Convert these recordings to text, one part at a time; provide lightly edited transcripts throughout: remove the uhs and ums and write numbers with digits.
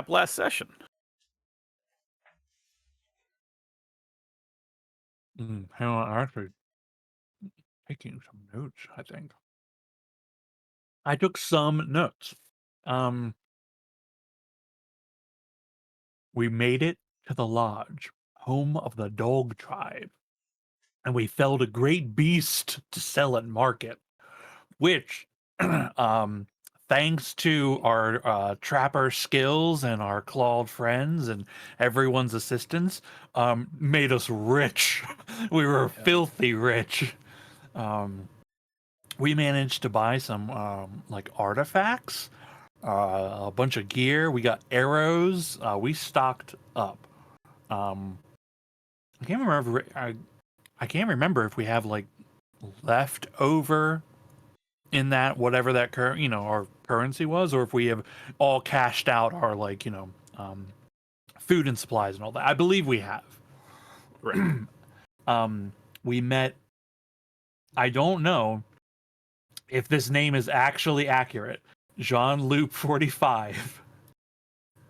recap last session. Hang on, I'm actually taking some notes, I think. I took some notes. Um, we made it to the lodge, home of the dog tribe, and we felled a great beast to sell at market, which, um, thanks to our trapper skills and our clawed friends and everyone's assistance, made us rich. We were Yeah. filthy rich. We managed to buy some like artifacts, a bunch of gear. We got arrows. We stocked up. Um, I can't remember. I can't remember if we have like left over in that whatever that our currency was, or if we have all cashed out our food and supplies and all that. I believe we have. Right. We met. I don't know if this name is actually accurate. Jean Luc 45.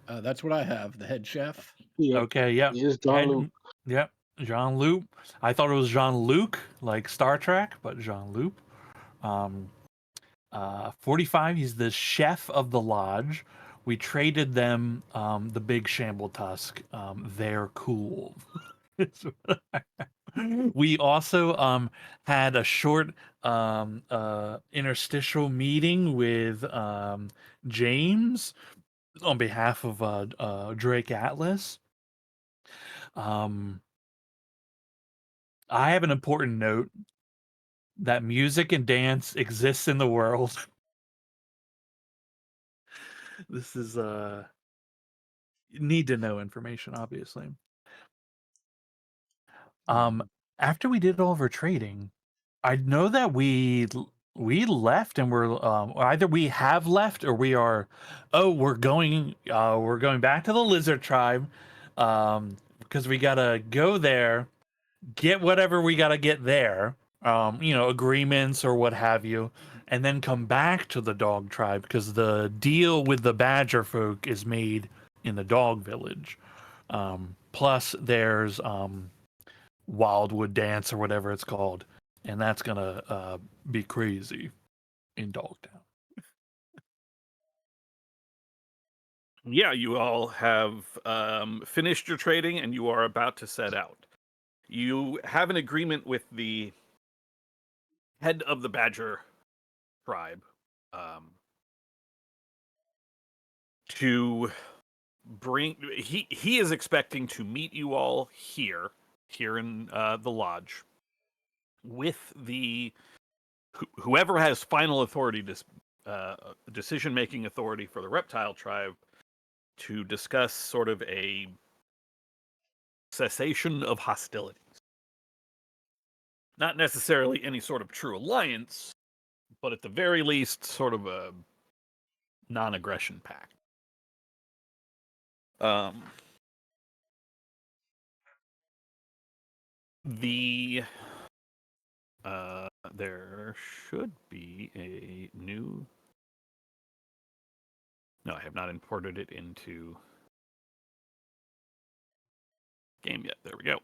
That's what I have. The head chef. Yeah, Okay, yep. it's Don Luke. Yep, Jean Luc. I thought it was Jean Luc, like Star Trek, but Jean Luc. 45. He's the chef of the lodge. We traded them the big shamble tusk. They're cool. We also had a short interstitial meeting with James on behalf of Drake Atlas. I have an important note that music and dance exists in the world. This is need to know information, obviously. After we did all of our trading, I know that we left and we're either we have left or we're going back to the lizard tribe because we gotta go there, get whatever we gotta get there, agreements or what have you, and then come back to the dog tribe because the deal with the badger folk is made in the dog village. Plus there's Wildwood Dance or whatever it's called, and that's gonna be crazy in Dogtown. Yeah, you all have finished your trading and you are about to set out. You have an agreement with the head of the Badger tribe to bring. He is expecting to meet you all here in the lodge with the whoever has final authority, decision making authority for the reptile tribe, to discuss sort of a cessation of hostilities. Not necessarily any sort of true alliance, but at the very least, sort of a non-aggression pact. There should be a new. No, I have not imported it into game yet. There we go.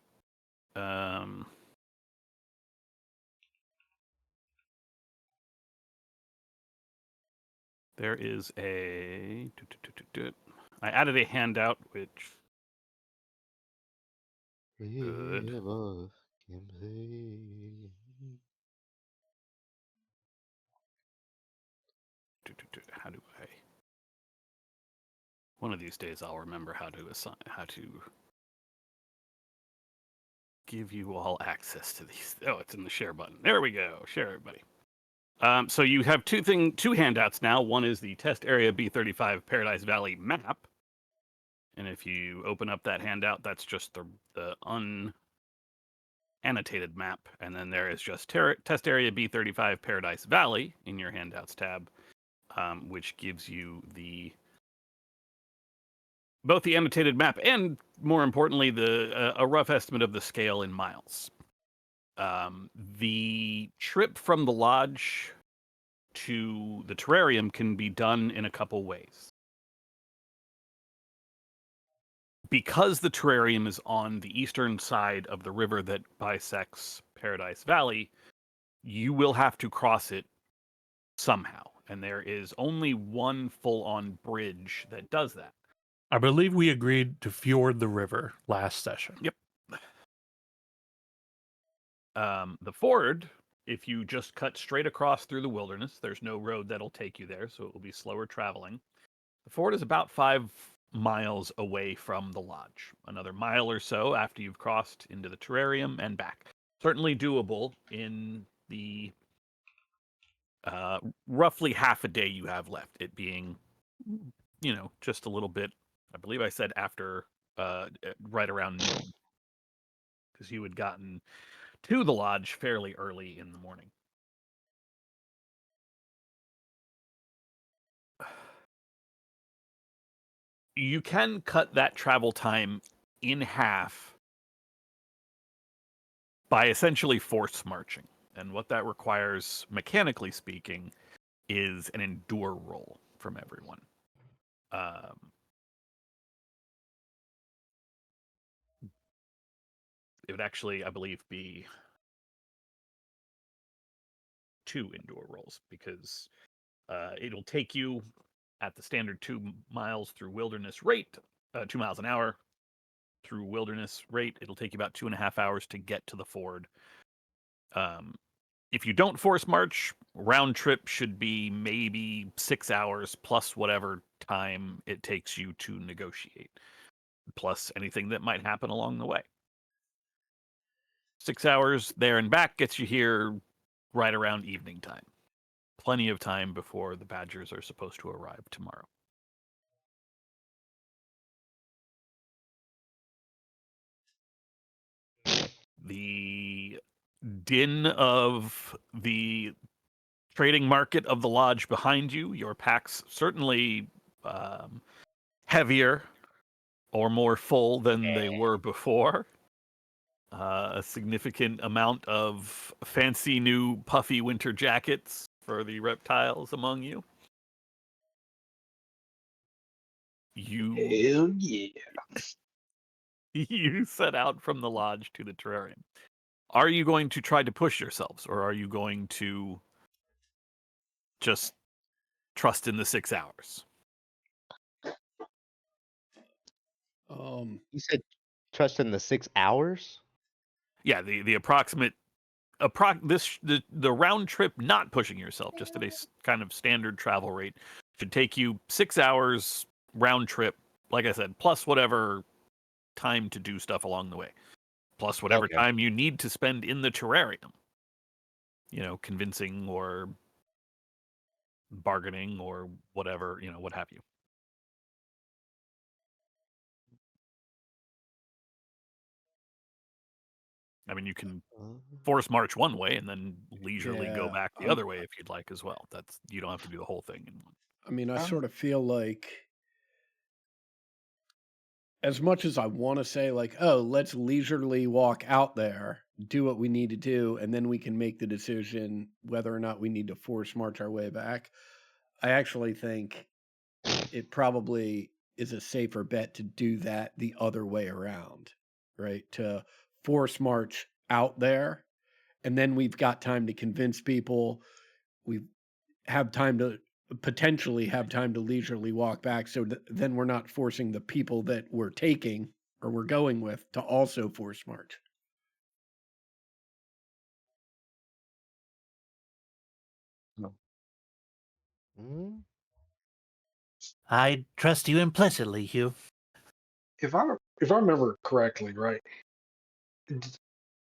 There is a. I added a handout, which. Good. How do I? One of these days, I'll remember how to give you all access to these. Oh, it's in the share button. There we go. Share, everybody. So you have two handouts now. One is the test area B35 Paradise Valley map. And if you open up that handout, that's just the unannotated map. And then there is just test area B35 Paradise Valley in your handouts tab, which gives you both the annotated map and, more importantly, a rough estimate of the scale in miles. The trip from the lodge to the terrarium can be done in a couple ways. because the terrarium is on the eastern side of the river that bisects Paradise Valley, you will have to cross it somehow. And there is only one full-on bridge that does that. I believe we agreed to fjord the river last session. Yep. The ford, if you just cut straight across through the wilderness, there's no road that'll take you there, so it will be slower traveling. The ford is about 5 miles away from the lodge. Another mile or so after you've crossed into the terrarium and back. Certainly doable in the roughly half a day you have left, it being, just a little bit. I believe I said after, right around noon, because you had gotten to the lodge fairly early in the morning. You can cut that travel time in half by essentially force marching. And what that requires, mechanically speaking, is an endure roll from everyone. It would actually, I believe, be 2 endure rolls, because it'll take you at the standard 2 miles through wilderness rate, 2 miles an hour through wilderness rate. It'll take you about 2.5 hours to get to the ford. If you don't force march, round trip should be maybe 6 hours plus whatever time it takes you to negotiate, plus anything that might happen along the way. 6 hours there and back gets you here right around evening time. Plenty of time before the Badgers are supposed to arrive tomorrow. The din of the trading market of the lodge behind you, your packs certainly heavier or more full than they were before. A significant amount of fancy new puffy winter jackets for the reptiles among you. Hell yeah. You set out from the lodge to the terrarium. Are you going to try to push yourselves, or are you going to just trust in the 6 hours? You said trust in the 6 hours? Yeah, the approximate the round trip, not pushing yourself, just at a kind of standard travel rate, should take you 6 hours round trip, like I said, plus whatever time to do stuff along the way, plus whatever Okay. time you need to spend in the terrarium, convincing or bargaining or whatever, what have you. I mean, you can force march one way and then leisurely go back the other way if you'd like as well. You don't have to do the whole thing in one. I mean, I sort of feel like, as much as I want to say, like, oh, let's leisurely walk out there, do what we need to do, and then we can make the decision whether or not we need to force march our way back. I actually think it probably is a safer bet to do that the other way around, right? To force march out there, and then we've got time to convince people. We have time to potentially have time to leisurely walk back, so then we're not forcing the people that we're taking or we're going with to also force march. Mm. I trust you implicitly, Hugh. If I remember correctly, right,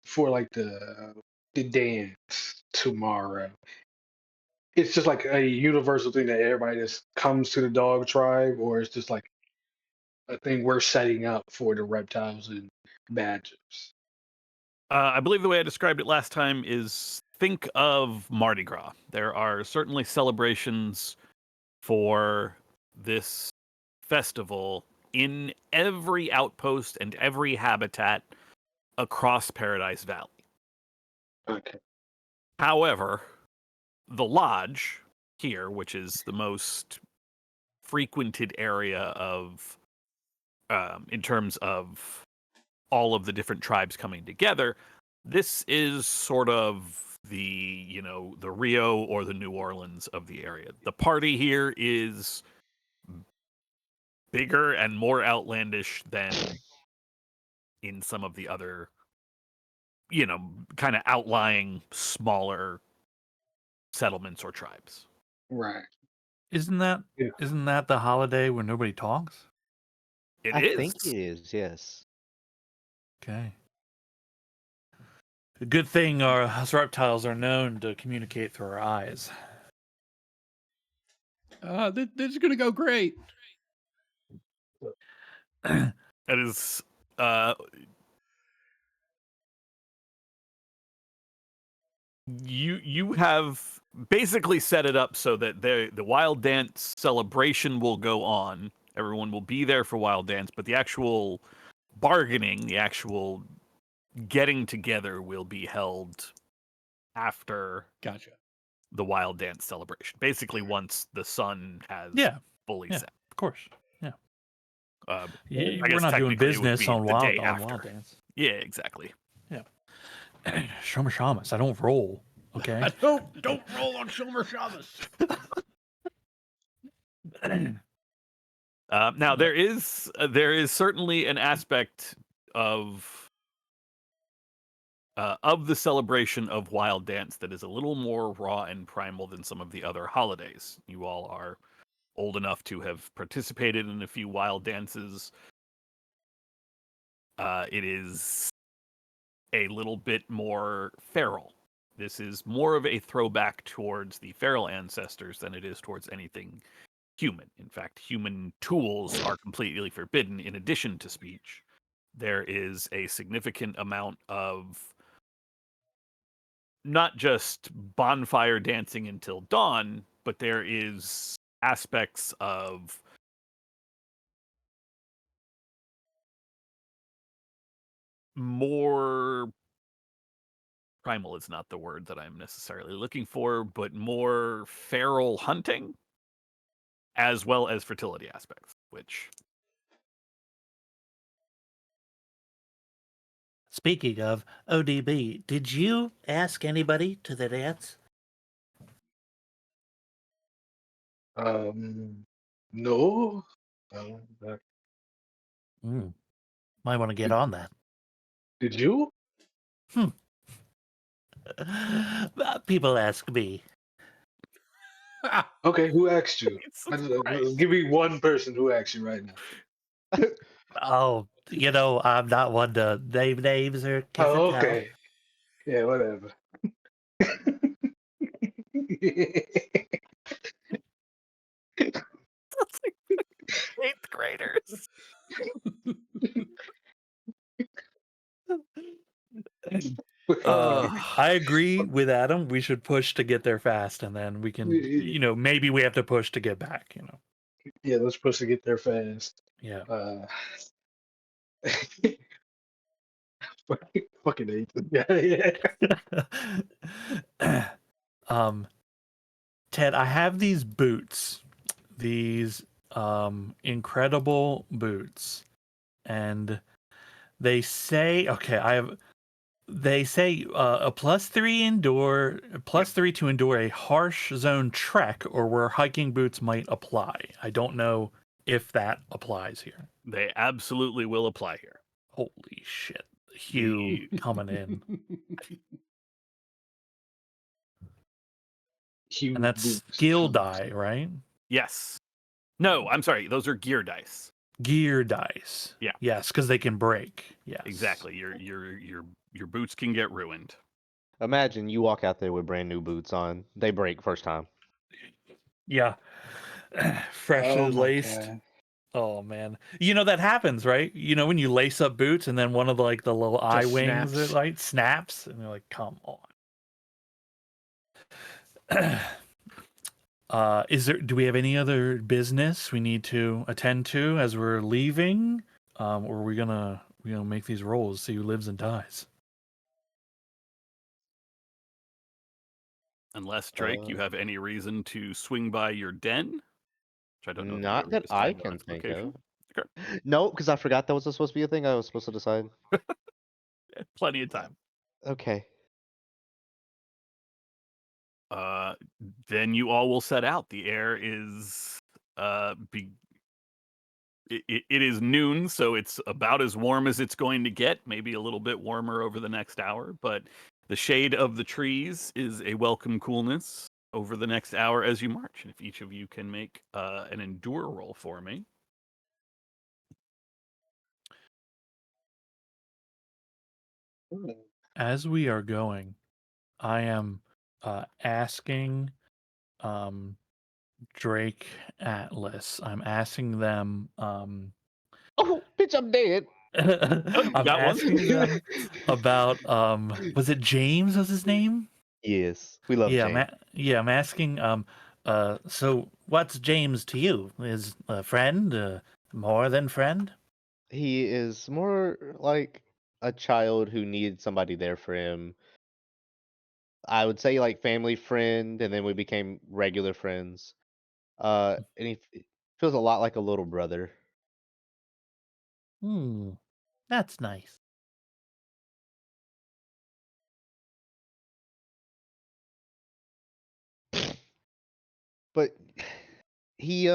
for like the dance tomorrow, it's just like a universal thing that everybody just comes to the dog tribe, or it's just like a thing we're setting up for the reptiles and badgers. I believe the way I described it last time is, think of Mardi Gras. There are certainly celebrations for this festival in every outpost and every habitat across Paradise Valley. Okay. However, the lodge here, which is the most frequented area of in terms of all of the different tribes coming together. This is sort of the the Rio or the New Orleans of the area. The party here is bigger and more outlandish than in some of the other kind of outlying smaller settlements or tribes. Right. Isn't that Yeah. isn't that the holiday when nobody talks? It I is. think it is, yes. Okay. A good thing us reptiles are known to communicate through our eyes. This is gonna go great. That is you have basically set it up so that the Wild Dance celebration will go on. Everyone will be there for Wild Dance, but the actual bargaining, the actual getting together will be held after Gotcha. the Wild Dance celebration. Basically, once the sun has Yeah, fully yeah. set. of course. Yeah. I We're guess not doing technically it would business be on the day Wild after. Dance. Yeah, exactly. Shomer Shamus, I don't roll. Okay. Don't roll on Shomer Shabbos. Now there is certainly an aspect of the celebration of Wild Dance that is a little more raw and primal than some of the other holidays. You all are old enough to have participated in a few Wild Dances. It is a little bit more feral. This is more of a throwback towards the feral ancestors than it is towards anything human. In fact, human tools are completely forbidden in addition to speech. There is a significant amount of not just bonfire dancing until dawn, but there is aspects of more primal is not the word that I'm necessarily looking for, but more feral hunting as well as fertility aspects, which Speaking of ODB, did you ask anybody to the dance? No. Might want to get on that. Did you? People ask me. Okay, who asked you? Jesus Christ. Give me one person who asked you right now. Oh, I'm not one to name names or kiss Oh, and tell. okay. Yeah, whatever. That's like 8th graders. I agree with Adam. We should push to get there fast, and then we can, maybe we have to push to get back. Yeah, they're supposed to get there fast. Yeah. Fucking Ethan. Yeah. Ted, I have these boots, these incredible boots, and they say, they say a +3 endure, +3 to endure a harsh zone trek, or where hiking boots might apply. I don't know if that applies here. They absolutely will apply here. Holy shit. Hugh coming in. And that's skill die, right? Yes. No, I'm sorry. Those are gear dice. Gear dice. Yeah. Yes, because they can break. Yes. Exactly. Your boots can get ruined. Imagine you walk out there with brand new boots on. They break first time. Yeah. Freshly laced. God. Oh man. That happens, right? When you lace up boots and then one of the little eye wings snaps. snaps and you're like, come on. Do we have any other business we need to attend to as we're leaving? Or are we gonna make these rolls, see who lives and dies? Unless, Drake, you have any reason to swing by your den. Which I don't know. if you Not ever that I decided on can its think location. of. No, because I forgot that was supposed to be a thing. I was supposed to decide. Plenty of time. Okay. Then you all will set out. The air is it is noon, so it's about as warm as it's going to get. Maybe a little bit warmer over the next hour, but the shade of the trees is a welcome coolness over the next hour as you march. And if each of you can make an endure roll for me. As we are going, I am asking Drake Atlas. I'm asking them. Oh, bitch, I'm dead. I'm got one? asking them about. Was it James? Was his name? Yes, we love Yeah, James. I'm asking. So what's James to you? Is a friend? More than friend? He is more like a child who needed somebody there for him. I would say like family friend, and then we became regular friends. And he feels a lot like a little brother. Hmm, that's nice. But he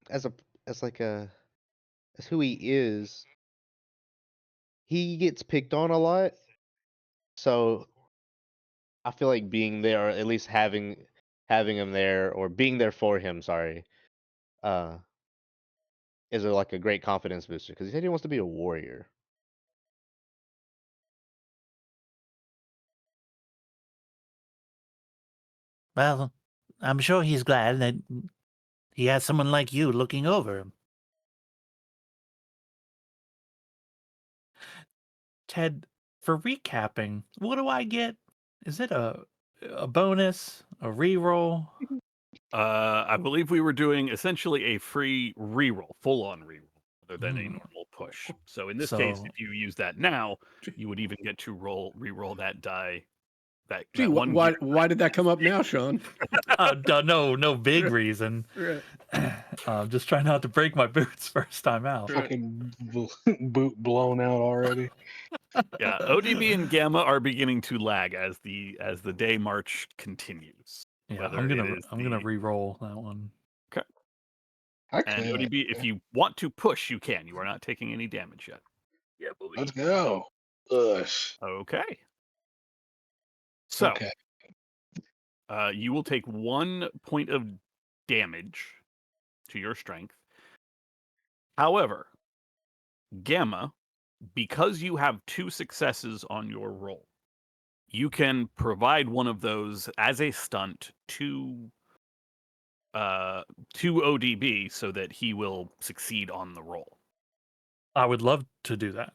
as a as like a as who he is, he gets picked on a lot. So I feel like being there, or at least having him there, or being there for him, sorry, uh, is like a great confidence booster because he said he wants to be a warrior. Well, I'm sure he's glad that he has someone like you looking over him. Ted, for recapping, what do I get? Is it a bonus? A reroll? I believe we were doing essentially a free reroll, full on reroll, rather than a Hmm. normal push. So in this case, So if you use that now, you would even get to reroll that die. Gee, That one why gear die. why did that come up now, Sean? no big reason. Right. Just try not to break my boots first time out. Fucking boot blown out already. Yeah, ODB and Gamma are beginning to lag as the day march continues. Yeah, Whether I'm it gonna is I'm gonna re-roll that one. I and can't. ODB, if you want to push, you can. You are not taking any damage yet. Yeah, Let's believe. go. Us. Okay. So, Okay. you will take 1 point of damage to your strength. However, Gamma, because you have 2 successes on your roll, you can provide one of those as a stunt to ODB so that he will succeed on the roll. I would love to do that.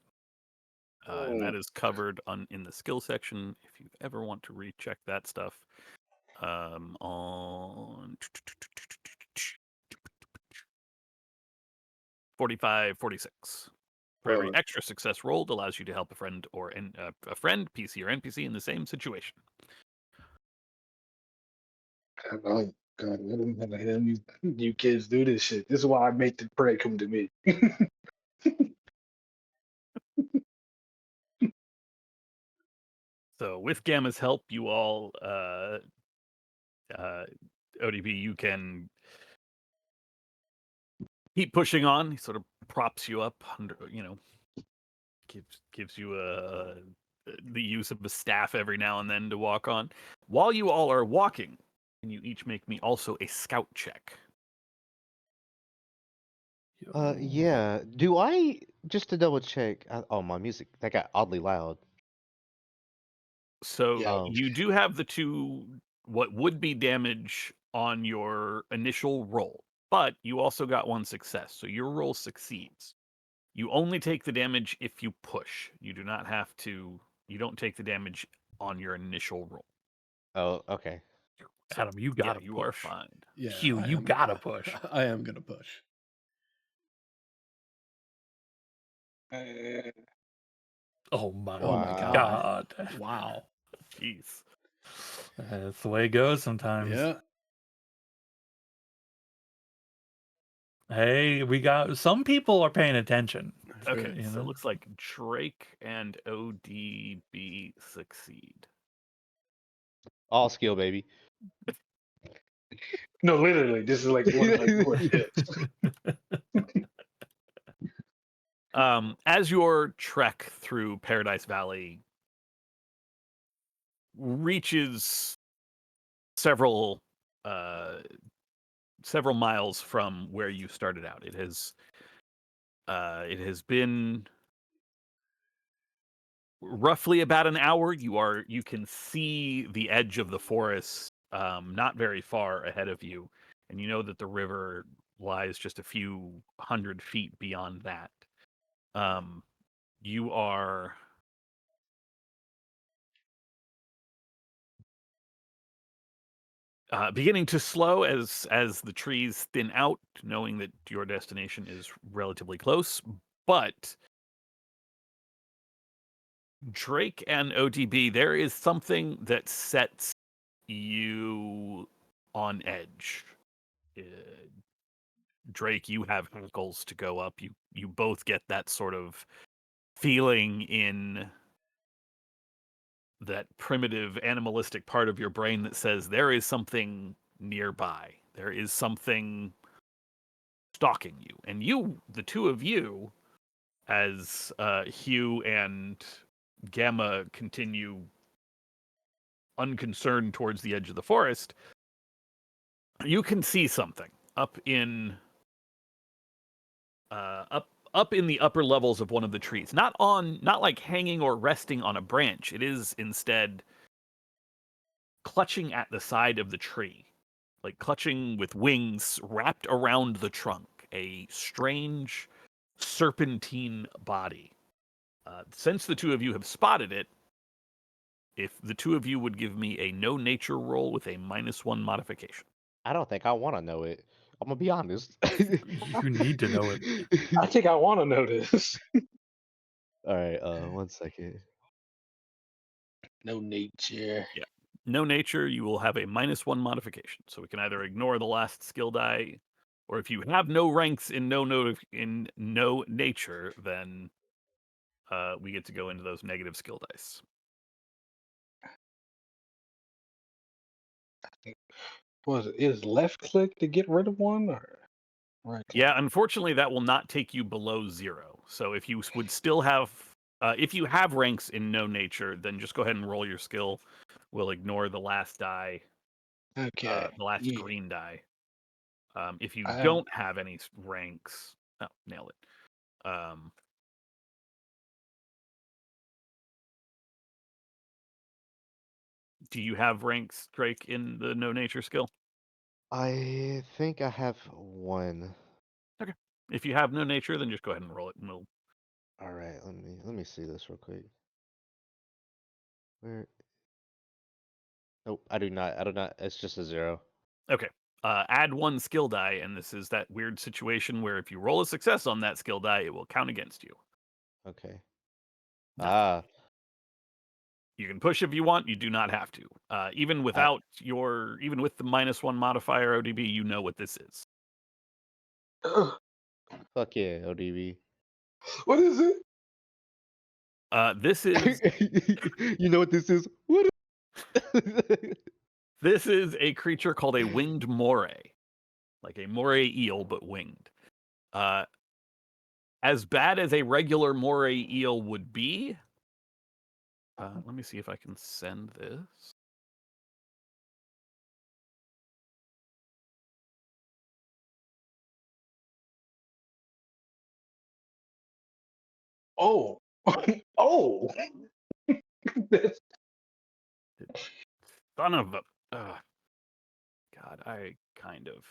And that is covered in the skill section if you ever want to recheck that stuff. On 45, 46. For every extra success rolled allows you to help a friend or a friend, PC or NPC in the same situation. God, let him, you kids do this shit. This is why I make the prey come to me. So with Gamma's help, you all, ODB, you can keep pushing on. He sort of props you up under, gives you the use of a staff every now and then to walk on. While you all are walking, can you each make me also a scout check? Yeah. Do I just to double check? Oh, my music that got oddly loud. So Yeah. you do have the 2 what would be damage on your initial roll, but you also got 1 success, so your roll succeeds. You only take the damage if you push. You do not have to. You don't take the damage on your initial roll. Oh, okay. So, Adam, you yeah, gotta you are push. fine. Yeah, Hugh, I you am- gotta push. I am gonna push. Oh my, Oh my god. Wow. Jeez. That's the way it goes sometimes. Yeah. Hey, we got some people are paying attention. Okay, You so it know? looks like Drake and ODB succeed. All skill, baby. No, literally, this is like one of like more hits. As your trek through Paradise Valley reaches several several miles from where you started out, it has been roughly about an hour. You can see the edge of the forest, not very far ahead of you, and you know that the river lies just a few 100 feet beyond that. You are beginning to slow as the trees thin out, knowing that your destination is relatively close. But Drake and ODB, there is something that sets you on edge. Uh, Drake, you have hackles to go up. You both get that sort of feeling in that primitive animalistic part of your brain that says there is something nearby. There is something stalking you. And you, the two of you, as Hugh and Gamma continue unconcerned towards the edge of the forest, you can see something up in up in the upper levels of one of the trees. Not like hanging or resting on a branch. It is instead clutching at the side of the tree, like clutching with wings wrapped around the trunk, a strange serpentine body. Since the two of you have spotted it, if the two of you would give me a no nature roll with a -1 modification. I don't think I want to know it. I'm gonna be honest. You need to know it. I think I want to know this. All right, 1 second. No nature. Yeah. No nature, you will have a -1 modification. So we can either ignore the last skill die, or if you have no ranks in no nature, then we get to go into those negative skill dice. I think was it is left click to get rid of one or right click? Yeah, unfortunately, that will not take you below 0. So if you would still have, if you have ranks in no nature, then just go ahead and roll your skill. We'll ignore the last die, Okay. the last Yeah. green die. If you I have don't have any ranks, oh, nailed it. Do you have ranks, Drake, in the no nature skill? I think I have 1. Okay. If you have no nature, then just go ahead and roll it, and we'll. All right, let me see this real quick. Where? Nope, I do not. I do not. It's just a 0. Okay. Add 1 skill die, and this is that weird situation where if you roll a success on that skill die, it will count against you. Okay. Nothing. Ah, You can push if you want. You do not have to. Even with the -1 modifier ODB, you know what this is. fuck yeah, ODB. What is it? This is You know what this is? What? this is a creature called a winged moray, like a moray eel but winged. As bad as a regular moray eel would be. Let me see if I can send this. Oh. Oh. That's- Son of a. God, I kind of.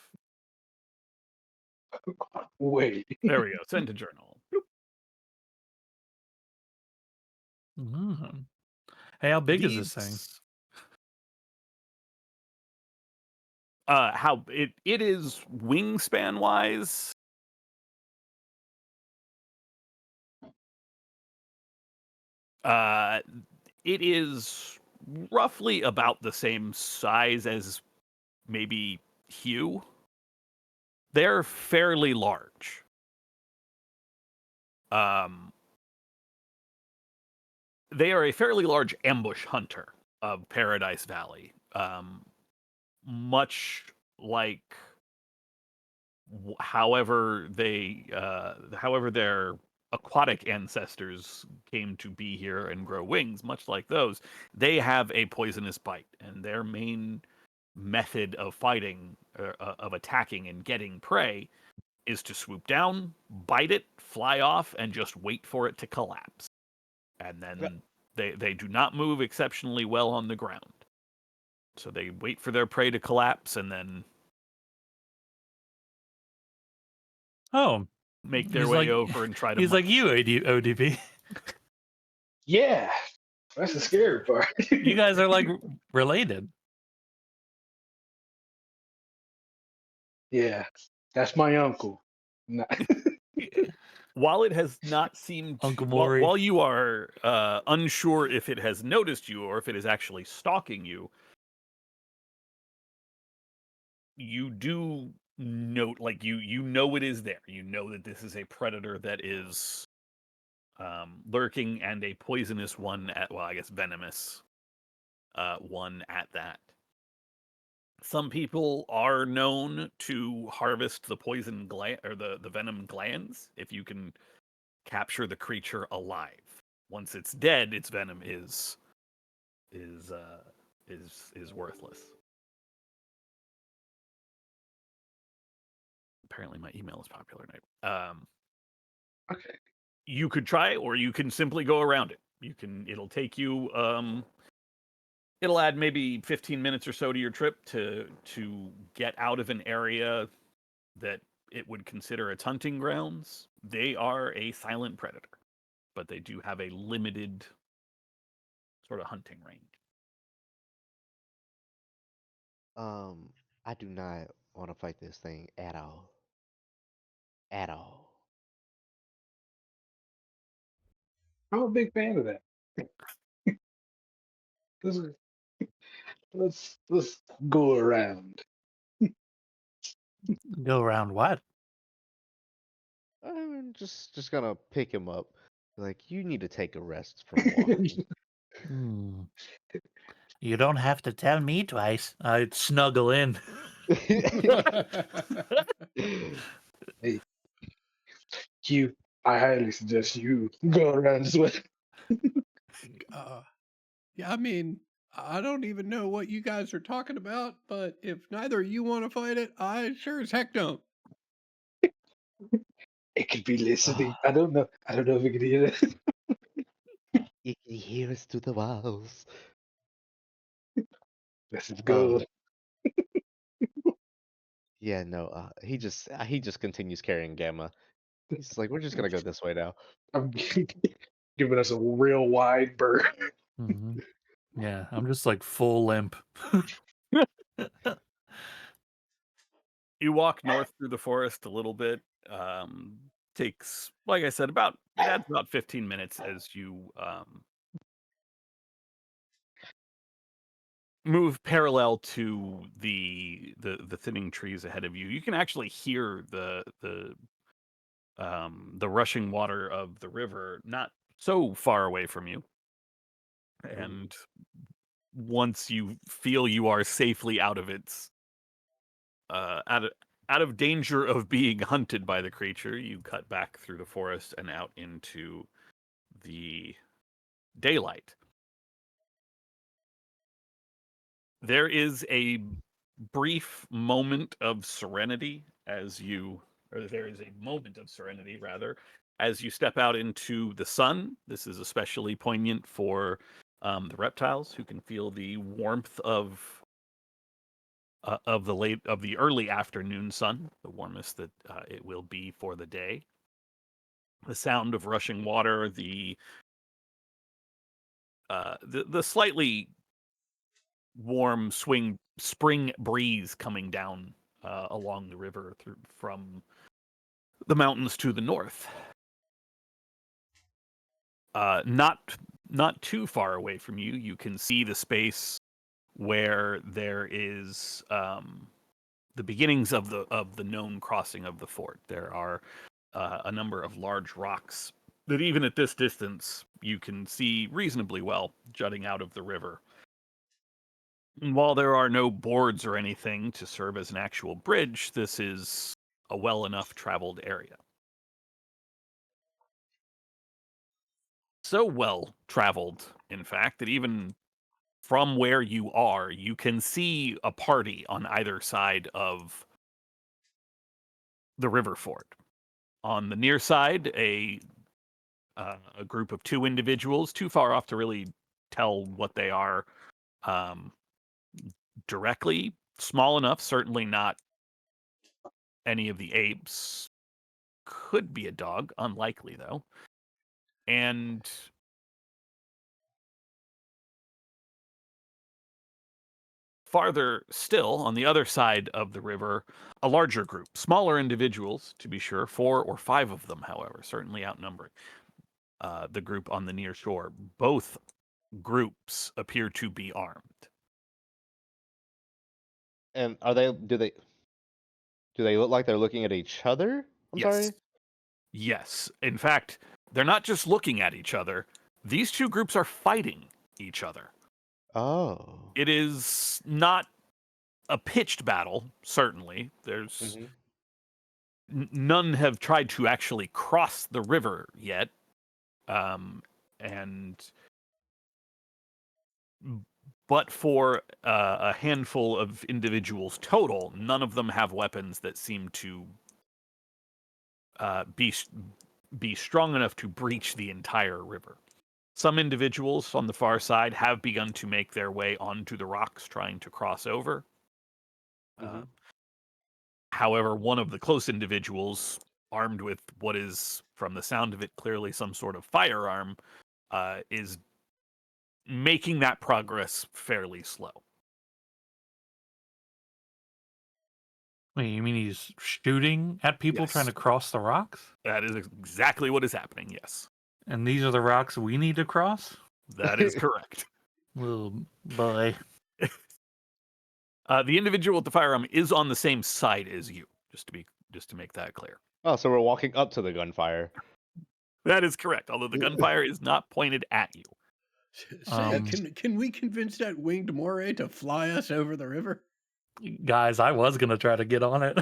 Wait. There we go. Send to journal. Bloop. Mhm. Hey, how big is this thing? These- How it is wingspan wise. It is roughly about the same size as maybe Hugh. they're fairly large. They are a fairly large ambush hunter of Paradise Valley, much like however their aquatic ancestors came to be here and grow wings, much like those, they have a poisonous bite, and their main method of fighting, of attacking and getting prey, is to swoop down, bite it, fly off, and just wait for it to collapse. And then they do not move exceptionally well on the ground. So they wait for their prey to collapse and then make their he's way like- over and try to He's munch. like you, ODP. Yeah, that's the scary part. You guys are like related. Yeah, that's my uncle. Nah. While it has not seemed Uncle while, Maury. while you are unsure if it has noticed you or if it is actually stalking you, you do note, like you know it is there. You know that this is a predator that is lurking, and a poisonous one at, well, I guess venomous one at that. Some people are known to harvest the poison gland or the venom glands if you can capture the creature alive. Once it's dead, its venom is worthless. Apparently, my email is popular now. Okay. You could try, or you can simply go around it. It'll take you it'll add maybe 15 minutes or so to your trip to get out of an area that it would consider its hunting grounds. They are a silent predator, but they do have a limited sort of hunting range. I do not want to fight this thing at all. At all. I'm a big fan of that. Let's go around. Go around what? I'm just gonna pick him up. Like, you need to take a rest from walking. Hmm. You don't have to tell me twice. I'd snuggle in. Hey, I highly suggest you go around as well. Yeah, I mean, I don't even know what you guys are talking about, but if neither of you want to fight it, I sure as heck don't. It could be listening. I don't know. I don't know if we can hear it. You can hear us through the walls. Let's go. Yeah, no. He just continues carrying Gamma. He's like, we're just gonna go this way now. I'm giving us a real wide berth. Mhm. Yeah, I'm just like full limp. You walk north through the forest a little bit. Takes, like I said, it adds about 15 minutes as you move parallel to the thinning trees ahead of you. You can actually hear the rushing water of the river not so far away from you. And once you feel you are safely out of its out of danger of being hunted by the creature, you cut back through the forest and out into the daylight. There is a brief moment of serenity as you step out into the sun. This is especially poignant for the reptiles, who can feel the warmth of the early afternoon sun, the warmest that it will be for the day. The sound of rushing water, the slightly warm spring breeze coming down along the river from the mountains to the north. Not too far away from you, you can see the space where there is the beginnings of the known crossing of the fort. There are a number of large rocks that even at this distance you can see reasonably well jutting out of the river. And while there are no boards or anything to serve as an actual bridge, this is a well enough traveled area. So well traveled, in fact, that even from where you are, you can see a party on either side of the river fort. On the near side, a group of 2 individuals, too far off to really tell what they are directly. Small enough, certainly not any of the apes. Could be a dog, unlikely though. And farther still, on the other side of the river, a larger group, smaller individuals, to be sure, 4 or 5 of them, however, certainly outnumbering the group on the near shore. Both groups appear to be armed. And do they look like they're looking at each other? I'm Yes. sorry. Yes. In fact, they're not just looking at each other. These 2 groups are fighting each other. Oh. It is not a pitched battle, certainly. There's none have tried to actually cross the river yet. But for a handful of individuals total, none of them have weapons that seem to be strong enough to breach the entire river. Some individuals on the far side have begun to make their way onto the rocks, trying to cross over. However, one of the close individuals, armed with what is, from the sound of it, clearly some sort of firearm, is making that progress fairly slow. Wait, you mean he's shooting at people Yes. trying to cross the rocks? That is exactly what is happening, yes. And these are the rocks we need to cross? That is correct. Oh boy. The individual with the firearm is on the same side as you, just to make that clear. Oh, so we're walking up to the gunfire. That is correct, although the gunfire is not pointed at you. Say, can we convince that winged moray to fly us over the river? Guys, I was going to try to get on it.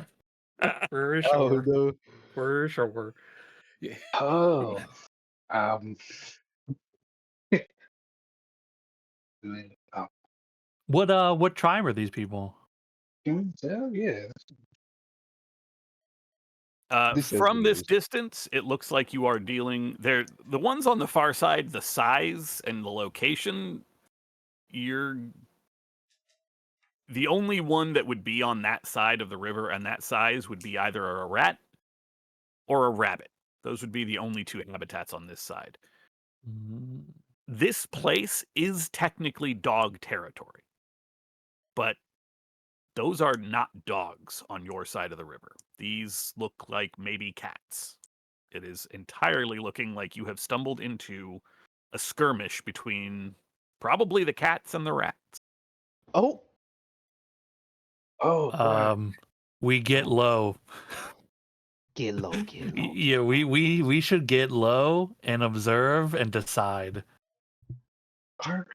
For sure. Oh no. For sure. Yeah. Oh. What tribe are these people? Can we tell? Yeah. This is From this news. distance, it looks like you are dealing there. The ones on the far side, the size and the location, you're the only one that would be on that side of the river and that size would be either a rat or a rabbit. Those would be the only 2 habitats on this side. Mm, This place is technically dog territory, but those are not dogs on your side of the river. These look like maybe cats. It is entirely looking like you have stumbled into a skirmish between probably the cats and the rats. Oh. Oh. Right. we get low. Get low, get low. Yeah, we should get low and observe and decide. Alright.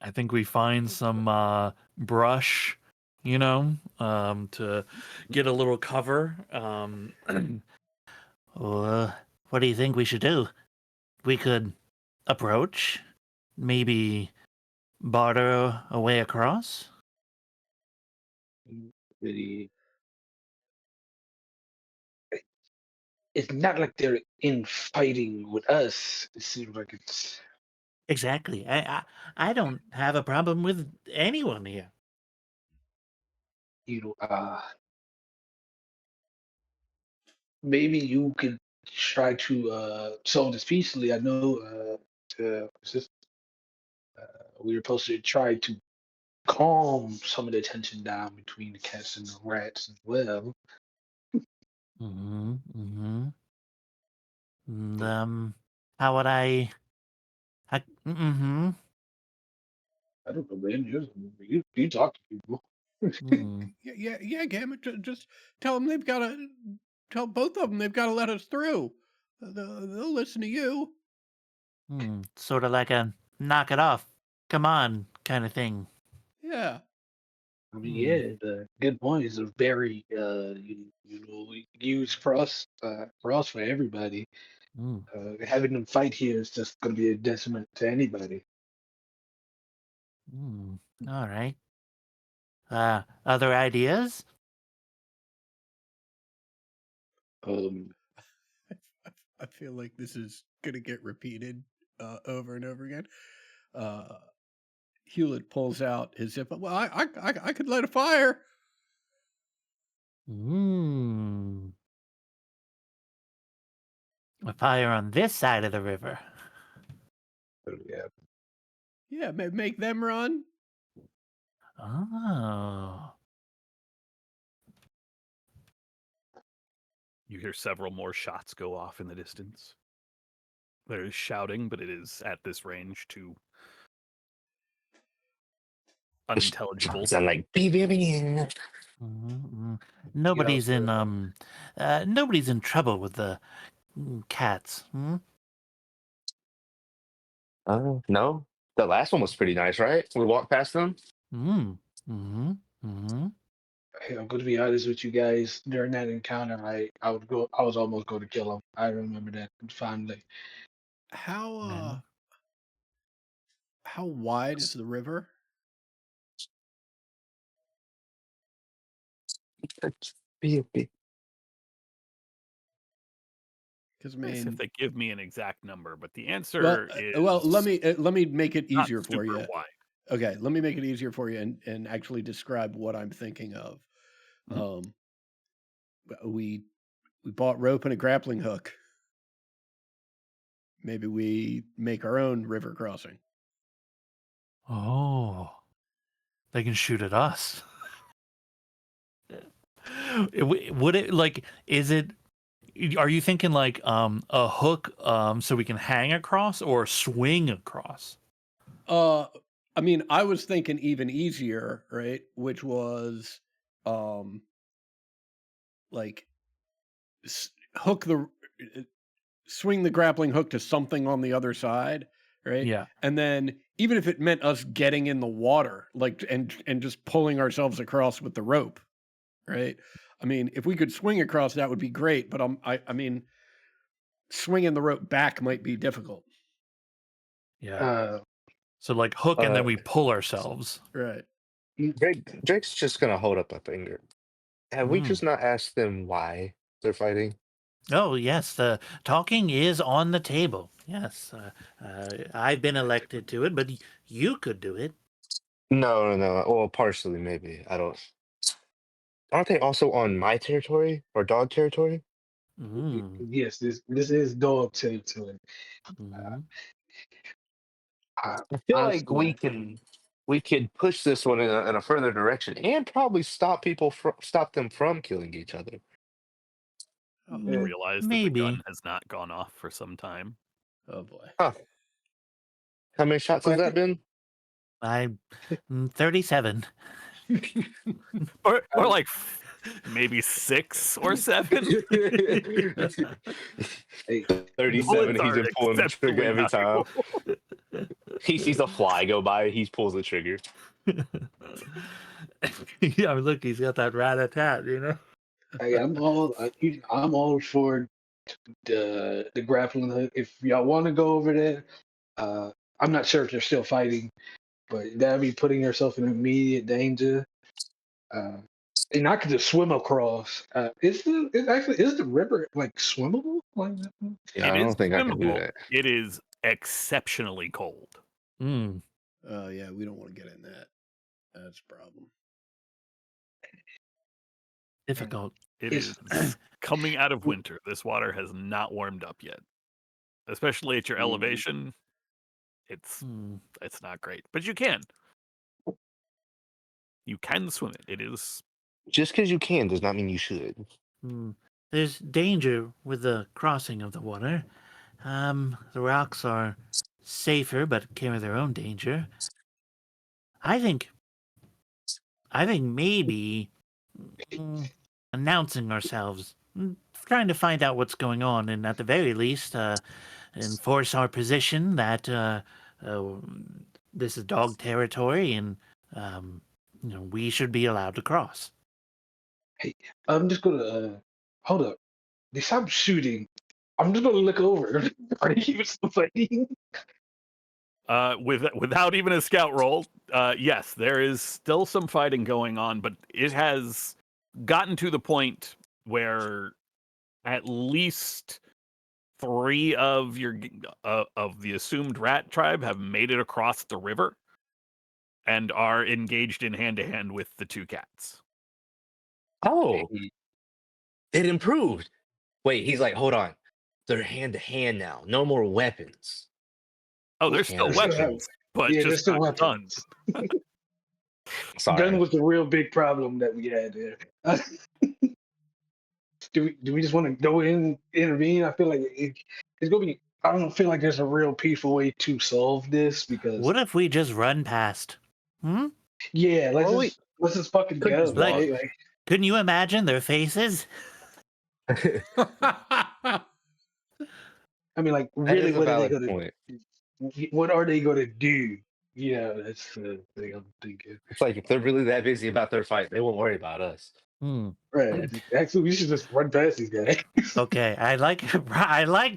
I think we find some brush, to get a little cover. What do you think we should do? We could approach, maybe barter a way across. Really. It's not like they're infighting with us. It seems like it's Exactly. I don't have a problem with anyone here. Maybe you could try to solve this peacefully. I know we were supposed to try to calm some of the tension down between the cats and the rats as well. Mm-hmm. Mm-hmm. And, how would I? Mm-hmm. I don't know, man. You talk to people. Hmm. Yeah, Gamut. Just tell them they've got to tell both of them they've got to let us through. They'll listen to you. Sort of like a knock it off, come on kind of thing. Yeah. I mean, Hmm. yeah, the good point is a very used for everybody. Hmm. Having them fight here is just going to be a detriment to anybody. All right. Other ideas? Um, I feel like this is gonna get repeated over and over again. Uh, Hewlett pulls out his zip. Well, I could light a fire. Hmm. A fire on this side of the river. yeah, Yeah, make them run. Oh. You hear several more shots go off in the distance. There is shouting, but it is at this range too unintelligible. Sound like beep, beep, beep. Nobody's in also, nobody's in trouble with the cats. Hmm? No, the last one was pretty nice, right? We walked past them. Mm. Mm-hmm. Mm-hmm. hey, I'm going to be honest with you guys. During that encounter, I was almost going to kill him. I remember that fondly. How Yeah. how wide is the river? Beep, beep. Because I Nice if mean, they give me an exact number, but the answer well, is let me make it not easier for super you. wide. Okay, let me make it easier for you and actually describe what I'm thinking of. Mhm. We bought rope and a grappling hook. Maybe we make our own river crossing. Oh, they can shoot at us. Would it like? Is it? Are you thinking like a hook so we can hang across or swing across? I mean, I was thinking even easier, right? Which was, um, like hook uh, swing the grappling hook to something on the other side, right? Yeah. And then even if it meant us getting in the water, like and just pulling ourselves across with the rope, right? I mean, if we could swing across, that would be great. But I mean, swinging the rope back might be difficult, Yeah. Uh, So like hook and Uh, then we pull ourselves. right? Drake's just gonna hold up a finger. Have we Mm. just not asked them why they're fighting? Oh yes, the talking is on the table. Yes, I've been elected to it, but you could do it. No, no, no. Well, partially, maybe. I don't. Aren't they also on my territory or dog territory? Mm. yes, this is dog territory. Mm. I, I feel like honestly, we could push this one in a further direction and probably stop them from killing each other. You uh, realize that the gun Maybe. has not gone off for some time. Oh boy. Huh? How many shots but has I that think been? I'm 37. Or I, like maybe 6 or 7. hey, the 37. Bullets He's are been pulling the trigger exceptionally every time. valuable. He sees a fly go by, he pulls the trigger. Yeah, look, he's got that rat a tat, you know. I'm all for the grappling hook. If y'all want to go over there, I'm not sure if they're still fighting, but that'd be putting yourself in immediate danger. Uh, and I could just swim across. Is the river like swimmable? Like, Yeah, It I is don't think I can do swimmable. that. It is exceptionally cold. Mm. Oh yeah, we don't want to get in that. That's a problem. Difficult. It it's is coming out of winter. This water has not warmed up yet. Especially at your Mm. elevation. It's not great. But you can. You can swim it. It is Just because you can does not mean you should. There's danger with the crossing of the water. The rocks are safer, but carry their own danger. I think maybe announcing ourselves, trying to find out what's going on, and at the very least, enforce our position that this is dog territory, and we should be allowed to cross. Hey, I'm just gonna hold up. They stopped shooting. I'm just gonna look over. Are they even still fighting? Without even a scout roll, yes, there is still some fighting going on, but it has gotten to the point where at least 3 of of the assumed rat tribe have made it across the river and are engaged in hand-to-hand with the 2 cats. Oh, it improved. Wait, he's like, hold on. They're hand to hand now. No more weapons. Oh, there's still They still have- weapons, but yeah, there's just still not guns. weapons. Sorry. Gun was the real big problem that we had there. do we just want to go in intervene? I feel like it's gonna be. I don't feel like there's a real peaceful way to solve this because What if we just run past? yeah, Oh, let's just fucking Could go. just walk. Right? Like, Couldn't you imagine their faces? I mean, like That really, is a what are they valid gonna? point. What are they gonna do? Yeah, that's the thing I'm thinking. It's like if they're really that busy about their fight, they won't worry about us. Right. Actually, we should just run past these guys. Okay, I like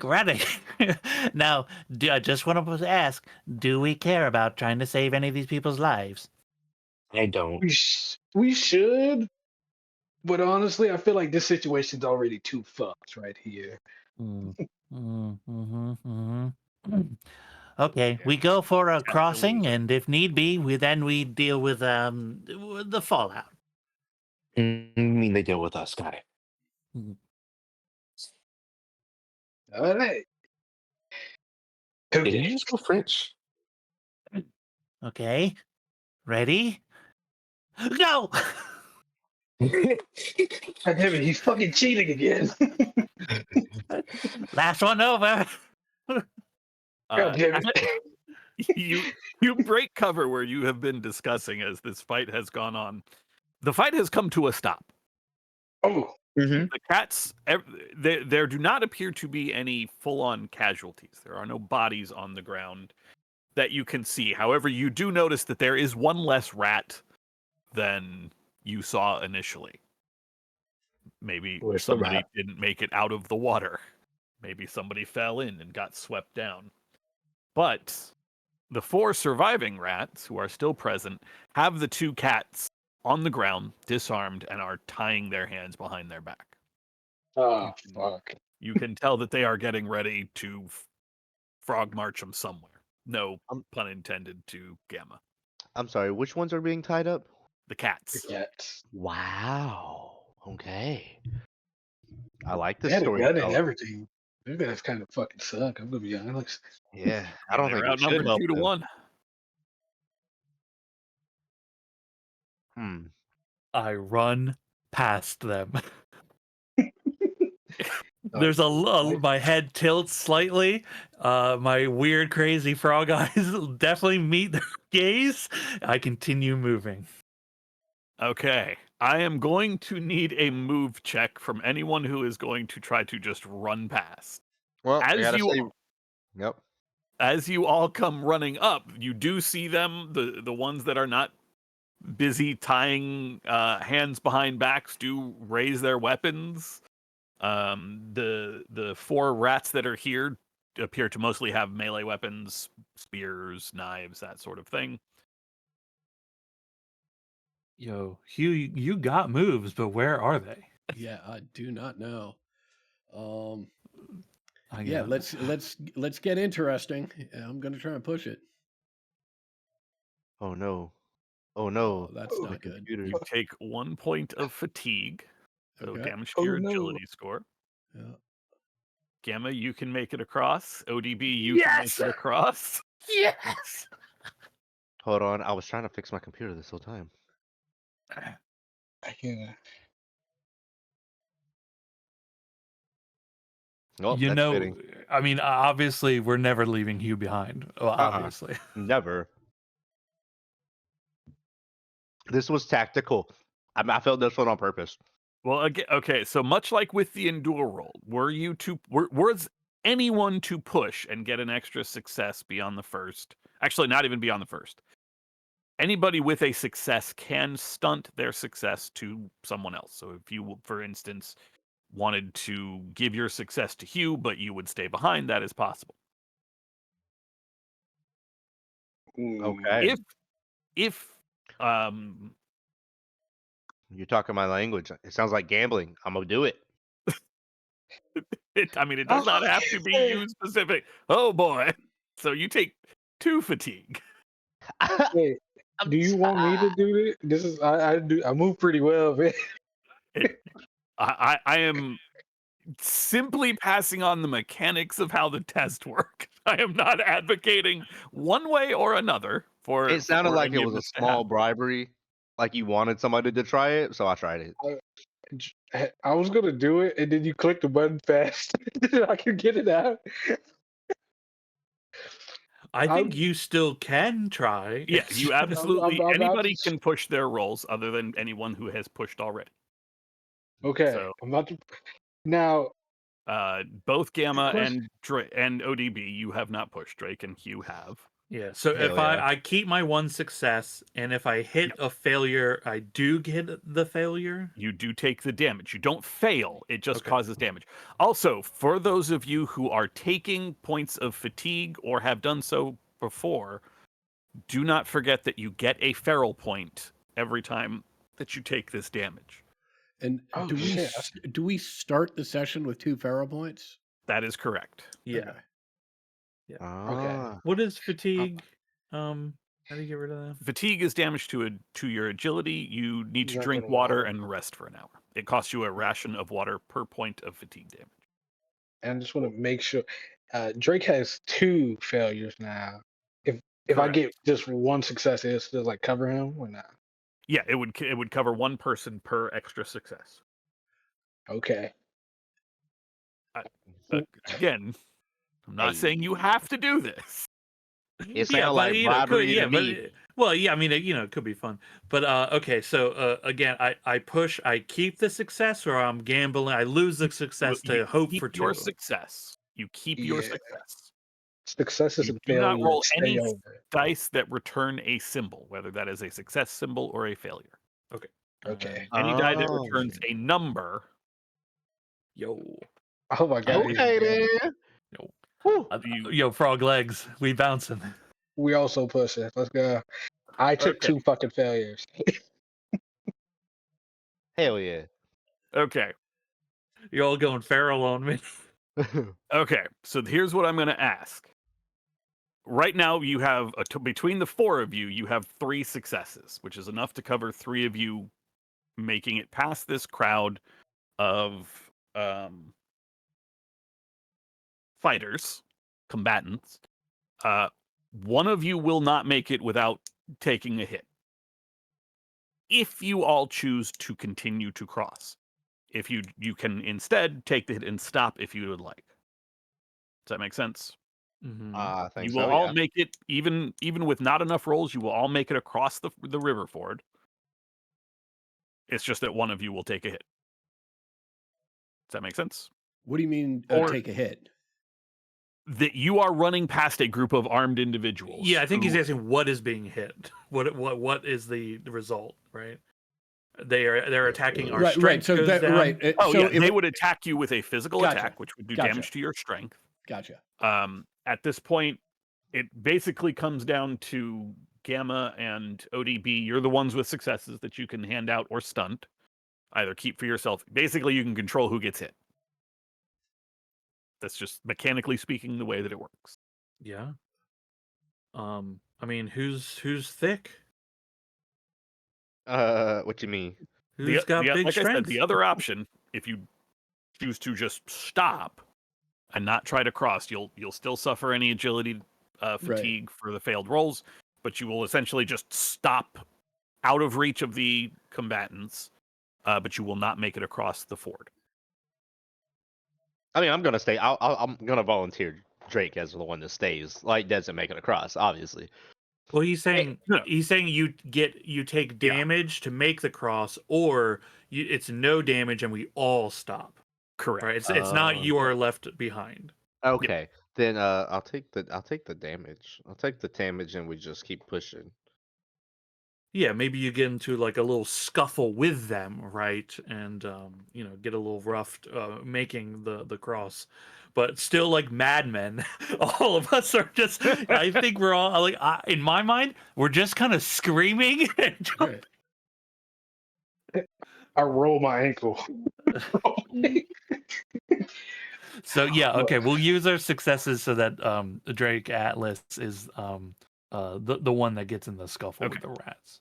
running. Now, I just want to ask: do we care about trying to save any of these people's lives? I don't. We should, but honestly, I feel like this situation's already too fucked right here. Okay, we go for a Definitely. crossing, and if need be, we deal with the fallout. I mean, they deal with us, guy. All right. Did Okay. you just go French? Okay, ready? Go! God damn it, he's fucking cheating again. Last one over. God damn it. You break cover where you have been discussing as this fight has gone on. The fight has come to a stop. Oh, The cats, there do not appear to be any full-on casualties. There are no bodies on the ground that you can see. However, you do notice that there is one less rat than you saw initially. Maybe Where's the somebody rat? didn't make it out of the water. Maybe somebody fell in and got swept down. But the 4 surviving rats who are still present have the 2 cats on the ground, disarmed, and are tying their hands behind their back. oh fuck. You can tell that they are getting ready to frog march them somewhere. No pun intended to Gamma. I'm sorry. Which ones are being tied up? The cats. The cats. Wow. Okay. I like They this had a story. gun and everything. These guys kind of fucking suck. I'm gonna be honest. Yeah, I don't They're think we should outnumbered help 2 to them. 1. I run past them. There's my head tilts slightly. My weird, crazy frog eyes definitely meet their gaze. I continue moving. Okay. I am going to need a move check from anyone who is going to try to just run past. Well, I As gotta you say, yep. as you all come running up, you do see them, the ones that are not busy tying hands behind backs do raise their weapons. The 4 rats that are here appear to mostly have melee weapons, spears, knives, that sort of thing. Yo, Hugh, you got moves, but where are they? Yeah, I do not know. I Yeah, got- let's get interesting. I'm gonna try and push it. Oh no. Oh no. That's My not good. computer. You take 1 point of fatigue, so Okay. damage to your no. agility score. Yeah. Gamma, you can make it across. ODB, you can make it across. Yes. Hold on. I was trying to fix my computer this whole time. I can't. Oh, you that's know, fitting. I mean, obviously, we're never leaving Hugh behind. Well, obviously. Never. This was tactical. I felt this one on purpose. Well, again, okay. So much like with the endure roll, was anyone to push and get an extra success beyond the first? Actually, not even beyond the first. Anybody with a success can stunt their success to someone else. So if you, for instance, wanted to give your success to Hugh, but you would stay behind, that is possible. Okay. If You're talking my language. It sounds like gambling. I'm gonna do it. it does not have to be you specific. Oh boy. So you take 2 fatigue. Wait, do you want me to do this? This is I move pretty well, man. I am simply passing on the mechanics of how the test work. I am not advocating one way or another for. It sounded for like any it of was a this to small happen. bribery, like you wanted somebody to try it, so I tried it. I was gonna do it, and then you click the button fast. I can get it out. I think I'm- you still can try. Yeah, you absolutely. I'm about Anybody to- can push their rolls, other than anyone who has pushed already. Okay, So- I'm about to. Now, Both Gamma question- and ODB, you have not pushed. Drake and Hugh have. Yeah. So Hell if yeah. I keep my 1 success, and if I hit a failure, I do get the failure. You do take the damage. You don't fail. It just Okay. causes damage. Also, for those of you who are taking points of fatigue or have done so before, do not forget that you get a feral point every time that you take this damage. And Oh, do we shit. do we start the session with 2 feral points? That is correct. Yeah. Okay. Ah. What is fatigue? How do you get rid of that? Fatigue is damage to your agility. You need to Drink drink water. water and rest for an hour. It costs you a ration of water per point of fatigue damage. and I just want to make sure. Drake has 2 failures now. If I Correct. get just 1 success, it still like cover him or not? Yeah, it would cover 1 person per extra success. Okay. Again, I'm not Hey. saying you have to do this. It sounded like you know, bribery to but me. well, yeah, I mean, it could be fun. But okay, so again, I push, I keep the success, or I'm gambling, I lose the success You to hope keep for 2. your success. You keep your Yeah. success. Successes You and do not failures roll stay any over. Dice that return a symbol, whether that is a success symbol or a failure. Okay. Any die that Oh. returns a number, Yo, Oh my god. Okay, man. Yo. Whew. yo, frog legs, we bouncing. We also push it. Let's go. I took Okay. 2 fucking failures. Hell yeah. okay. You're all going feral on me. Okay, so here's what I'm going to ask. Right now, you have between the 4 of you, you have 3 successes, which is enough to cover 3 of you making it past this crowd of fighters, combatants. One of you will not make it without taking a hit. If you all choose to continue to cross, if you can instead take the hit and stop if you would like. Does that make sense? Mhm. I think You so. will all Yeah. make it, even with not enough rolls. You will all make it across the river ford. It's just that one of you will take a hit. Does that make sense? What do you mean Or- take a hit? That you are running past a group of armed individuals. Yeah, I think he's who- asking what is being hit. What is the result, right? They're attacking our Right, strength right. So goes that down. right. Oh so yeah, if they it- would attack you with a physical Gotcha. attack, which would do Gotcha. damage to your strength. Gotcha. At this point, it basically comes down to Gamma and ODB. You're the ones with successes that you can hand out or stunt. Either keep for yourself. Basically, you can control who gets hit. That's just mechanically speaking the way that it works. Yeah. I mean, who's thick? What you mean? Who's got big like strength? I said, the other option, if you choose to just stop and not try to cross, you'll still suffer any agility fatigue for the failed rolls, but you will essentially just stop out of reach of the combatants, but you will not make it across the ford. I mean, I'm gonna stay. I'm gonna volunteer Drake as the one that stays. Like, doesn't make it across, obviously. Well, he's saying no. you take Yeah. damage to make the cross, or it's no damage and we all stop. Correct. Right? It's not you are left behind. Okay, then I'll take the damage. I'll take the damage, and we just keep pushing. Yeah, maybe you get into like a little scuffle with them, right? And get a little rough making the cross. But still like madmen, all of us are just I think we're all like in my mind, we're just kind of screaming and jumping. Right. I roll my ankle. So yeah, okay, we'll use our successes so that Drake Atlas is the one that gets in the scuffle with the rats.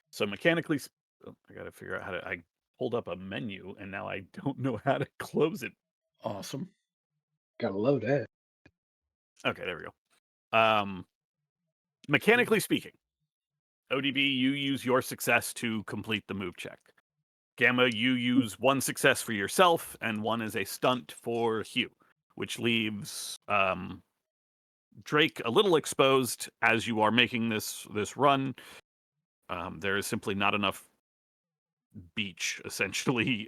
So mechanically, I got to figure out how to. I pulled up a menu and now I don't know how to close it. Awesome. Gotta love that. Okay, there we go. Mechanically speaking, ODB, you use your success to complete the move check. Gamma, you use one success for yourself and one as a stunt for Hugh, which leaves Drake a little exposed as you are making this run. There is simply not enough beach, essentially,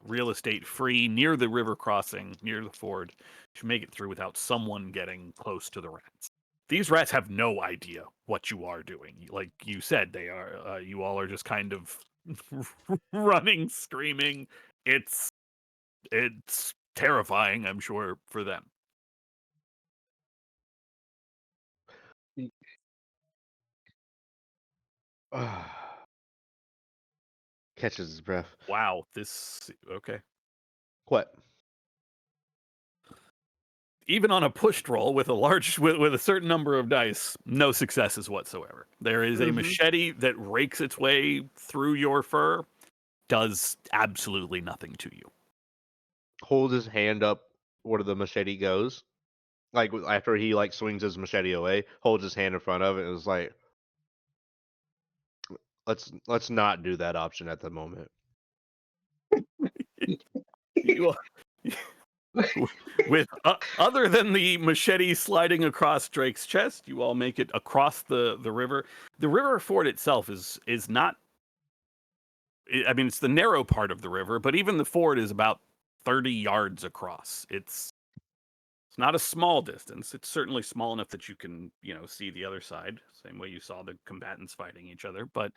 real estate free near the river crossing, near the ford, to make it through without someone getting close to the rats. These rats have no idea what you are doing. Like you said, they are. You all are just kind of running, screaming. It's terrifying, I'm sure, for them. Catches his breath. Wow, okay. What? Even on a pushed roll with a certain number of dice, no successes whatsoever. There is a machete that rakes its way through your fur, does absolutely nothing to you. Hold his hand up where the machete goes. Like after he like swings his machete away, holds his hand in front of it, and is like, let's not do that option at the moment. You, with other than the machete sliding across Drake's chest, you all make it across the river. The river ford itself is not. I mean, it's the narrow part of the river, but even the ford is about 30 yards across. It's not a small distance. It's certainly small enough that you can, see the other side, same way you saw the combatants fighting each other. But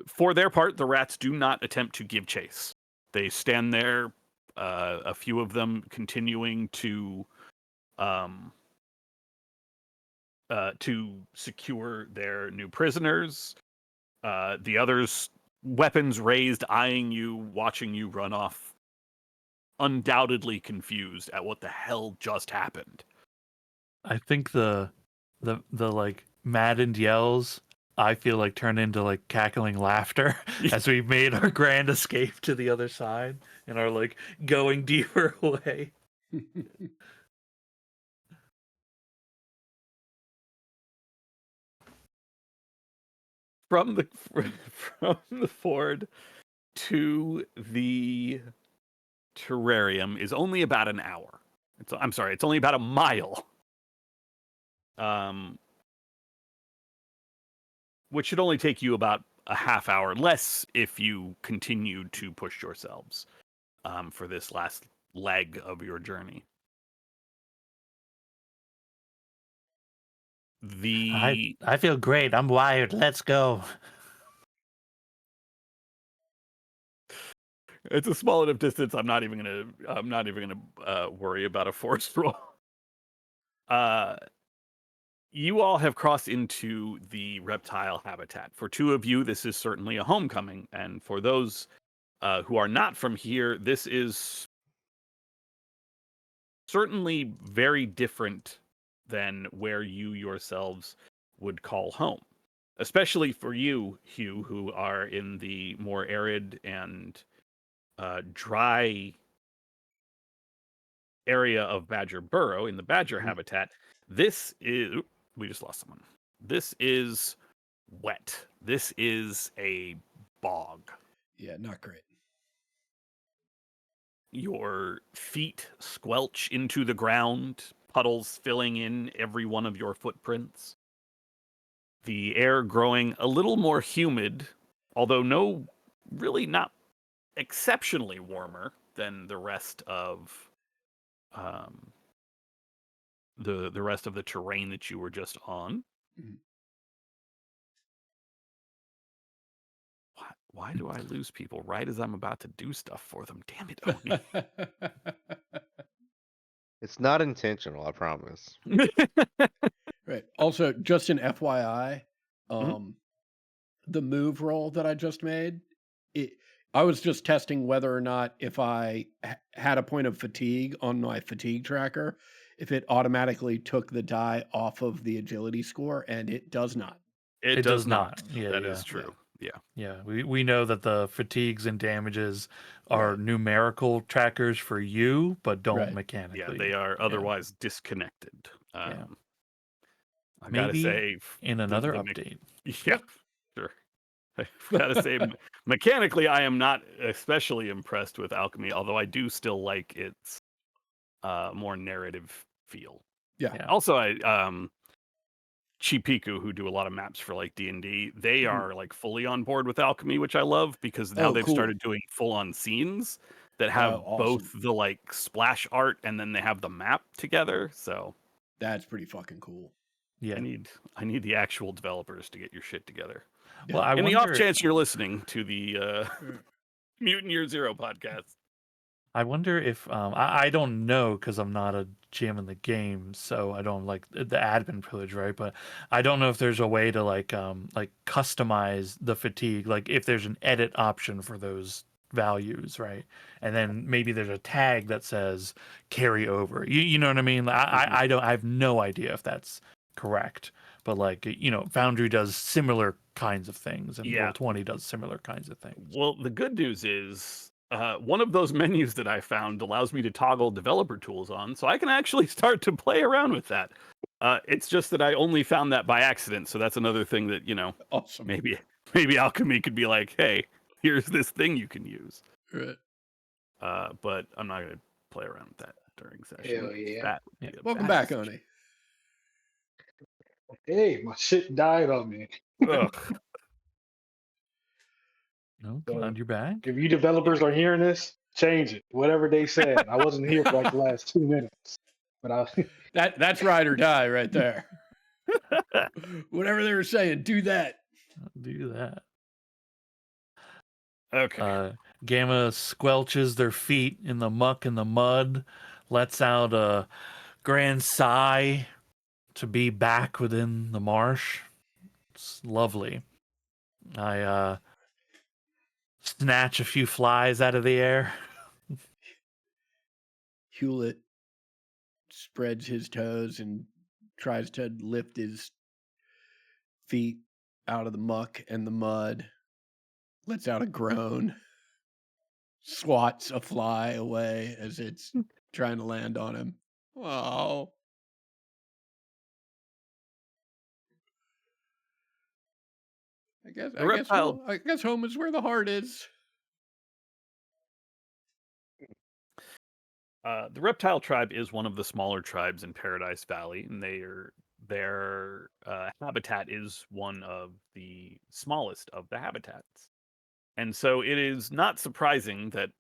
for their part, the rats do not attempt to give chase. They stand there, a few of them continuing to secure their new prisoners. The others, weapons raised, eyeing you, watching you run off, undoubtedly confused at what the hell just happened. I think the like maddened yells I feel like turn into like cackling laughter as we made our grand escape to the other side and are like going deeper away. From the ford to the terrarium is only about an hour. It's only about a mile. Which should only take you about a half hour less if you continue to push yourselves for this last leg of your journey. I feel great. I'm wired. Let's go. It's a small enough distance. I'm not even gonna worry about a force roll. You all have crossed into the reptile habitat. For two of you, this is certainly a homecoming, and for those who are not from here, this is certainly very different than where you yourselves would call home. Especially for you, Hugh, who are in the more arid and dry area of Badger Burrow, in the Badger habitat. This is... we just lost someone. This is wet. This is a bog. Yeah, not great. your feet squelch into the ground, puddles filling in every one of your footprints. The air growing a little more humid, although really not exceptionally warmer than the rest of the rest of the terrain that you were just on. Mhm. Why do I lose people right as I'm about to do stuff for them? Damn it, Oni. It's not intentional, I promise. Right. Also, just an FYI, Mhm. the move roll that I just made, I was just testing whether or not if I had a point of fatigue on my fatigue tracker, if it automatically took the die off of the agility score, and it does not. It It does does not. not. Yeah, That yeah. is true. Yeah. Yeah, we know that the fatigues and damages are Right. numerical trackers for you, but don't Right. Yeah, mechanically. they are otherwise disconnected. Yeah. I gotta Maybe say, in another update. yeah, sure. I've gotta say, mechanically, I am not especially impressed with Alchemy, although I do still like its more narrative feel. Yeah. Yeah. Also, Chipiku, who do a lot of maps for like D&D, they Mhm. are like fully on board with Alchemy, which I love because now Oh, they've cool. started doing full-on scenes that have Oh, both awesome. the like splash art and then they have the map together. So That's pretty fucking cool. Yeah. I need the actual developers to get your shit together. Well, I In the off wonder chance you're listening to the Mutant Year Zero podcast. if I don't know because I'm not a GM in the game, so I don't like the admin privilege, right? But I don't know if there's a way to like customize the fatigue, like if there's an edit option for those values, right? And then maybe there's a tag that says carry over. You know what I mean? I don't I have no idea if that's correct. But like Foundry does similar kinds of things, and Yeah. Roll20 does similar kinds of things. Well, the good news is one of those menus that I found allows me to toggle developer tools on, so I can actually start to play around with that. It's just that I only found that by accident, so that's another thing that Awesome. maybe Alchemy could be like, hey, here's this thing you can use. Right. But I'm not going to play around with that during session. Hell yeah. That would be a Welcome bad back, decision. Oni. Hey, my shit died on me. Ugh. No, So, glad you're back. if you developers are hearing this, change it. Whatever they said. I wasn't here for like the last 2 minutes. But That's ride or die right there. Whatever they were saying, do that. Do that. Okay. Gamma squelches their feet in the muck and the mud, lets out a grand sigh to be back within the marsh. It's lovely. I snatch a few flies out of the air. Hewlett spreads his toes and tries to lift his feet out of the muck and the mud, lets out a groan, swats a fly away as it's trying to land on him. Oh. The reptile I guess home is where the heart is. The reptile tribe is one of the smaller tribes in Paradise Valley, and their habitat is one of the smallest of the habitats. And so it is not surprising that,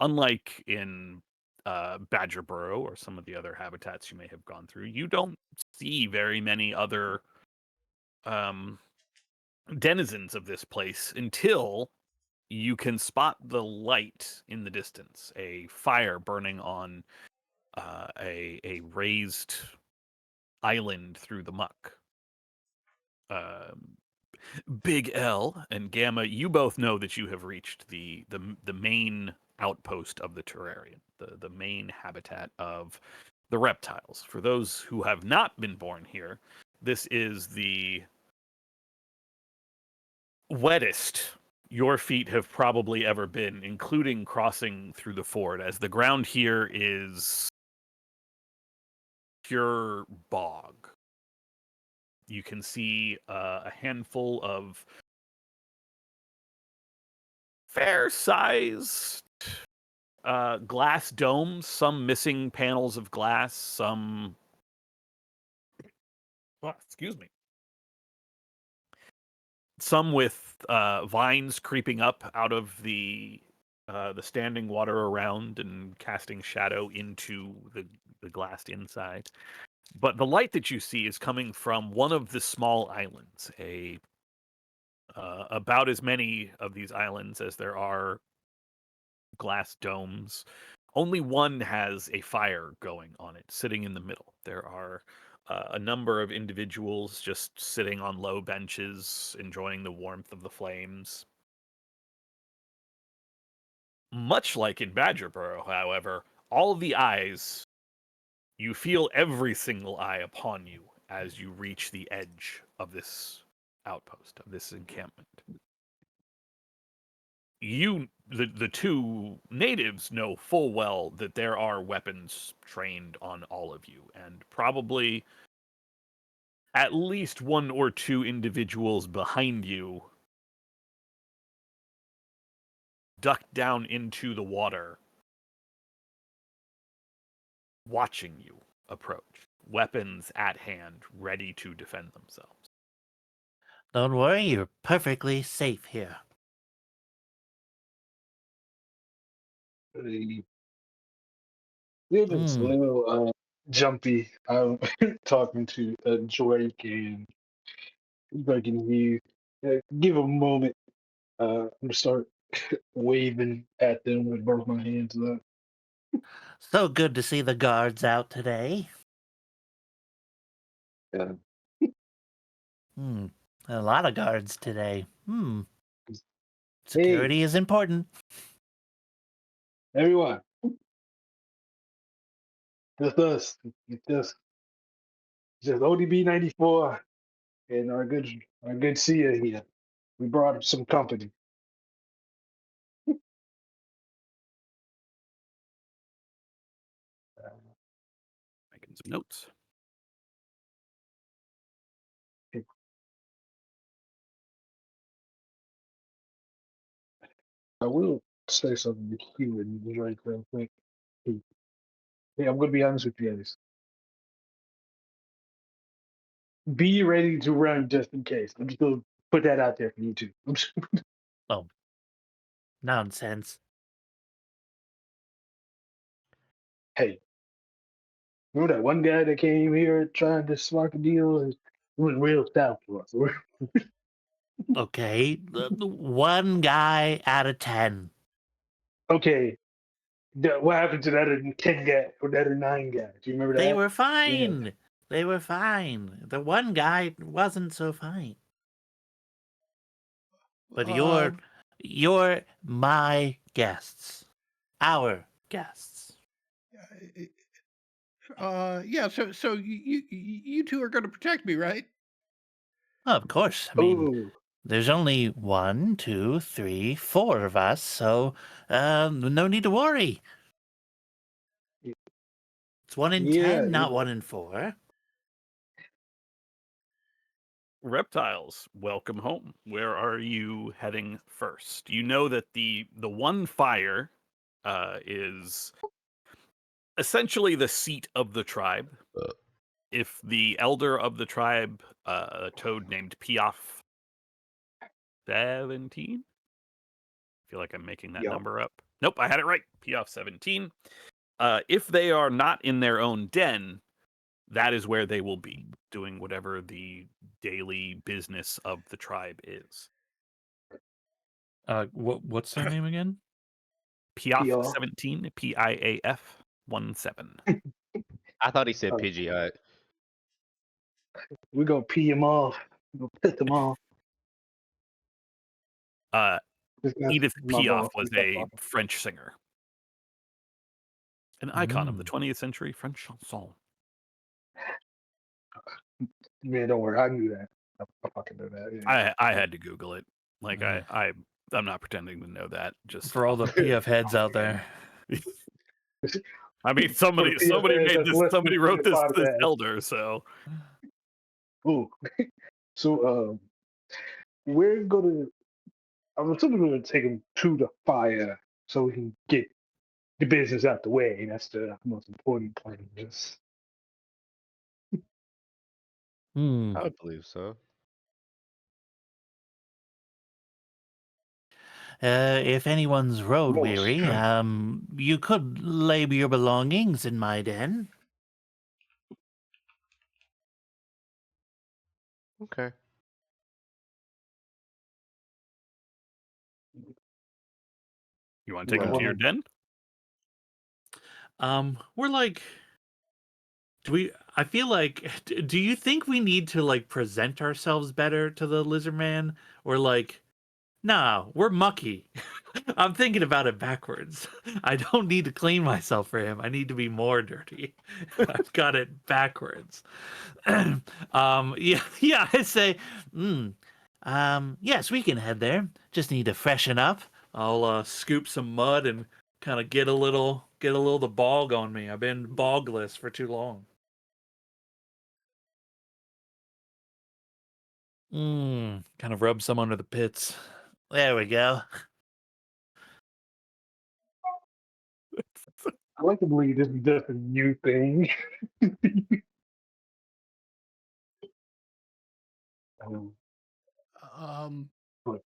unlike in Badger Burrow or some of the other habitats you may have gone through, you don't see very many other denizens of this place until you can spot the light in the distance, a fire burning on a raised island through the muck. Big L and Gamma, you both know that you have reached the main outpost of the terrarium, the main habitat of the reptiles. For those who have not been born here, this is the wettest your feet have probably ever been, including crossing through the ford, as the ground here is pure bog. You can see a handful of fair-sized glass domes, some missing panels of glass, some. Oh, excuse me. Some with vines creeping up out of the standing water around and casting shadow into the glassed inside. But the light that you see is coming from one of the small islands, about as many of these islands as there are glass domes. Only one has a fire going on it, sitting in the middle. There are a number of individuals just sitting on low benches, enjoying the warmth of the flames. Much like in Badgerboro, however, all the eyes, you feel every single eye upon you as you reach the edge of this outpost, of this encampment. The two natives know full well that there are weapons trained on all of you, and probably at least one or two individuals behind you ducked down into the water, watching you approach, weapons at hand, ready to defend themselves. Don't worry, you're perfectly safe here. It's a Hmm. little jumpy. I'm talking to Drake and begging you. Give a moment. I'm gonna start waving at them with both my hands up. So good to see the guards out today. Yeah. Hmm. A lot of guards today. Hmm. Hey, Security is important. everyone, just us. It's just ODB 94 and our good Sia here. We brought up some company. Making some notes. I will say something to you and Drake real quick. Hey, I'm gonna be honest with you guys. Be ready to run just in case. I'm just gonna put that out there for you too. Oh, nonsense. Hey, remember that one guy that came here trying to spark a deal? It went real south for us. Okay, the one guy out of 10. Okay, what happened to that other 10 guy or that other 9 guy? Do you remember They that? were Yeah. fine. They were fine. The one guy wasn't so fine. But you're my guests. Our guests. Yeah. So you two are going to protect me, right? Of course. I mean, Oh, there's only 1, 2, 3, 4 of us, so no need to worry. It's 1 in yeah. 10, not 1 in 4. Reptiles, welcome home. Where are you heading first? You know that the one fire is essentially the seat of the tribe. If the elder of the tribe, a toad named Piaf 17, I feel like I'm making that Yep. number up. Nope, I had it right. Piaf 17. If they are not in their own den, that is where they will be, doing whatever the daily business of the tribe is. What's their name again? Piaf Piaf. 17, Piaf 17. I thought he said Uh, Pidgeot. We're gonna pee him off. We're gonna piss him off. That's Edith my Piaf boss. was a French singer, an icon of the 20th century French chanson. Man, don't worry. I knew that. I fucking knew that. Yeah. I had to Google it. Like Yeah. I'm not pretending to know that. Just For all the off- PF heads out there. I mean, For the PF somebody heads made that's this. Somebody listening to wrote the this podcast. elder. So Ooh. So we're gonna. I'm assuming we're gonna take him to the fire so we can get the business out the way. That's the most important part of this. Hmm. I would believe so. If anyone's road Most. weary, you could lay your belongings in my den. Okay. You want to take Yeah. him to your den? We're like, do we? I feel like, do you think we need to like present ourselves better to the lizard man, or like, nah, we're mucky. I'm thinking about it backwards. I don't need to clean myself for him. I need to be more dirty. I've got it backwards. Yeah, I say, yes, we can head there. Just need to freshen up. I'll scoop some mud and kind of get a little the bog on me. I've been bogless for too long. Kind of rub some under the pits. There we go. I like to believe this is just a new thing. um, Um, but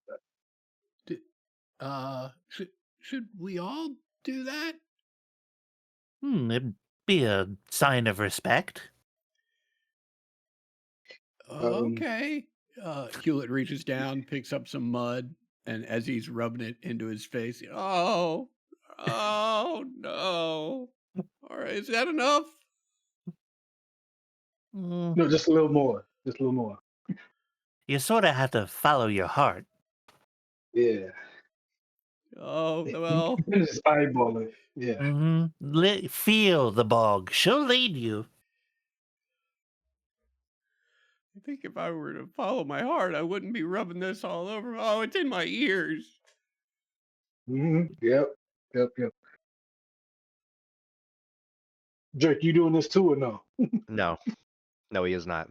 should we all do that? It'd be a sign of respect. Okay. Hewlett reaches down, picks up some mud, and as he's rubbing it into his face, oh no! All right, is that enough? Mm, no, just a little more. Just a little more. You sort of have to follow your heart. Yeah. Oh well. Just eyeball it. Yeah. Feel the bog. She'll lead you. I think if I were to follow my heart, I wouldn't be rubbing this all over. Oh, it's in my ears. Yep. Drake, you doing this too or no? No. No, he is not.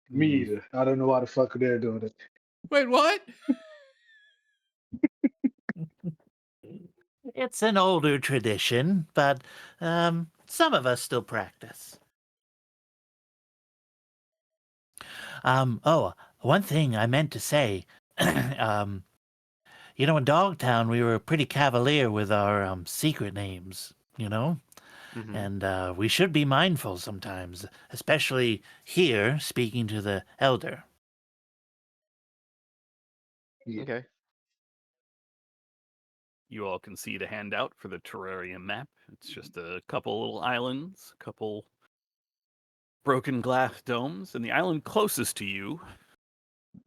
Me either. I don't know why the fuck they're doing it. Wait, what? It's an older tradition, but some of us still practice. One thing I meant to say. In Dogtown, we were pretty cavalier with our secret names, Mhm. And we should be mindful sometimes, especially here, speaking to the elder. Yeah. Okay. You all can see the handout for the terrarium map. It's just a couple little islands, a couple broken glass domes, and the island closest to you,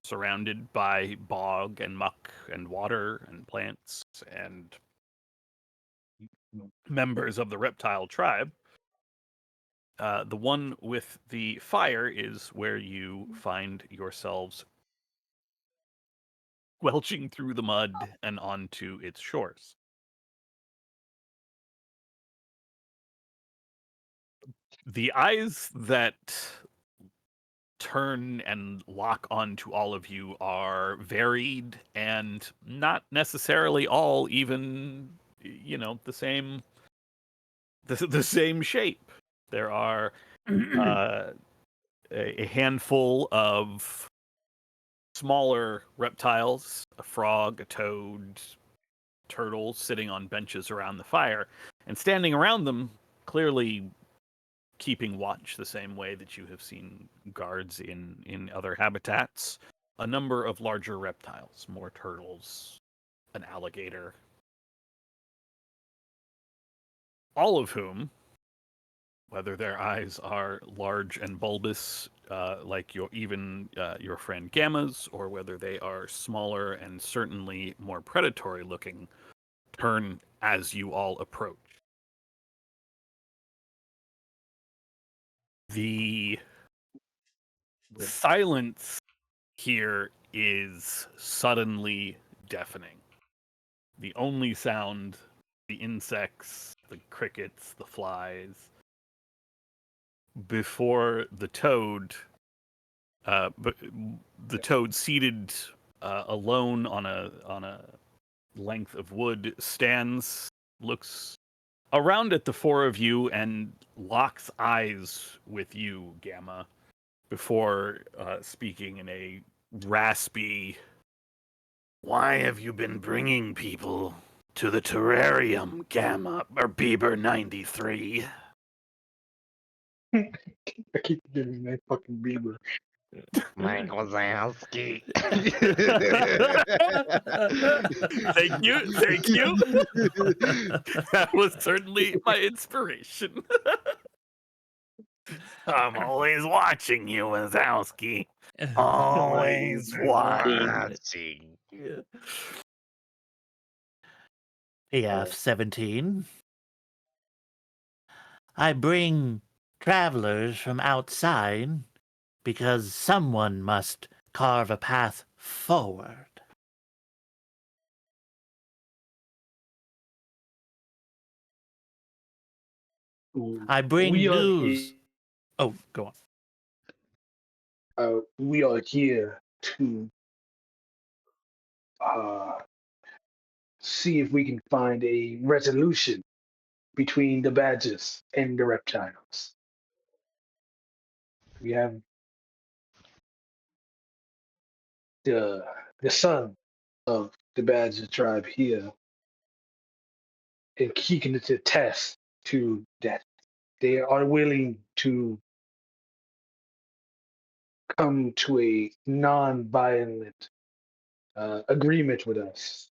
surrounded by bog and muck and water and plants and members of the reptile tribe. The one with the fire is where you find yourselves welching through the mud and onto its shores. The eyes that turn and lock onto all of you are varied and not necessarily all even, the same shape. There are a handful of smaller reptiles, a frog, a toad, turtles sitting on benches around the fire, and standing around them, clearly keeping watch the same way that you have seen guards in other habitats, a number of larger reptiles, more turtles, an alligator, all of whom, whether their eyes are large and bulbous, like your friend Gamma's, or whether they are smaller and certainly more predatory looking, turn as you all approach. The silence here is suddenly deafening. The only sound, the insects, the crickets, the flies, before the toad, but the toad seated alone on a length of wood stands, looks around at the four of you and locks eyes with you, Gamma, before speaking in a raspy, "Why have you been bringing people to the terrarium, Gamma, or Bieber 93? I keep getting that fucking Bieber. Mike Wazowski. Thank you, thank you. That was certainly my inspiration. I'm always watching you, Wazowski. Always watching. Watching. EF-17. I bring travelers from outside because someone must carve a path forward. I bring We are news. Oh, go on. we are here to see if we can find a resolution between the badgers and the reptiles. We have the son of the badger tribe here, and he can attest to that. They are willing to come to a non-violent agreement with us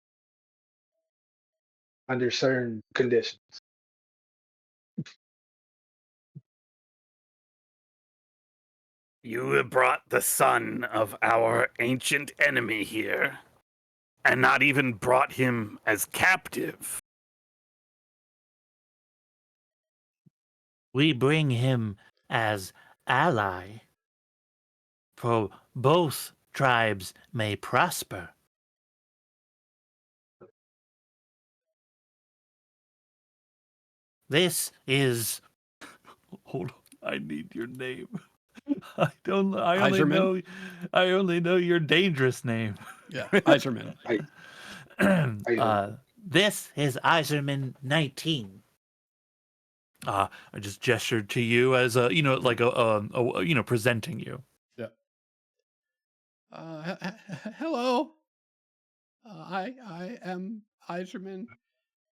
under certain conditions. You have brought the son of our ancient enemy here, and not even brought him as captive. We bring him as ally, for both tribes may prosper. This is. Hold on, I need your name. I only Iserman? know. I only know your dangerous name. Yeah, Iserman. This is Iserman 19. I just gestured to you as a, like a presenting you. Yeah. Hello. I am Iserman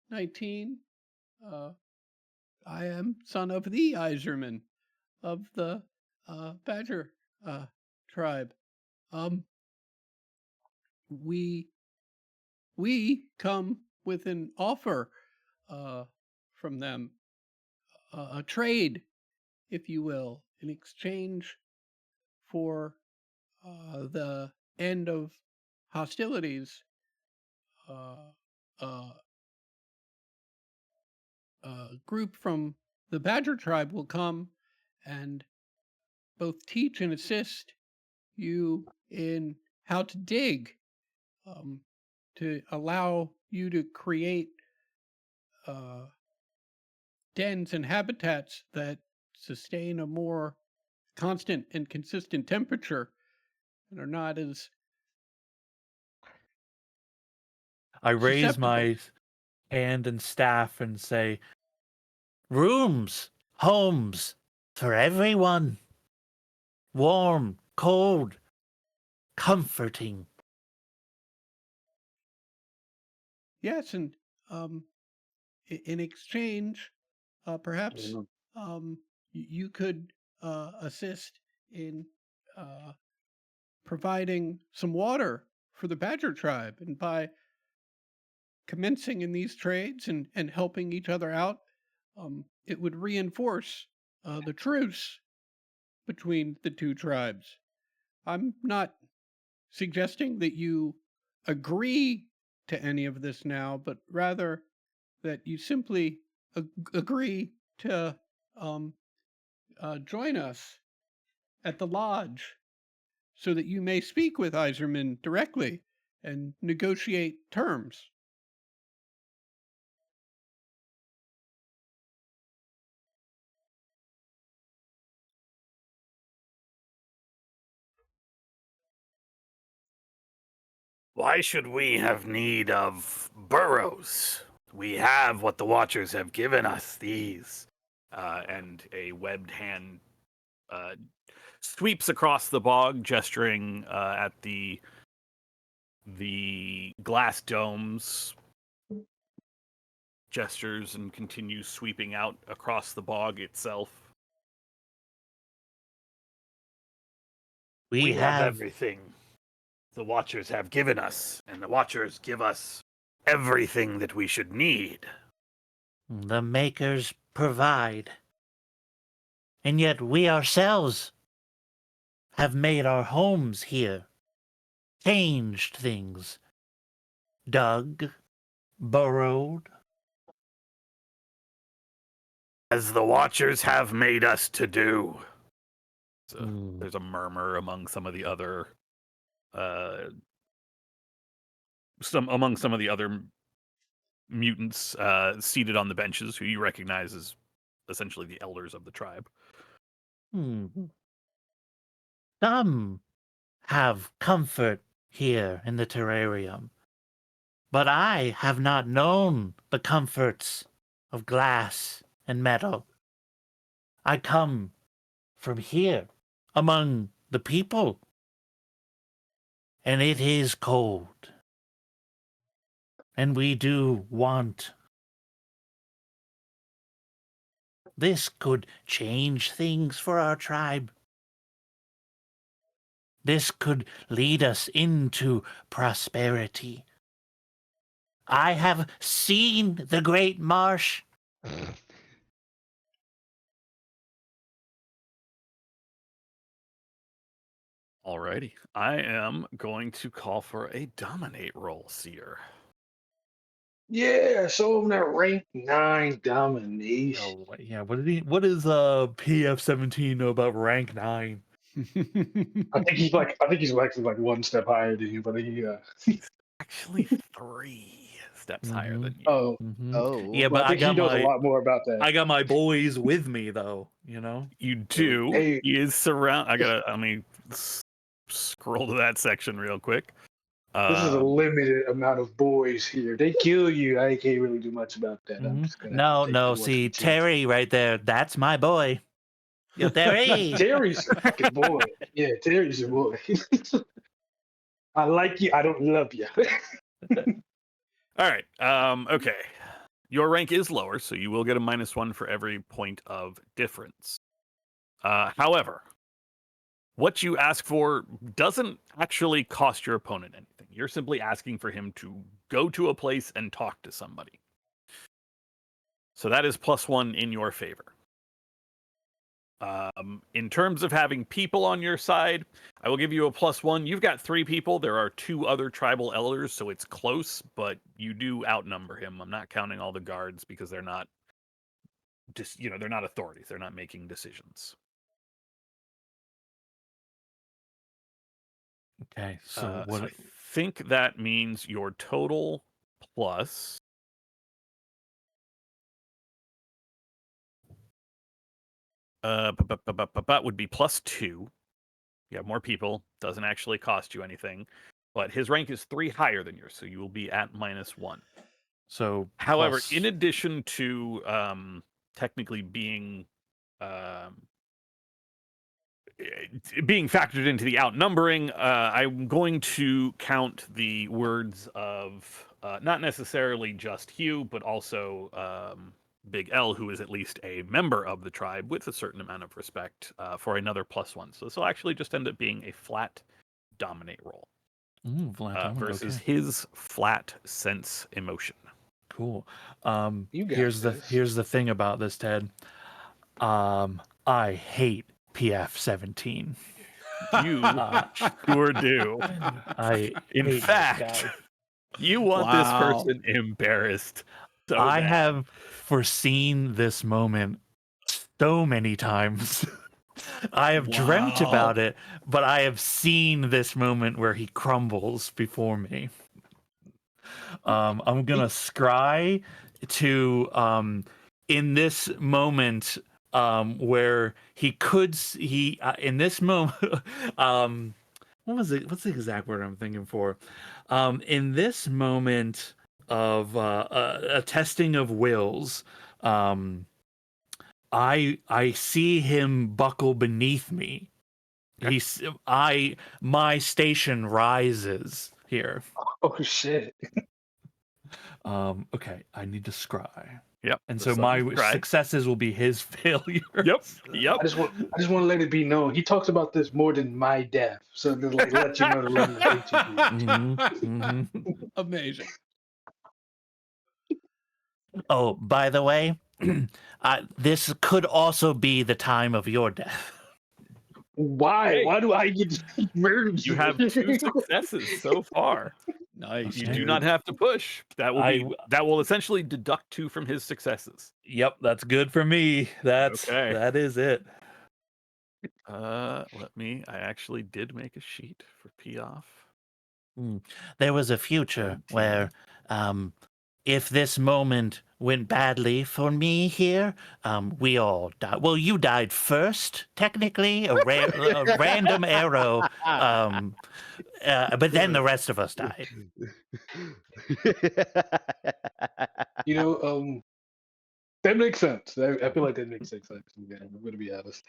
19. I am son of the Iserman of the Badger tribe. We come with an offer from them, a trade, if you will, in exchange for the end of hostilities. A group from the Badger tribe will come and both teach and assist you in how to dig, to allow you to create dens and habitats that sustain a more constant and consistent temperature and are not as I raise susceptible. my hand and staff and say, rooms, homes for everyone. Warm, cold, comforting. Yes, and in exchange, perhaps you could assist in providing some water for the Badger tribe, and by commencing in these trades and helping each other out, it would reinforce the truce between the two tribes. I'm not suggesting that you agree to any of this now, but rather that you simply agree to join us at the lodge so that you may speak with Iserman directly and negotiate terms. Why should we have need of burrows We have what the Watchers have given us, these. And a webbed hand sweeps across the bog, gesturing at the glass domes, gestures and continues sweeping out across the bog itself. We have everything the Watchers have given us, and the Watchers give us everything that we should need. the makers provide. And yet we ourselves have made our homes here, changed things, dug, burrowed. As the Watchers have made us to do. So Mm. there's a murmur among some of the other some of the other mutants seated on the benches, who you recognize as essentially the elders of the tribe. Some have comfort here in the terrarium, but I have not known the comforts of glass and metal. I come from here, among the people, and it is cold. And we do want. This could change things for our tribe. This could lead us into prosperity. I have seen the Great Marsh. Alrighty. I am going to call for a dominate roll, Seer. Yeah, so I'm that rank 9 domination. Oh, yeah. What does PF-17 know about rank 9? I think he's actually like one step higher than you, but Actually 3 steps higher Mhm. than you. oh, Oh, Yeah, well, but I think he knows a lot more about that. I got my boys with me though, you know? You do. Hey. He is let me scroll to that section real quick. This is a limited amount of boys here. They kill you. I can't really do much about that. I'm just gonna No, take no, the worst see, with the Terry right there, that's my boy. Yo, Terry! Terry's a fucking boy. Yeah, Terry's a boy. I like you. I don't love you. All right. Okay. Your rank is lower, so you will get a -1 for every point of difference. However, what you ask for doesn't actually cost your opponent anything. You're simply asking for him to go to a place and talk to somebody. So that is +1 in your favor. In terms of having people on your side, I will give you a +1. You've got 3 people. There are 2 other tribal elders, so it's close, but you do outnumber him. I'm not counting all the guards because they're not they're not authorities. They're not making decisions. Okay, so what? So I think that means your total plus would be +2. You have more people. Doesn't actually cost you anything, but his rank is 3 higher than yours, so you will be at -1. So, However, plus- in addition to technically being factored into the outnumbering, I'm going to count the words of not necessarily just Hugh, but also Big L, who is at least a member of the tribe with a certain amount of respect, for another +1. So this will actually just end up being a flat dominate roll versus his flat sense emotion. Cool. You got Here's this. the thing about this, Ted. I hate PF-17. You sure do. In hate this fact, guy. you want Wow. this person embarrassed. So I bad. have foreseen this moment so many times. I have dreamt Wow. about it, but I have seen this moment where he crumbles before me. I'm gonna scry to in this moment where he could in this moment what was it? What's the exact word I'm thinking for? In this moment, of a testing of wills. I see him buckle beneath me. My station rises here. Oh shit! Okay, I need to scry. Yep. And the so sun my is dry. successes will be his failures. Yep. I just want to let it be known he talks about this more than my death, so to like let you know the level of hate you do. Amazing. Oh, by the way, this could also be the time of your death. Why? Hey. Why do I get murdered? You have 2 successes so far. Nice. You Okay. do not have to push. That will essentially deduct 2 from his successes. Yep, that's good for me. Okay. That is it. I actually did make a sheet for Piaf. There was a future where, if this moment went badly for me here, we all died. Well, you died first, technically, a random arrow, but then the rest of us died. You know, that makes sense. I feel like that makes sense. Yeah, I'm gonna be honest.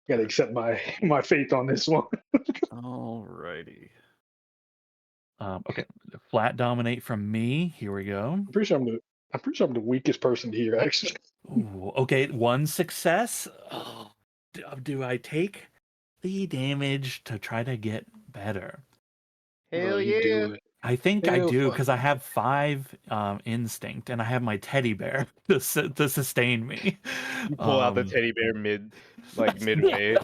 Gotta accept my faith on this one. Alrighty. Okay, flat dominate from me. Here we go. I'm pretty sure I'm the weakest person here, actually. Ooh, okay, 1 success. Oh, do I take the damage to try to get better? Hell Bro, you yeah. do it. I think I Hell do fuck because I have 5 instinct and I have my teddy bear to sustain me. You pull out the Um, teddy bear midway.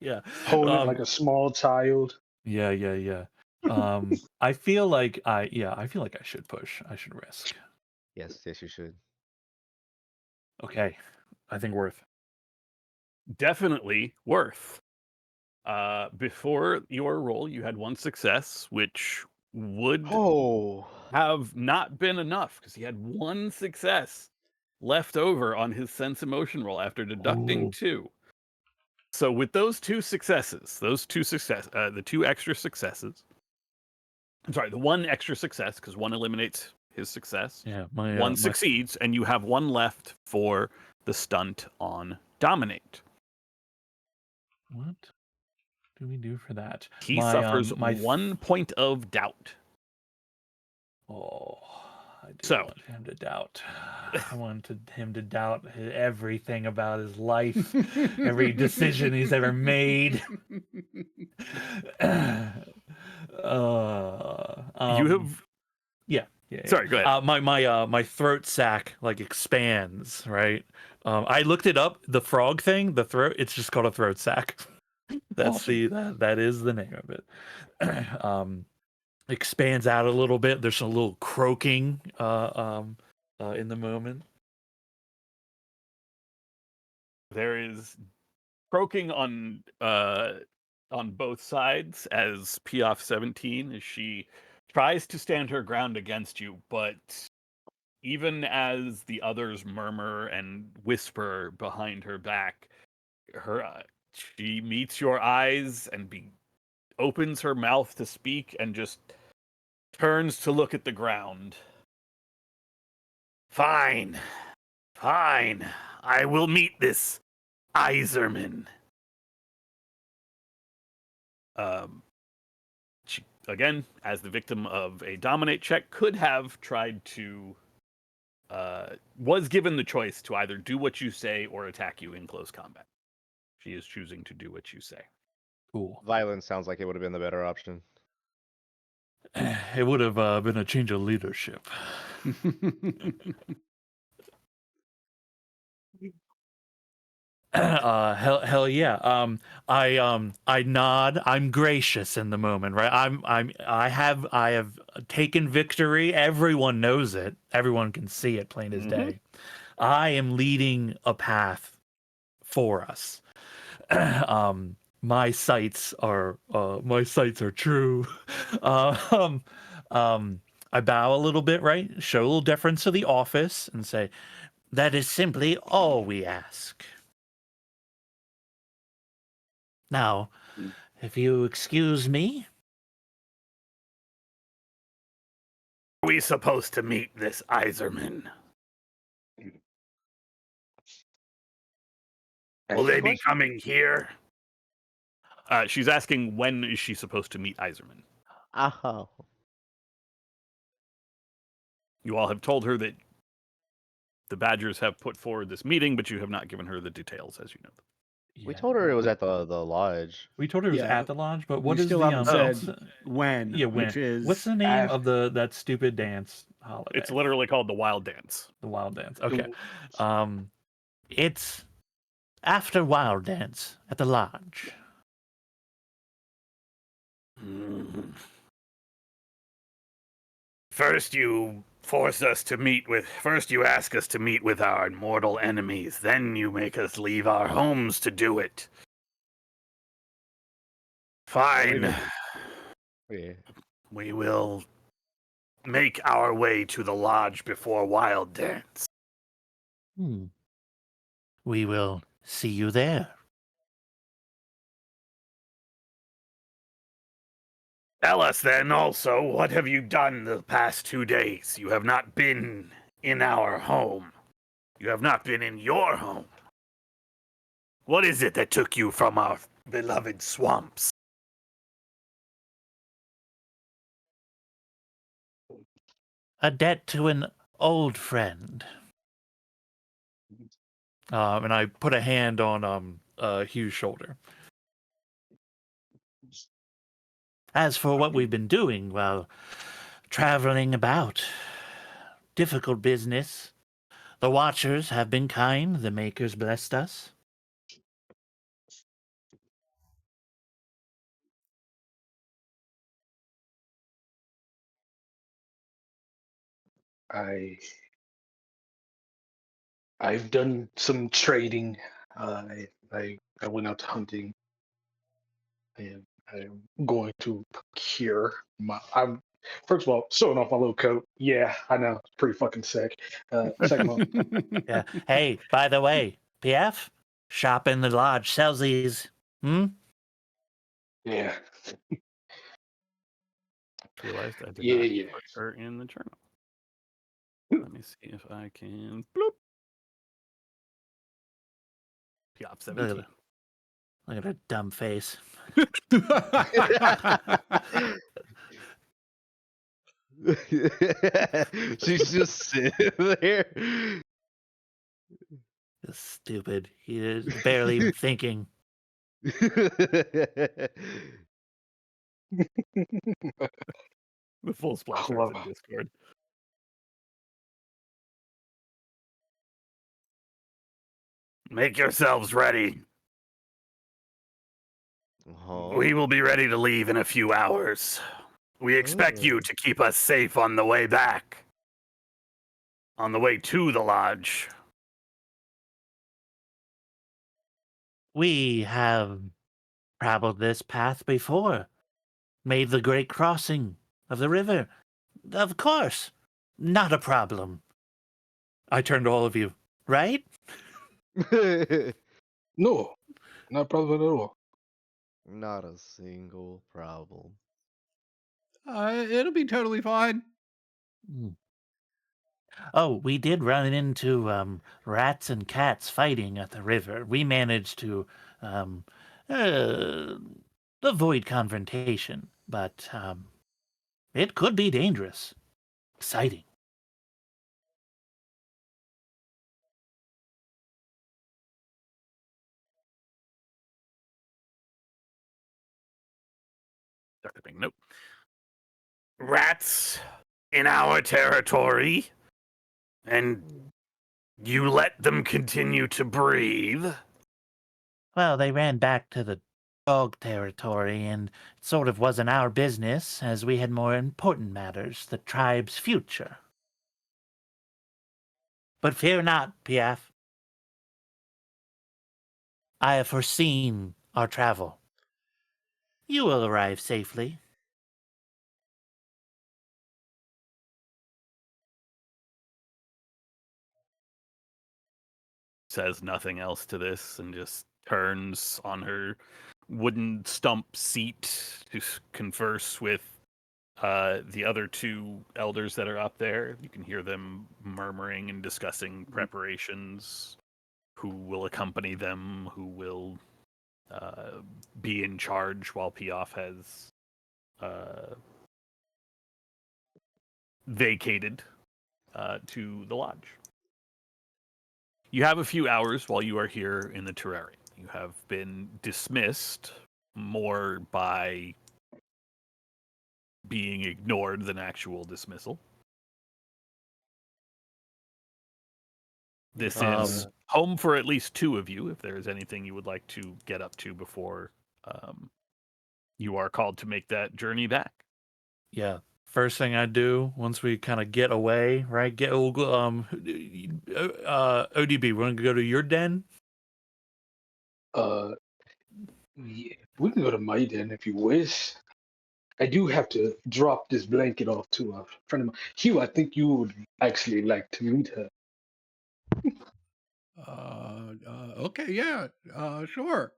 Yeah. Hold it like a small child. Yeah. I feel like I should push. I should risk. Yes, you should. Okay. I think worth. Definitely worth. Before your roll, you had 1 success, which would Oh. have not been enough because he had 1 success left over on his sense emotion roll after deducting Ooh. 2. So with those 2 successes, the 2 extra successes. I'm sorry, the 1 extra success because 1 eliminates his success. Yeah, 1 succeeds, and you have 1 left for the stunt on dominate. What do we do for that? He suffers 1 point of doubt. Oh, I do So- want him to doubt. I wanted him to doubt everything about his life, every decision he's ever made. You have Yeah. Sorry, go ahead. My throat sac like expands, right? I looked it up. The frog thing, the throat. It's just called a throat sac. That's that is the name of it. Expands out a little bit. There's a little croaking in the moment. There is croaking on both sides as Piaf 17 as she tries to stand her ground against you, but even as the others murmur and whisper behind her back, she meets your eyes and opens her mouth to speak and just turns to look at the ground. Fine. I will meet this Iserman. She, again, as the victim of a dominate check, could have tried to was given the choice to either do what you say or attack you in close combat. She is choosing to do what you say. Cool. Violence sounds like it would have been the better option. It would have been a change of leadership. Hell yeah. I nod. I'm gracious in the moment, right? I have taken victory. Everyone knows it. Everyone can see it plain as day. I am leading a path for us. My sights are true. I bow a little bit, right? Show a little deference to the office and say, That is simply all we ask. Now, if you excuse me, we supposed to meet this Iserman? Will they be coming here? She's asking when is she supposed to meet Iserman? Oh. You all have told her that the Badgers have put forward this meeting, but you have not given her the details, as you know. We Yeah, told her it was but at the lodge. we told her it was Yeah, at the lodge, but we what is still the haven't said when. yeah, when? Which is What's the name of that stupid dance holiday? It's literally called the Wild Dance. the Wild Dance. Okay. It's after Wild Dance at the lodge. First you ask us to meet with our mortal enemies, then you make us leave our homes to do it. Fine. Yeah. We will make our way to the lodge before Wild Dance. We will see you there. Tell us then also, what have you done the past 2 days? You have not been in our home. You have not been in your home. What is it that took you from our beloved swamps? A debt to an old friend. And I put a hand on Hugh's shoulder. As for what we've been doing, well, traveling about. Difficult business. The Watchers have been kind. The Makers blessed us. I've done some trading. I went out hunting, and I'm going to procure my. I'm first of all showing off my little coat. Yeah, I know, it's pretty fucking sick. Second of all, Yeah. Hey, by the way, PF, shop in the lodge sells these. yeah, Realized I did Yeah, not yeah. put her in the journal. Let me see if I can. Bloop. Piop 17. Look at her dumb face. She's just sitting there. Stupid. He is barely even thinking. The full splash love in it. Discord. Make yourselves ready. Uh-huh. We will be ready to leave in a few hours. We expect you to keep us safe on the way back. On the way to the lodge. We have traveled this path before. Made the great crossing of the river. Of course. Not a problem. I turned to all of you. Right? No, not a problem at all. Not a single problem. It'll be totally fine. Oh, we did run into rats and cats fighting at the river. We managed to avoid confrontation, but it could be dangerous. Exciting. Dr. Bing, nope. Rats in our territory, and you let them continue to breathe. Well, they ran back to the dog territory, and it sort of wasn't our business, as we had more important matters, the tribe's future. But fear not, Piaf. I have foreseen our travel. You will arrive safely. Says nothing else to this and just turns on her wooden stump seat to converse with the other two elders that are up there. You can hear them murmuring and discussing preparations, who will accompany them, who will be in charge while Piaf has vacated to the lodge. You have a few hours while you are here in the terrarium. You have been dismissed more by being ignored than actual dismissal. This is home for at least two of you, if there is anything you would like to get up to before you are called to make that journey back. Yeah. First thing I do once we kind of get away, right? ODB, we're gonna go to your den. Yeah, we can go to my den if you wish. I do have to drop this blanket off to a friend of mine. Hugh, I think you would actually like to meet her. Okay, yeah, sure.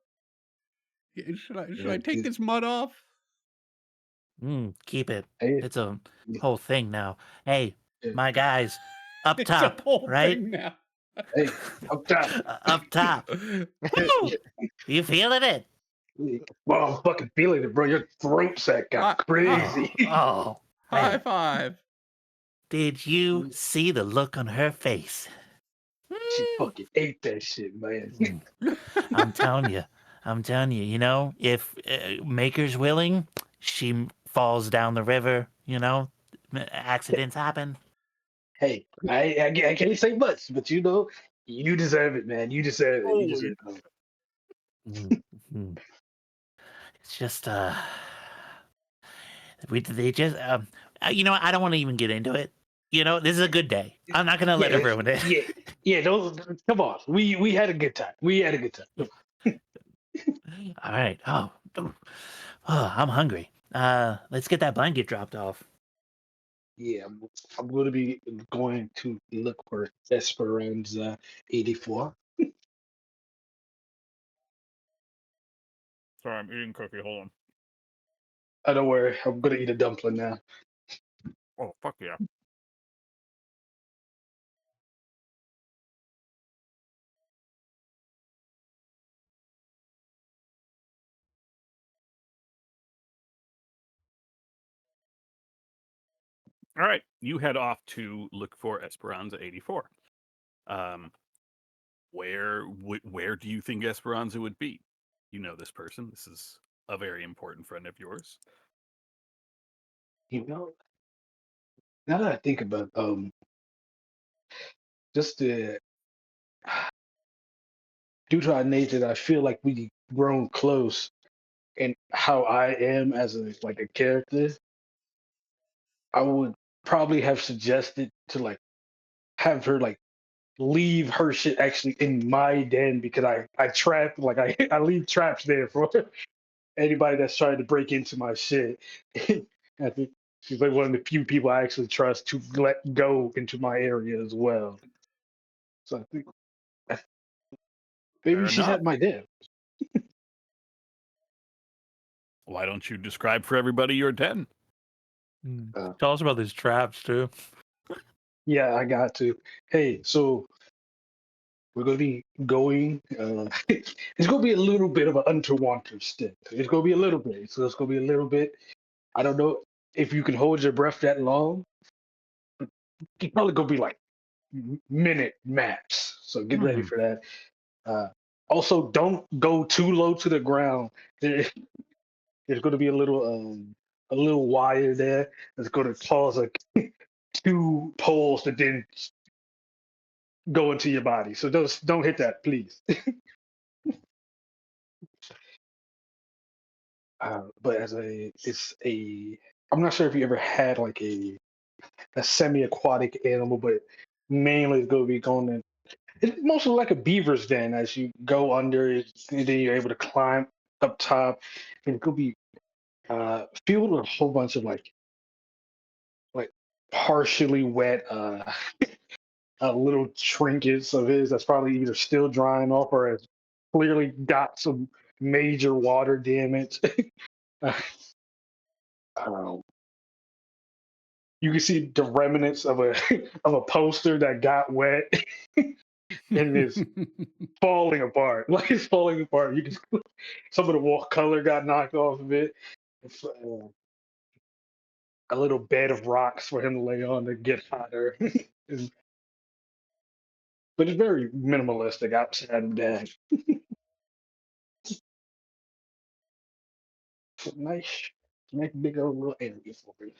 Should I Yeah, take this mud off? Keep it. Hey, It's a yeah, whole thing now. Hey, yeah. my guys, up It's a top, whole right? thing now. Hey, up top. Up top. Woo! You feeling it? Well, I'm fucking feeling it, bro. Your throat sack got crazy. Oh, High man. five. Did you see the look on her face? She fucking ate that shit, man. I'm telling you, you know, if Maker's willing, she falls down the river, you know, accidents happen. Hey, I can't say much, but you know, you deserve it, man. You deserve it. You deserve it. Mhm. It's just, they just, you know, I don't want to even get into it. You know, this is a good day. I'm not going to let her ruin it. Yeah. Come on. We had a good time. We had a good time. All right. Oh, I'm hungry. Let's get that blanket dropped off. Yeah, I'm going to be going to look for Esperanza 84. Sorry, I'm eating cookie. Hold on. Oh, don't worry. I'm going to eat a dumpling now. Oh, fuck yeah. All right, you head off to look for Esperanza 84. Where do you think Esperanza would be? You know this person. This is a very important friend of yours. You know, now that I think about just the due to our nature, I feel like we've grown close and how I am as a character, I would probably have suggested to have her leave her shit actually in my den because I trap I leave traps there for anybody that's trying to break into my shit. I think she's like one of the few people I actually trust to let go into my area as well. So I think maybe Fair she's enough. at my den. Why don't you describe for everybody your den? Tell us about these traps too. Yeah, I got to. Hey, so we're gonna be going. It's gonna be a little bit of an underwater stint. It's gonna be a little bit. So it's gonna be a little bit. I don't know if you can hold your breath that long. It's probably gonna be like minute max. So get ready for that. Also, don't go too low to the ground. There's gonna be a little wire there that's gonna cause two poles to then go into your body. So don't hit that, please. But I'm not sure if you ever had like a semi-aquatic animal, but mainly it's going to be going in. It's mostly like a beaver's den as you go under it, and then you're able to climb up top, and it could be filled with a whole bunch of like partially wet little trinkets of his that's probably either still drying off or has clearly got some major water damage. Um, You can see the remnants of a of a poster that got wet and is falling apart. Like it's falling apart. You can some of the wall color got knocked off of it. It's a little bed of rocks for him to lay on to get hotter. It's- but it's very minimalistic outside of that. It's a nice big old little area for it.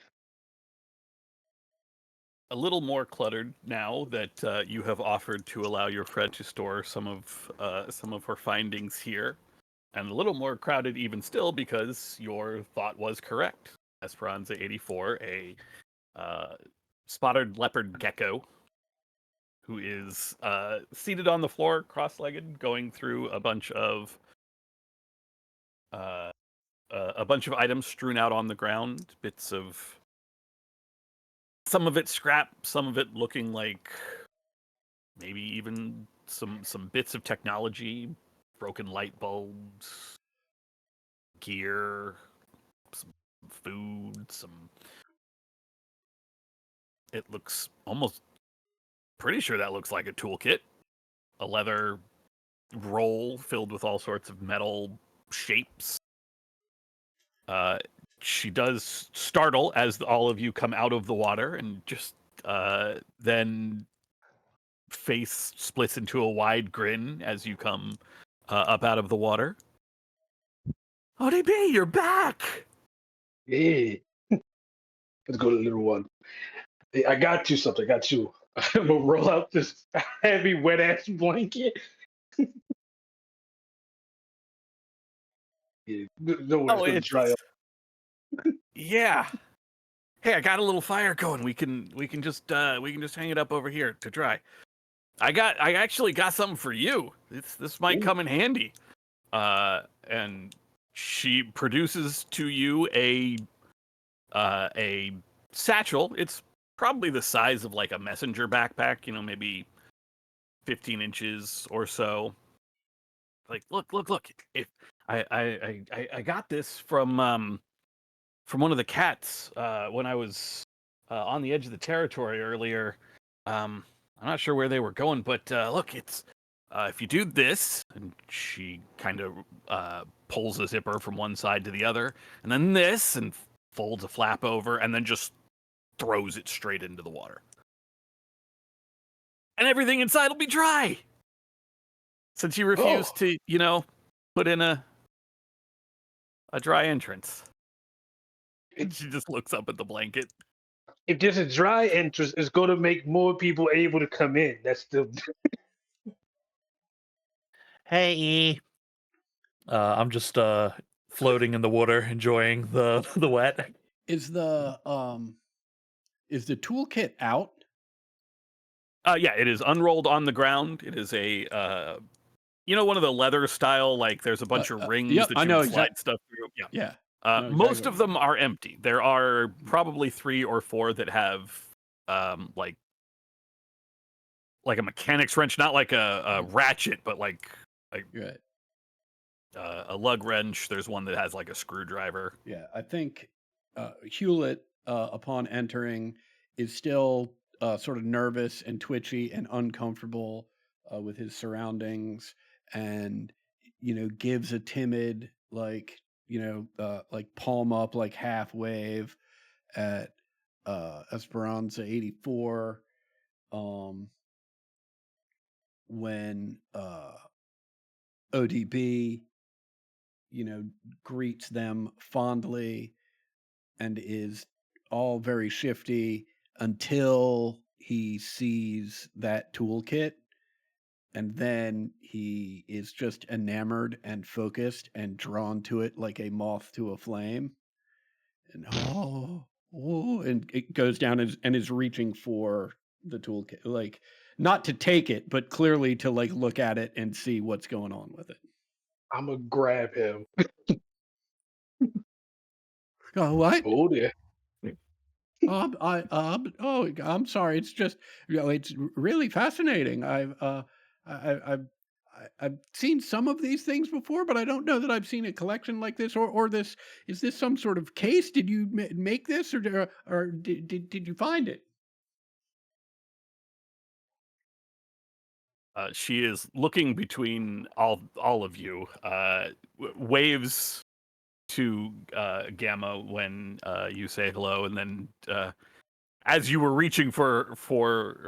A little more cluttered now that you have offered to allow your friend to store some of her findings here, and a little more crowded even still because your thought was correct. Esperanza 84, a spotted leopard gecko who is seated on the floor, cross-legged, going through a bunch of items strewn out on the ground, bits of some of it scrap, some of it looking like maybe even some bits of technology, broken light bulbs, gear, some food, some. It looks almost pretty sure that looks like a toolkit, a leather roll filled with all sorts of metal shapes. She does startle as all of you come out of the water, and just then face splits into a wide grin as you come up out of the water. ODB, you're back! Yeah. Let's go to the little one. Hey, I got you something. I got you. I'm gonna roll out this heavy wet ass blanket. Yeah, don't worry, it's gonna dry up. Yeah. Hey, I got a little fire going. We can just hang it up over here to dry. I actually got something for you. This might come in handy. And she produces to you a satchel. It's probably the size of like a messenger backpack, maybe 15 inches or so. Like, look. If I got this from one of the cats when I was on the edge of the territory earlier. I'm not sure where they were going, but look, it's if you do this, and she kind of pulls a zipper from one side to the other, and then this, and folds a flap over, and then just throws it straight into the water. And everything inside will be dry. Since you refused to, put in a dry entrance. And she just looks up at the blanket. If there's a dry entrance, it's going to make more people able to come in. That's the. Hey, E. I'm just floating in the water, enjoying the wet. Is the toolkit out? Yeah, it is unrolled on the ground. It is a, one of the leather style, like there's a bunch of rings yep, that I you know can slide exact- stuff through. Yeah. Yeah. Most of them are empty. There are probably 3 or 4 that have, like a mechanic's wrench, not like a ratchet, but like Right. a lug wrench. There's one that has like a screwdriver. Yeah, I think Hewlett, upon entering, is still sort of nervous and twitchy and uncomfortable with his surroundings, and gives a timid like palm up, like half wave at Esperanza 84 when ODB greets them fondly and is all very shifty until he sees that toolkit, and then he is just enamored and focused and drawn to it like a moth to a flame, and and it goes down and is reaching for the toolkit, like not to take it, but clearly to like look at it and see what's going on with it. I'm gonna grab him. Oh, what? Oh yeah. I'm sorry. It's just, it's really fascinating. I've seen some of these things before, but I don't know that I've seen a collection like this, or this. Is this some sort of case? Did you make this, or did you find it? She is looking between all of you. Waves to Gamma when you say hello, and then as you were reaching for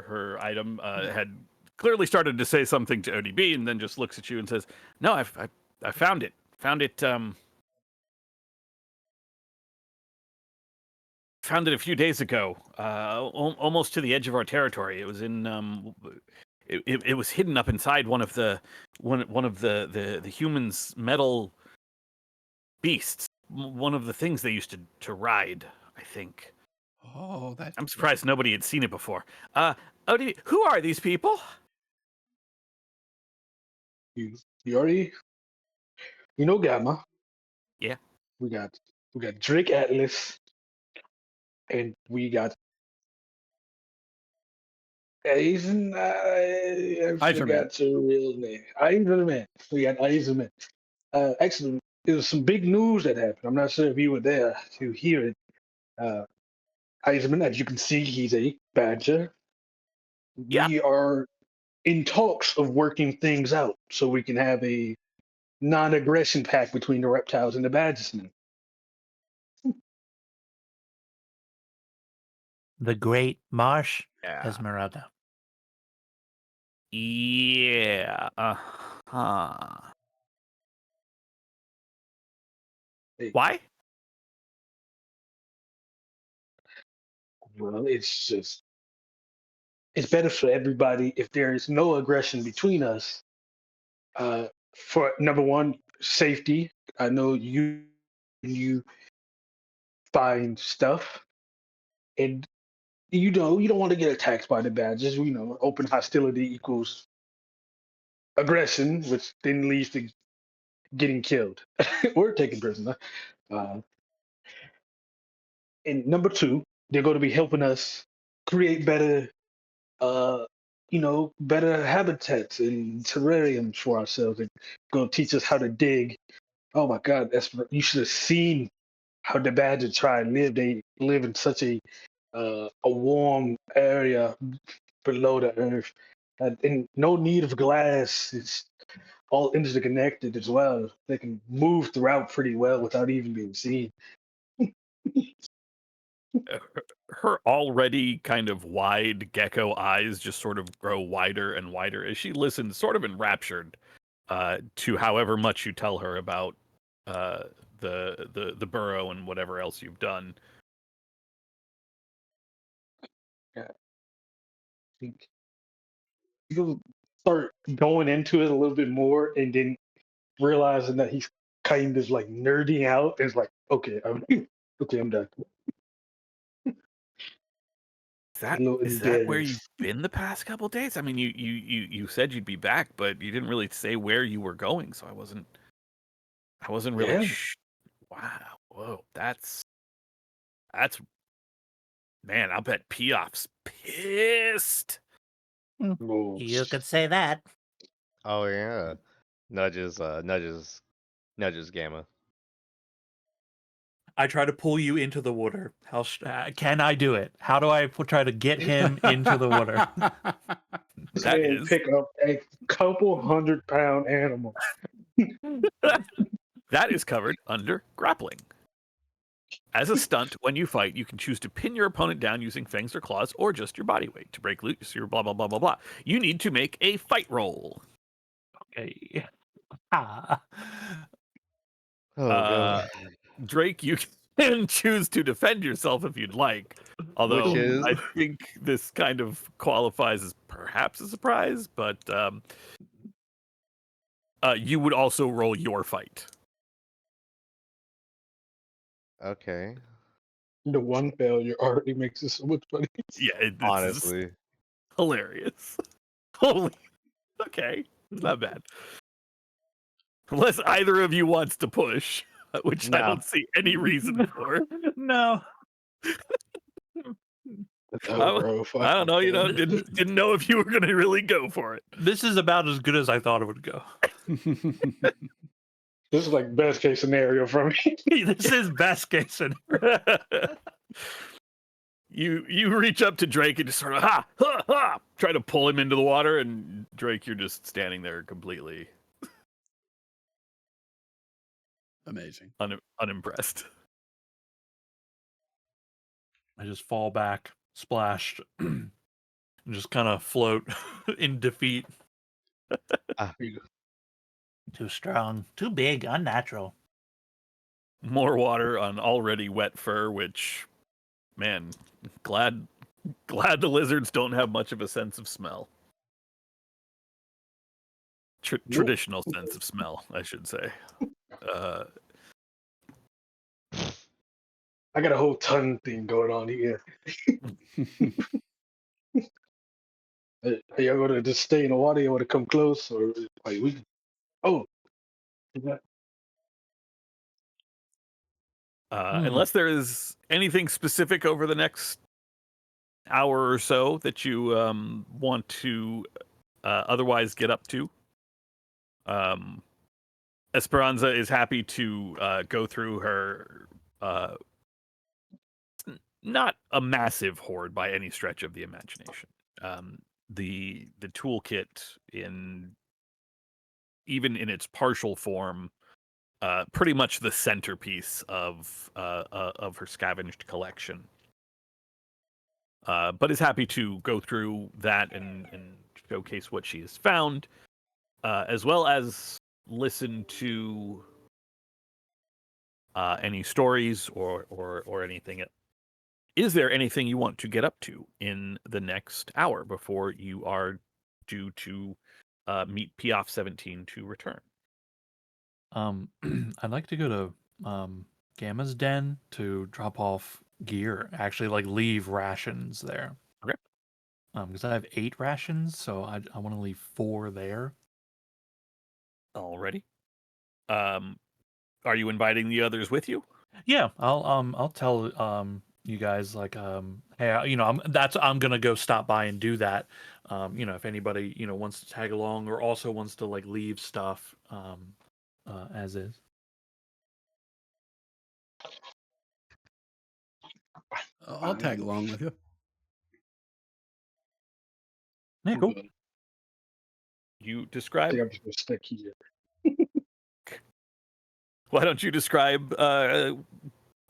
her item, had clearly started to say something to ODB, and then just looks at you and says, "No, I found it. Found it. Found it a few days ago. Almost to the edge of our territory. It was in it was hidden up inside one of the humans' metal beasts. One of the things they used to ride, I think. Oh, that's I'm surprised nobody had seen it before. ODB, who are these people? You already you know Gamma. Yeah. We got Drake Atlas, and we got Aizen. I Iserman. forgot your real name. Aizen. We got Aizen. Actually, there was some big news that happened. I'm not sure if you were there to hear it. Aizen, as you can see, he's a badger. Yeah. We are in talks of working things out so we can have a non-aggression pact between the reptiles and the badgers. The Great Marsh Yeah. Esmeralda. Yeah. Uh-huh. Hey, Why? well, it's better for everybody if there is no aggression between us. For number one, safety. I know you find stuff, and you don't want to get attacked by the badgers. Open hostility equals aggression, which then leads to getting killed or taken prisoner. Uh, and number two, they're going to be helping us create better, uh, better habitats and terrariums for ourselves. They're going to teach us how to dig. Oh my God, you should have seen how the badger try and live. They live in such a warm area below the earth, and no need of glass. It's all interconnected as well. They can move throughout pretty well without even being seen. Her already kind of wide gecko eyes just sort of grow wider and wider as she listens, sort of enraptured, to however much you tell her about the burrow and whatever else you've done. Yeah, I think you'll start going into it a little bit more, and then realizing that he's kind of like nerding out. It's like, okay, I'm done. Is that where you've been the past couple days? I mean, you said you'd be back, but you didn't really say where you were going, so I wasn't really. Yeah. Wow, whoa, that's man. I'll bet Piaf's pissed. You could say that. Oh yeah, nudges Gamma. I try to pull you into the water. How can I do it? How do I try to get him into the water? That is pick up a couple 100-pound animal. that is covered under grappling. As a stunt, when you fight, you can choose to pin your opponent down using fangs or claws, or just your body weight to break loose your blah blah blah blah blah. You need to make a fight roll. Okay. Ah. Oh god. Drake, you can choose to defend yourself if you'd like. Although Which is? I think this kind of qualifies as perhaps a surprise, but you would also roll your fight. Okay. The one failure already makes it so much funny. Yeah, it's Honestly. hilarious. Holy, okay, it's not bad. Unless either of you wants to push, which I No. don't see any reason for. No. What the hell, bro? I don't know. You know, Th- didn't know if you were going to really go for it. This is about as good as I thought it would go. This is like best case scenario for me. This is best case scenario. You reach up to Drake and just sort of try to pull him into the water, and Drake, you're just standing there completely Amazing. unimpressed. I just fall back, splashed, and just kind of float in defeat. Too strong, too big, unnatural. More water on already wet fur, which, man, glad the lizards don't have much of a sense of smell. Traditional sense of smell, I should say. I got a whole ton thing going on here. Are y'all gonna just stay in the water? You want to come close, or like we? Oh, Unless there is anything specific over the next hour or so that you want to otherwise get up to. Esperanza is happy to go through her not a massive hoard by any stretch of the imagination. The toolkit, even in its partial form, pretty much the centerpiece of her scavenged collection. But is happy to go through that and showcase what she has found, as well as listen to any stories or anything. Is there anything you want to get up to in the next hour before you are due to meet Piaf 17 to return? I'd like to go to Gamma's den to drop off gear. Actually, like leave rations there. Okay. Because I have 8 rations, so I want to leave 4 there. Already. Are you inviting the others with you? Yeah, I'll tell you guys like hey, I'm gonna go stop by and do that. If anybody wants to tag along or also wants to like leave stuff as is. I'll tag along with you. Yeah, cool. You I describe. think I'm just gonna stick here. Why don't you describe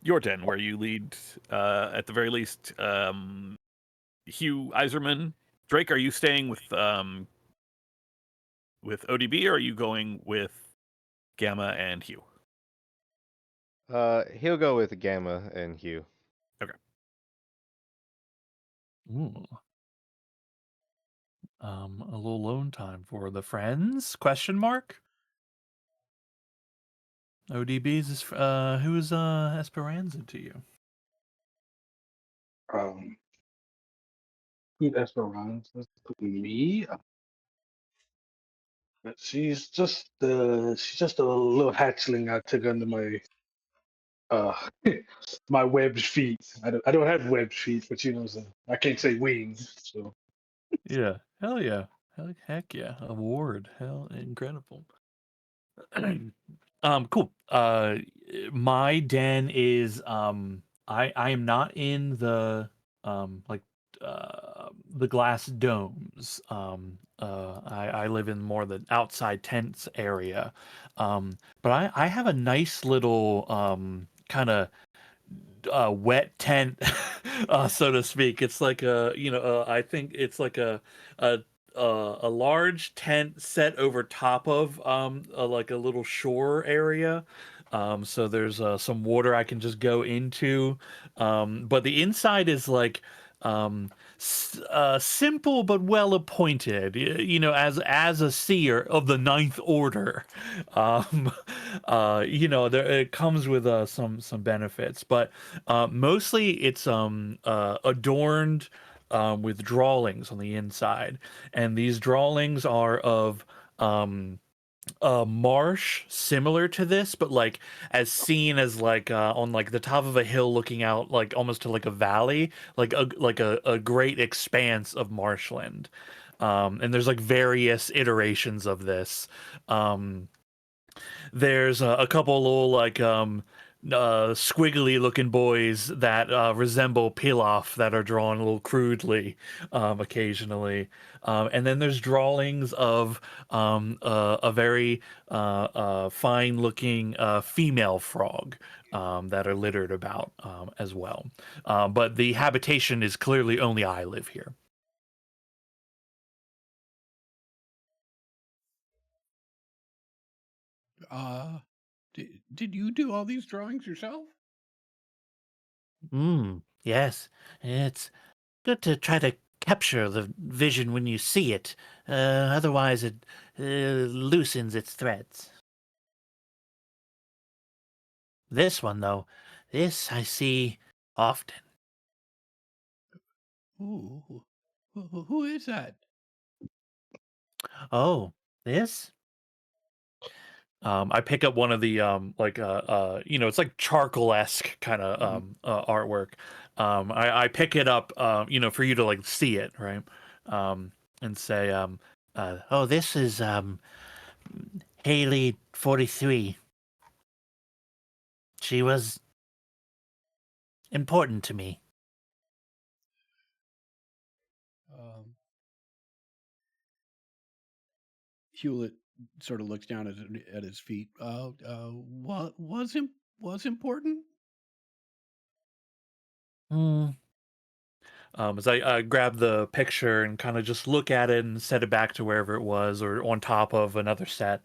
your den, where you lead, at the very least, Hugh Iserman? Drake, are you staying with ODB, or are you going with Gamma and Hugh? He'll go with Gamma and Hugh. Ooh. A little alone time for the friends? Question mark. ODB's is who is Esperanza to you? Who's Esperanza to me? But she's just a little hatchling I took under my my webbed feet. I don't have webbed feet, but I can't say wings. So Yeah, hell yeah, heck yeah, award, hell, incredible. Cool. My den is I am not in the the glass domes. I live in more the outside tents area. But I have a nice little kind of wet tent, so to speak. It's like I think it's like a large tent set over top of like a little shore area. So there's some water I can just go into. But the inside is like simple but well appointed. As a seer of the Ninth Order, it comes with some benefits, but mostly it's adorned with drawings on the inside, and these drawings are of a marsh similar to this, but like as seen as like on like the top of a hill looking out like almost to like a valley, like a great expanse of marshland. And there's like various iterations of this. There's a couple little like squiggly looking boys that resemble Pilaf that are drawn a little crudely occasionally. And then there's drawings of a very fine looking female frog that are littered about as well. But the habitation is clearly only I live here. Did you do all these drawings yourself? Yes. It's good to try to capture the vision when you see it. Otherwise, it loosens its threads. This one, though, this I see often. Ooh, who is that? Oh, this? I pick up one of the it's like charcoal-esque kind of artwork. I pick it up for you to like see it, right? And say Oh, this is Haley 43. She was important to me. Hewlett sort of looks down at his feet. What was important? As I grab the picture and kind of just look at it and set it back to wherever it was or on top of another set.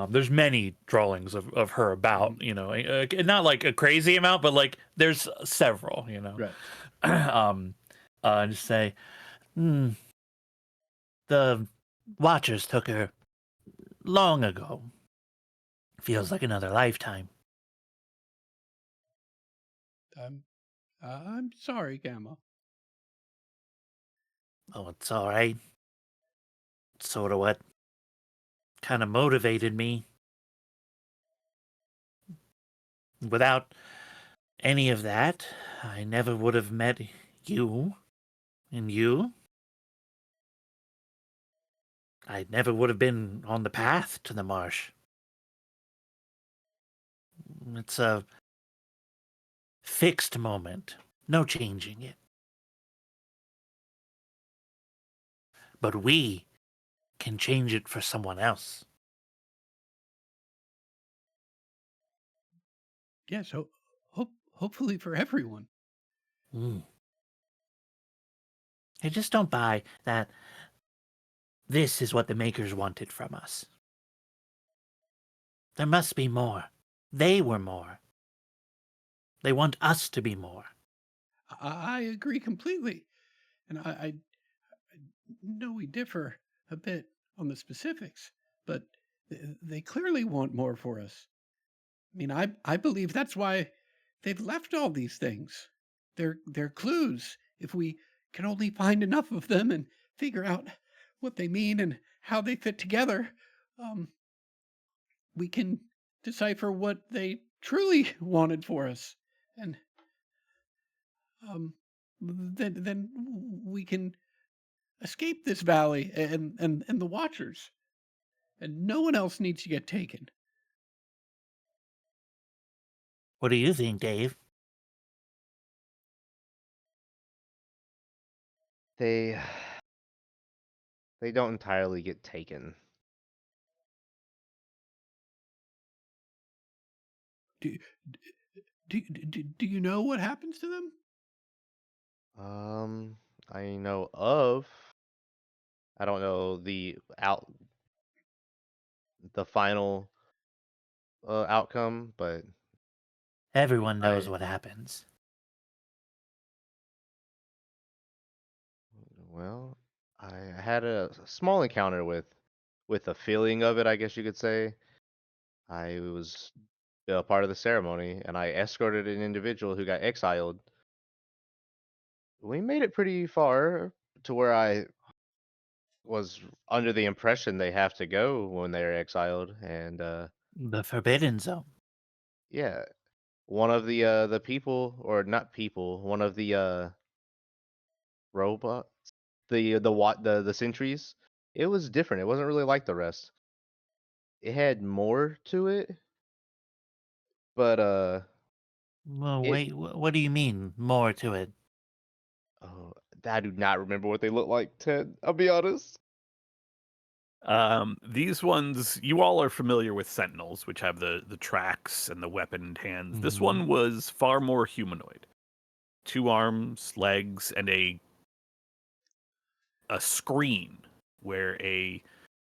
There's many drawings of her about, not like a crazy amount, but like there's several, Right. And just say, The Watchers took her long ago. Feels like another lifetime. I'm sorry, Gamma. Oh, it's all right. Sort of what kind of motivated me. Without any of that, I never would have met you. And you? I never would have been on the path to the marsh. It's a fixed moment, no changing it. But we can change it for someone else. Yes, hopefully for everyone. I just don't buy that this is what the makers wanted from us. There must be more. They were more. They want us to be more. I agree completely, and I know we differ a bit on the specifics, but they clearly want more for us. I mean, I believe that's why they've left all these things. They're clues. If we can only find enough of them and figure out what they mean and how they fit together, we can decipher what they truly wanted for us, and then we can escape this valley and the Watchers, and no one else needs to get taken. What do you think, Dave? They don't entirely get taken. Do you know what happens to them? I know of. I don't know the final outcome, but Everyone knows I what happens. well, I had a small encounter with a feeling of it, I guess you could say. I was a part of the ceremony, and I escorted an individual who got exiled. We made it pretty far to where I was under the impression they have to go when they're exiled, and The Forbidden Zone. yeah, one of the people, or not people, one of the robots, the sentries, it was different. It wasn't really like the rest. It had more to it, but Well, it wait, what do you mean more to it? oh, I do not remember what they look like, Ted. I'll be honest. These ones, you all are familiar with Sentinels, which have the tracks and the weaponed hands. This Mhm. one was far more humanoid. 2 arms, legs, and a screen where a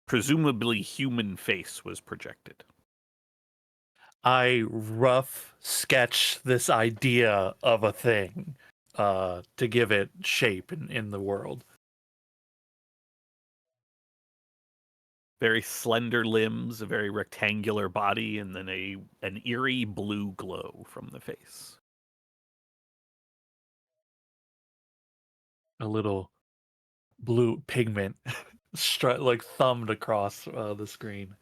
presumably human face was projected. I rough sketch this idea of a thing to give it shape in the world. Very slender limbs, a very rectangular body, and then an eerie blue glow from the face. A little blue pigment like thumbed across the screen.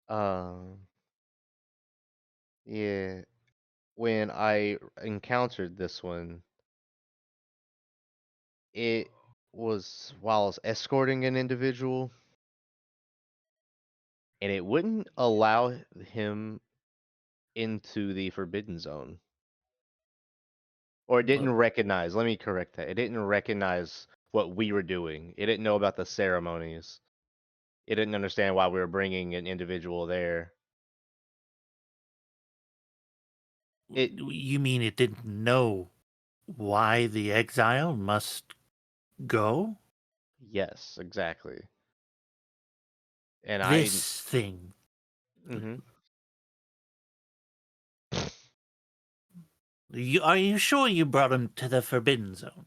Um, yeah, when I encountered this one, it was while I was escorting an individual, and it wouldn't allow him into the forbidden zone. Or it didn't recognize, let me correct that. It didn't recognize what we were doing. It didn't know about the ceremonies. It didn't understand why we were bringing an individual there. It You mean it didn't know why the exile must go? Yes, exactly. And This thing. mhm. Are you sure you brought him to the Forbidden Zone?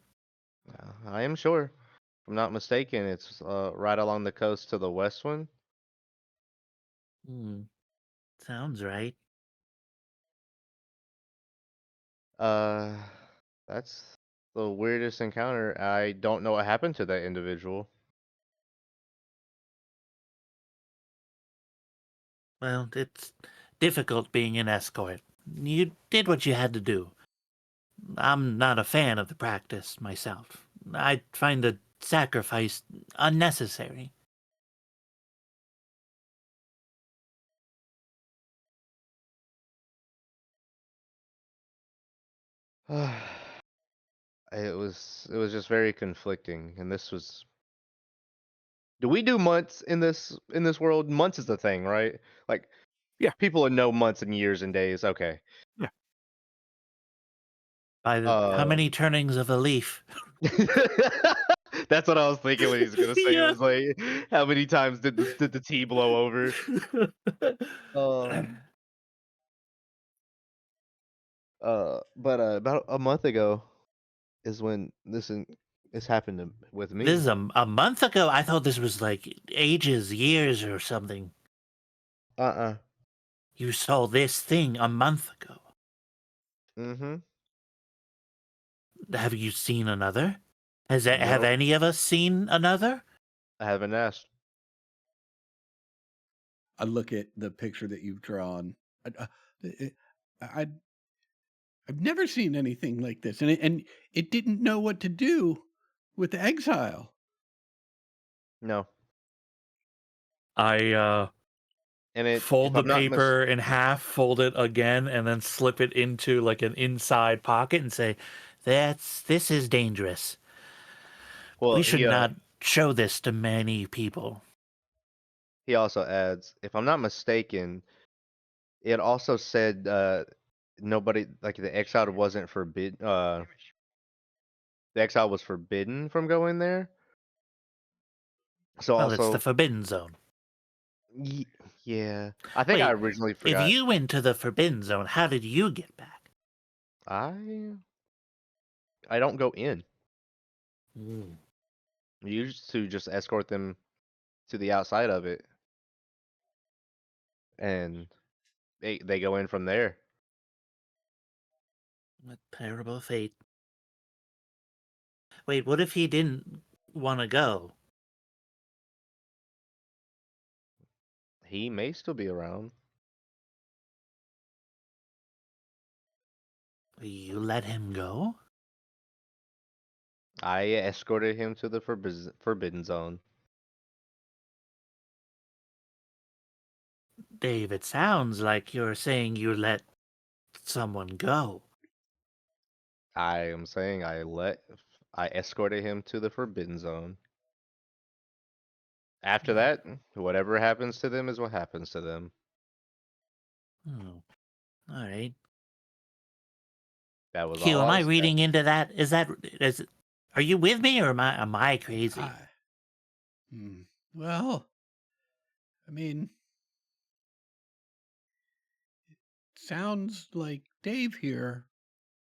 I am sure. If I'm not mistaken, it's right along the coast to the west one. Hmm. Sounds right. Uh, that's the weirdest encounter. I don't know what happened to that individual. Well, it's difficult being an escort. You did what you had to do. I'm not a fan of the practice myself. I find the sacrifice unnecessary. It was just very conflicting, and this was. Do we do months in this world? Months is the thing, right? Like, Yeah. people would know months and years and days. Okay. By how many turnings of a leaf? That's what I was thinking when he was gonna say. It Yeah. was like, how many times did the tea blow over? But about a month ago is when this happened with me. This is a month ago. I thought this was like ages, years, or something. Uh-uh. You saw this thing a month ago. Mm-hmm. Have you seen another? Have No, any of us seen another? I haven't asked. I look at the picture that you've drawn. I, I've never seen anything like this, and it didn't know what to do with the exile. No. I And fold if the I'm not paper in half, fold it again, and then slip it into like an inside pocket and say, This is dangerous. well, We should he not show this to many people. he also adds, if I'm not mistaken, it also said nobody, like, the exile wasn't forbidden. The exile was forbidden from going there. So Well, it's the also, Forbidden Zone. yeah, I think I Wait, originally if forgot. you went to the Forbidden Zone, how did you get back? I don't go in. Mm. We used to just escort them to the outside of it, and they go in from there. What terrible fate. Wait, what if he didn't want to go? He may still be around. You let him go? I escorted him to the forbidden zone. Dave, it sounds like you're saying you let someone go. I am saying I escorted him to the forbidden zone. After that, whatever happens to them is what happens to them. Oh, all right. That was Q, all am I I was reading into that? Are you with me or am I crazy? Well, I mean, sounds like Dave here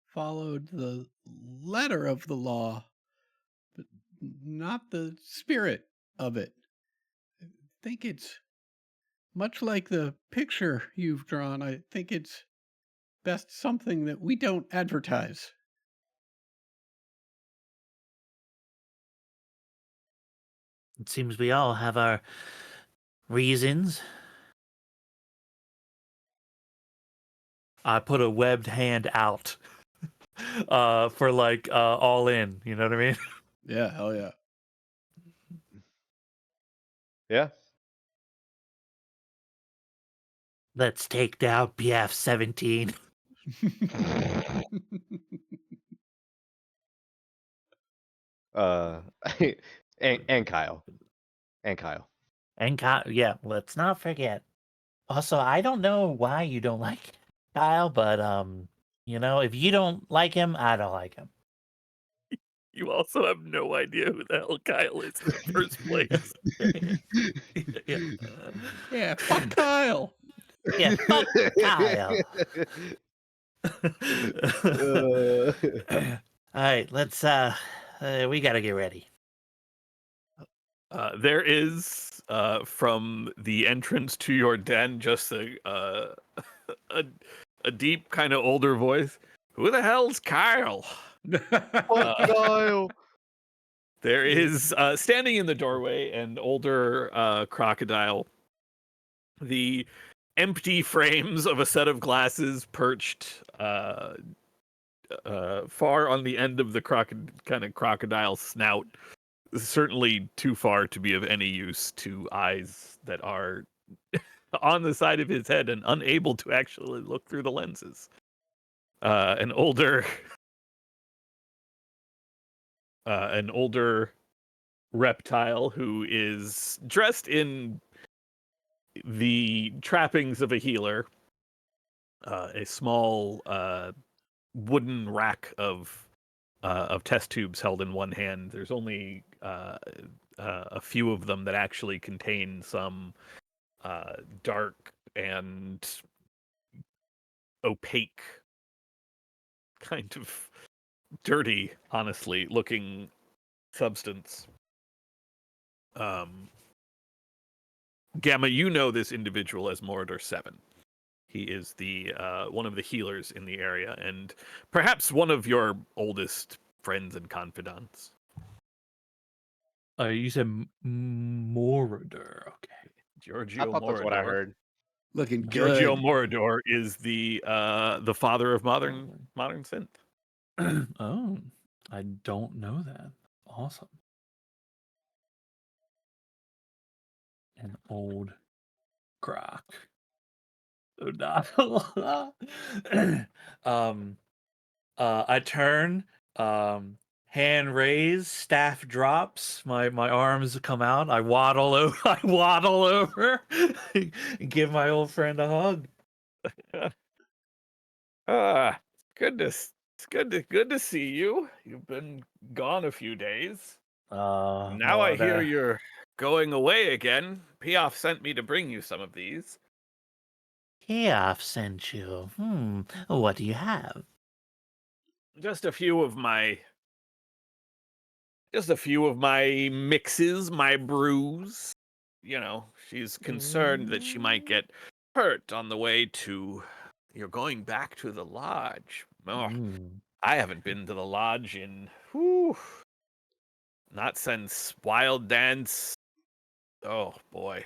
followed the letter of the law, but not the spirit of it. I think it's much like the picture you've drawn. I think it's best something that we don't advertise. It seems we all have our reasons. I put a webbed hand out for like all in. You know what I mean? Yeah, hell yeah. Yeah. Let's take down BF 17. Uh, and Kyle. And Kyle. And Kyle, yeah, let's not forget. Also, I don't know why you don't like Kyle, but you know, if you don't like him, I don't like him. You also have no idea who the hell Kyle is in the first place. Yeah. Yeah, fuck Kyle. Yeah, fuck Kyle. All right, let's we gotta get ready. There is from the entrance to your den just a deep kind of older voice. Who the hell's Kyle? Fuck Kyle. There is standing in the doorway an older crocodile. The empty frames of a set of glasses perched far on the end of the kind of crocodile snout. Certainly too far to be of any use to eyes that are on the side of his head and unable to actually look through the lenses. An older reptile who is dressed in the trappings of a healer, a small wooden rack of test tubes held in one hand. There's only a few of them that actually contain some dark and opaque, kind of dirty, honestly, looking substance. Gamma, you know this individual as Morador 7. He is the one of the healers in the area, and perhaps one of your oldest friends and confidants. You said Mordor. Okay. Giorgio I thought that's what I Morador. heard. Looking good. Giorgio Morador is the father of modern synth. Oh, I don't know that. Awesome. An old croc. Oh, no. I turn, hand raised, staff drops, my arms come out, I waddle over, give my old friend a hug. Goodness. It's good to see you. You've been gone a few days. Now Well, I hear you're going away again. Piaf sent me to bring you some of these. Keoff sent you. What do you have? Just a few of my mixes, my brews. You know, she's concerned that she might get hurt on the way to. You're going back to the lodge. Oh, I haven't been to the lodge in Not since Wild Dance. Oh boy,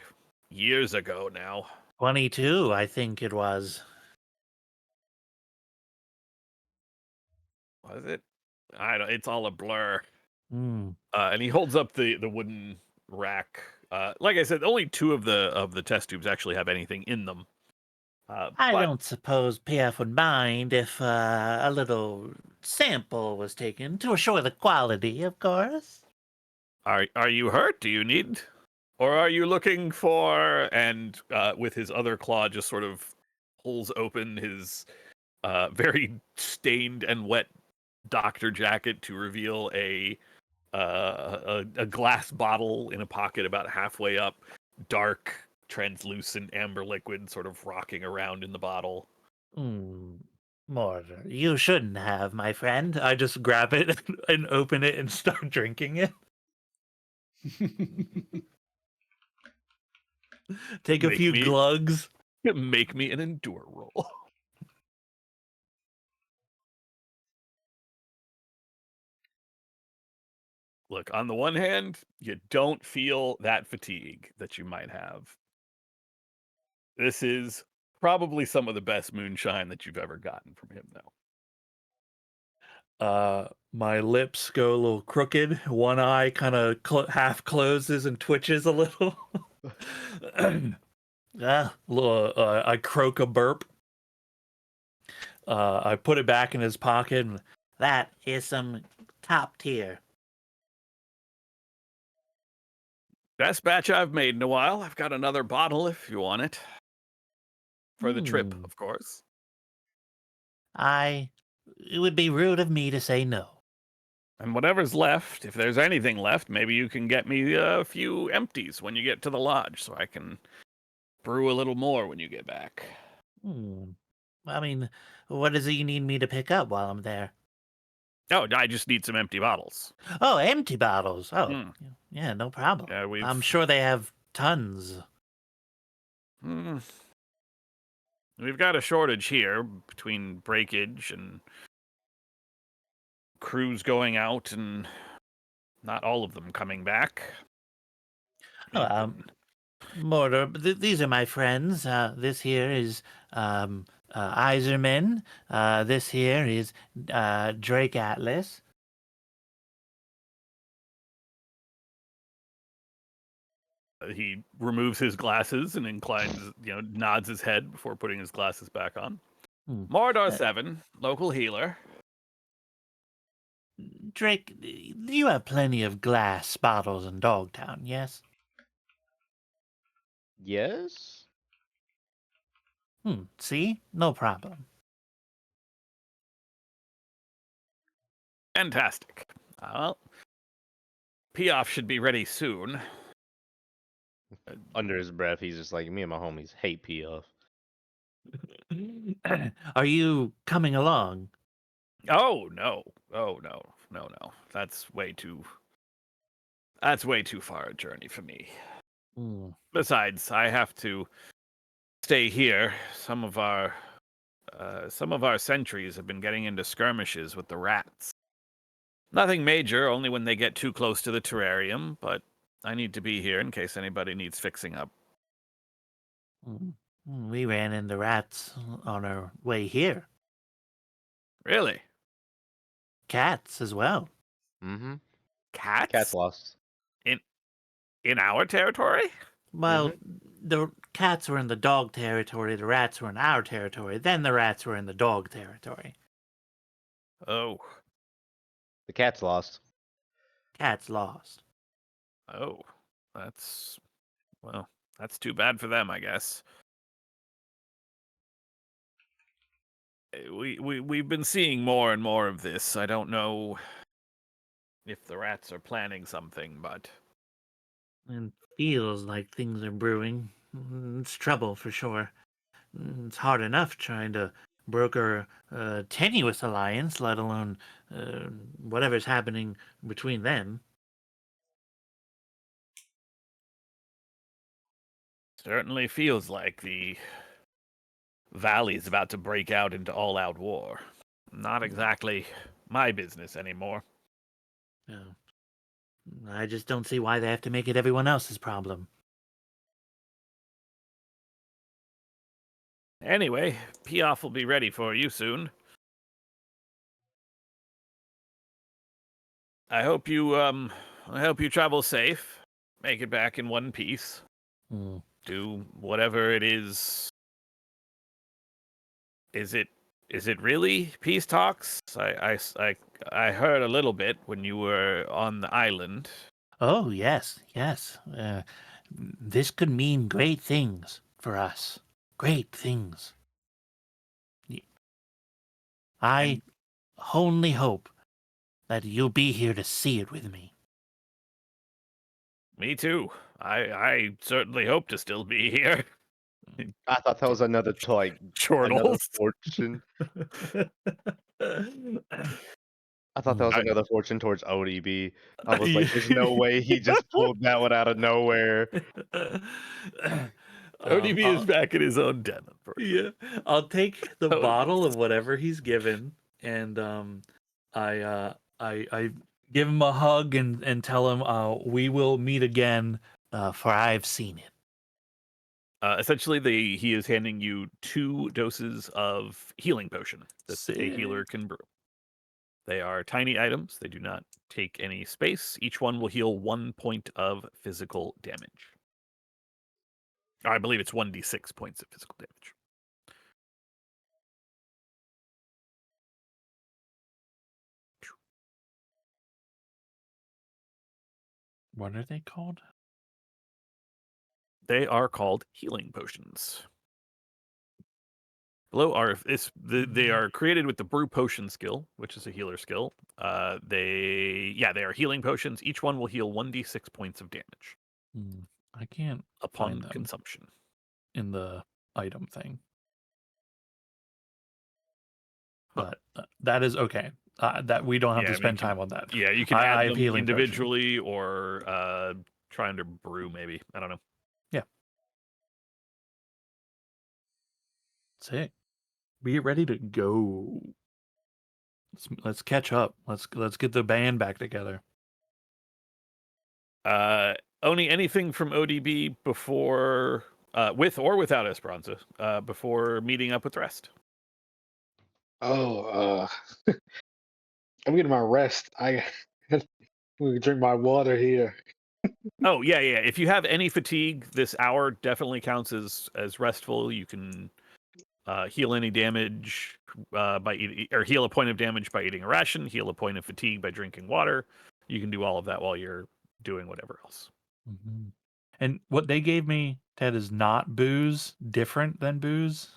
years ago now. 22, I think it was. Was it? I don't. It's all a blur. Hmm. And he holds up the wooden rack. Like I said, only 2 of the test tubes actually have anything in them. I But don't suppose PF would mind if a little sample was taken to assure the quality, of course. are you hurt? Do you need, or are you looking for? And with his other claw, just sort of pulls open his very stained and wet doctor jacket to reveal a glass bottle in a pocket about halfway up, dark, translucent amber liquid sort of rocking around in the bottle. Mortar, you shouldn't have, my friend. I just grab it and open it and start drinking it. Take a Make few me- glugs. Make me an endure roll. Look, on the one hand, you don't feel that fatigue that you might have. This is probably some of the best moonshine that you've ever gotten from him, though. My lips go a little crooked. One eye kind of half closes and twitches a little. I croak a burp. I put it back in his pocket. And That is some top tier. Best batch I've made in a while. I've got another bottle if you want it. For the trip, of course. It would be rude of me to say no. And whatever's left, if there's anything left, maybe you can get me a few empties when you get to the lodge so I can brew a little more when you get back. I mean, what is it you need me to pick up while I'm there? Oh, I just need some empty bottles. Oh, empty bottles. Oh, Hmm. yeah, no problem. Yeah, we've... I'm sure they have tons. We've got a shortage here between breakage and crews going out and not all of them coming back. Mortar, these are my friends. This here is Iserman. This here is Drake Atlas. He removes his glasses and inclines, nods his head before putting his glasses back on. Mordor 7, local healer. Drake, you have plenty of glass bottles in Dogtown, yes? Yes. See? No problem. Fantastic. Well, Piaf should be ready soon. Under his breath, he's just like, me and my homies hate Piaf. Are you coming along? Oh no. That's way too far a journey for me. Besides, I have to stay here. Some of our sentries have been getting into skirmishes with the rats. Nothing major, only when they get too close to the terrarium, but I need to be here in case anybody needs fixing up. We ran into rats on our way here. Really? Cats as well. Mm-hmm. Cats? Cat's lost. In our territory? Well, the cats were in the dog territory, the rats were in our territory, then the rats were in the dog territory. Oh. The cat's lost. Cats lost. Oh. That's too bad for them, I guess. We've been seeing more and more of this. I don't know if the rats are planning something, but It feels like things are brewing. It's trouble for sure. It's hard enough trying to broker a tenuous alliance, let alone whatever's happening between them. certainly feels like the valley's about to break out into all-out war. Not exactly my business anymore. Yeah. I just don't see why they have to make it everyone else's problem. Anyway, Piaf will be ready for you soon. I hope you travel safe. Make it back in one piece. Hmm. Do whatever it is. Is it really peace talks? I heard a little bit when you were on the island. Oh, yes, yes. This could mean great things for us. Great things. I only hope that you'll be here to see it with me. Me too. I certainly hope to still be here. I thought that was another another Chortles. fortune. I thought that was I- another fortune towards ODB. I was like, Yeah. there's no way he just pulled that one out of nowhere. ODB is back in his own den, unfortunately. Yeah, I'll take the Oh, bottle of whatever he's given, and I give him a hug and tell him we will meet again. For I've seen it. Essentially, he is handing you 2 doses of healing potion that a healer Sick. can brew. They are tiny items. They do not take any space. Each one will heal 1 point of physical damage. I believe it's 1d6 points of physical damage. What are they called? They are called healing potions. Below are they are created with the brew potion skill, which is a healer skill. They are healing potions. Each one will heal 1d6 points of damage I can't upon find them consumption. in the item thing, Huh. but that is okay. That we don't have Yeah, to I mean, spend you can- time on that. Yeah, you can I add have them healing potion. individually or try under brew maybe. I don't know. Sick. We get ready to go. Let's catch up. Let's get the band back together. Only anything from ODB before with or without Esperanza before meeting up with the rest. Oh, I'm getting my rest. I we drink my water here. Oh yeah. If you have any fatigue, this hour definitely counts as restful. You can heal any damage by eating, or heal a point of damage by eating a ration. Heal a point of fatigue by drinking water. You can do all of that while you're doing whatever else. Mhm. And what they gave me, Ted, is not booze. Different than booze.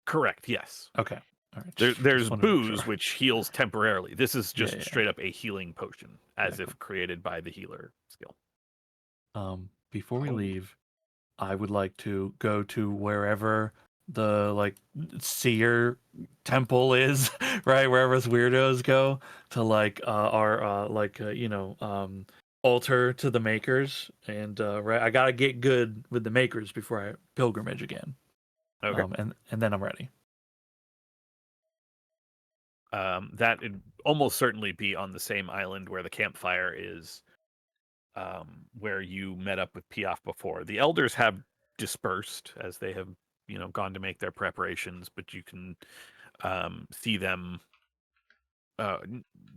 Correct. Yes. Okay. All right. There's just wanted to make booze sure. which heals temporarily. This is Yeah, just yeah. straight up a healing potion, as Yeah, if created by the healer skill. Before we Oh. leave, I would like to go to wherever the seer temple is, right? Wherever us weirdos go to our altar to the makers, and right, I gotta get good with the makers before I pilgrimage again. Okay. And then I'm ready. That would almost certainly be on the same island where the campfire is, where you met up with Piaf before. The elders have dispersed as they have, gone to make their preparations, but you can see them.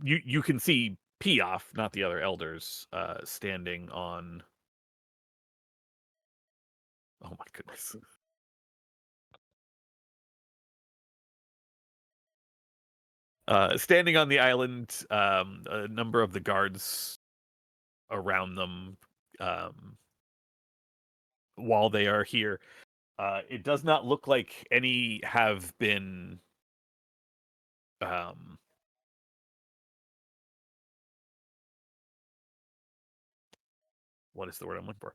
You can see Piaf, not the other elders, standing on. Oh my goodness. Standing on the island, a number of the guards around them while they are here. It does not look like any have been what is the word I'm looking for?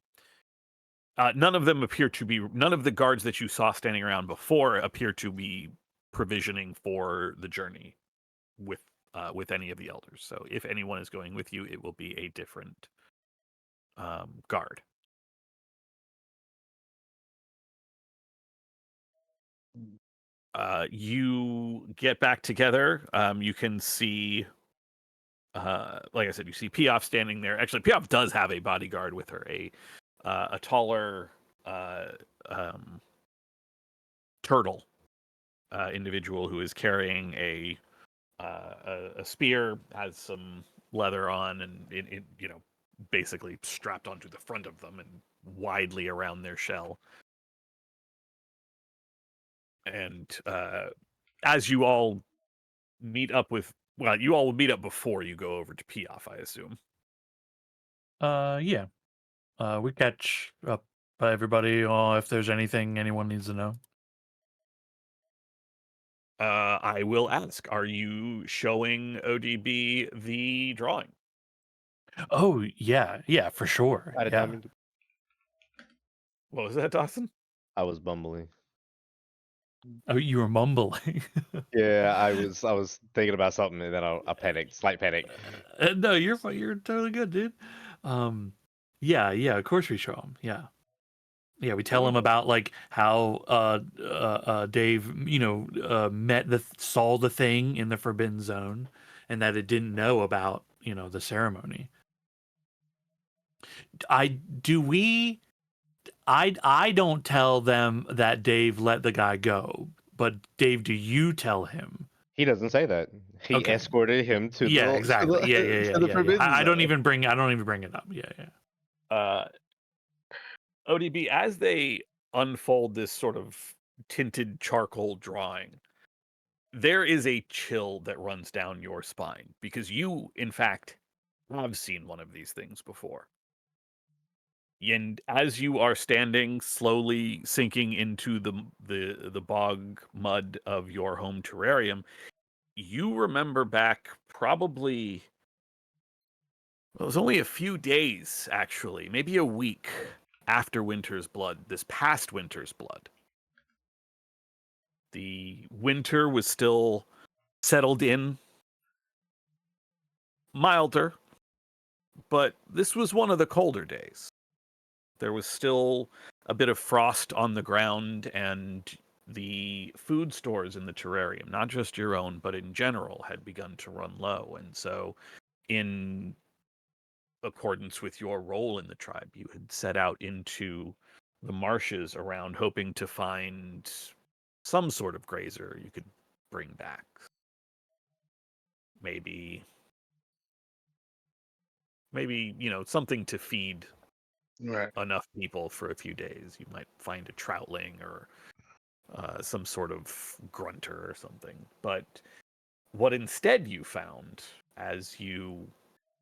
None of the guards that you saw standing around before appear to be provisioning for the journey with any of the elders. So if anyone is going with you, it will be a different guard. You get back together. You can see like I said, you see Piaf standing there. Actually, Piaf does have a bodyguard with her, a taller turtle individual who is carrying a spear, has some leather on, and it basically strapped onto the front of them and widely around their shell. And as you all meet up with, well, you all will meet up before you go over to Piaf, I assume. Yeah. We catch up by everybody if there's anything anyone needs to know. I will ask, are you showing ODB the drawing? Oh, yeah, for sure. By the Yeah. time What was that, Dawson? I was bumbling. Oh, you were mumbling. Yeah, I was thinking about something and then I panicked, slight panic. No, you're fine. You're totally good, dude. Yeah, of course we show him. Yeah, we tell him about like how Dave, saw the thing in the Forbidden Zone, and that it didn't know about the ceremony. I don't tell them that Dave let the guy go, but Dave, do you tell him? He doesn't say that. He Okay. escorted him to Yeah, the exactly. to Yeah. the Forbidden I don't Zone. even bring it up. Yeah. ODB, as they unfold this sort of tinted charcoal drawing, there is a chill that runs down your spine because you, in fact, have seen one of these things before. And as you are standing, slowly sinking into the bog mud of your home terrarium, you remember back probably, well, it was only a few days, actually, maybe a week after Winter's Blood, this past Winter's Blood. The winter was still settled in, milder, but this was one of the colder days. There was still a bit of frost on the ground, and the food stores in the terrarium, not just your own, but in general, had begun to run low. And so, in accordance with your role in the tribe, you had set out into the marshes around, hoping to find some sort of grazer you could bring back. Maybe, something to feed Right. enough people for a few days. You might find a troutling or some sort of grunter or something. But what instead you found as you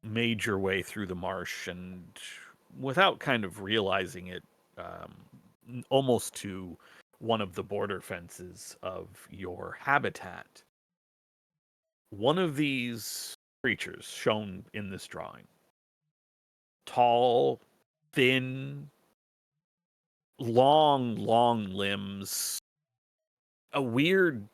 made your way through the marsh, and without kind of realizing it, almost to one of the border fences of your habitat, one of these creatures shown in this drawing, tall, thin, long limbs, a weird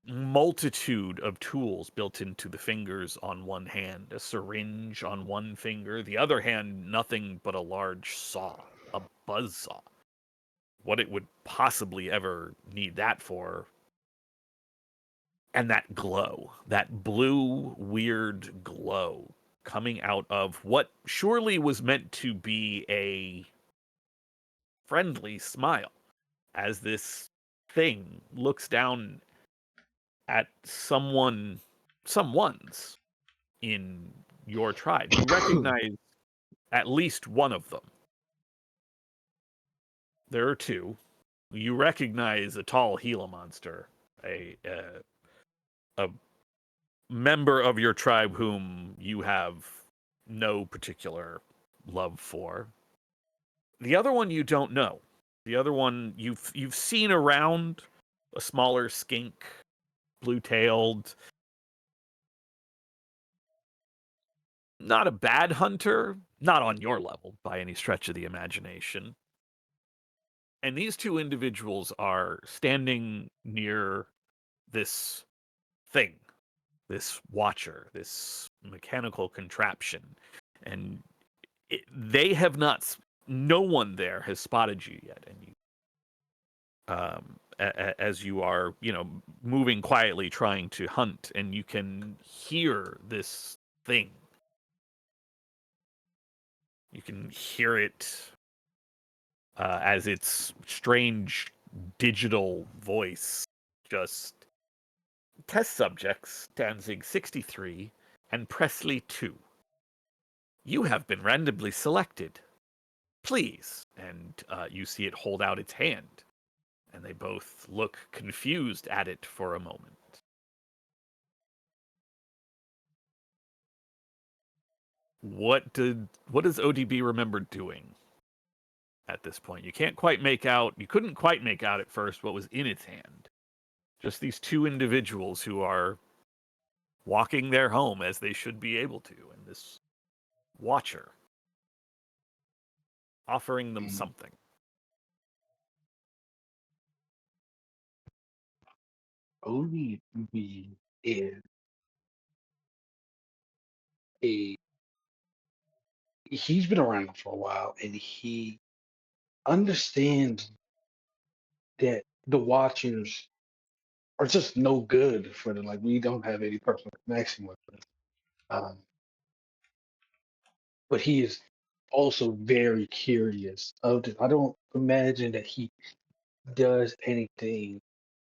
multitude of tools built into the fingers on one hand, a syringe on one finger, the other hand, nothing but a large saw, a buzz saw. What it would possibly ever need that for. And that glow, that blue, weird glow coming out of what surely was meant to be a friendly smile as this thing looks down at someone's in your tribe. You recognize at least one of them. There are two. You recognize a tall Gila monster, a member of your tribe whom you have no particular love for. The other one you don't know. The other one you've seen around, a smaller skink, blue-tailed, not a bad hunter, not on your level by any stretch of the imagination. And these two individuals are standing near this thing, this watcher, this mechanical contraption. And they have not, no one there has spotted you yet. And you, as you are, moving quietly trying to hunt, and you can hear this thing. You can hear it as its strange digital voice just test subjects Danzig 63 and Presley 2. You have been randomly selected. Please. And you see it hold out its hand. And they both look confused at it for a moment. What does ODB remember doing at this point? You couldn't quite make out at first what was in its hand. Just these two individuals who are walking their home as they should be able to, and this watcher offering them something. ODB is he's been around for a while, and he understands that the Watchers are just no good for them. Like, we don't have any personal connection with them. But he is also very curious of this. I don't imagine that he does anything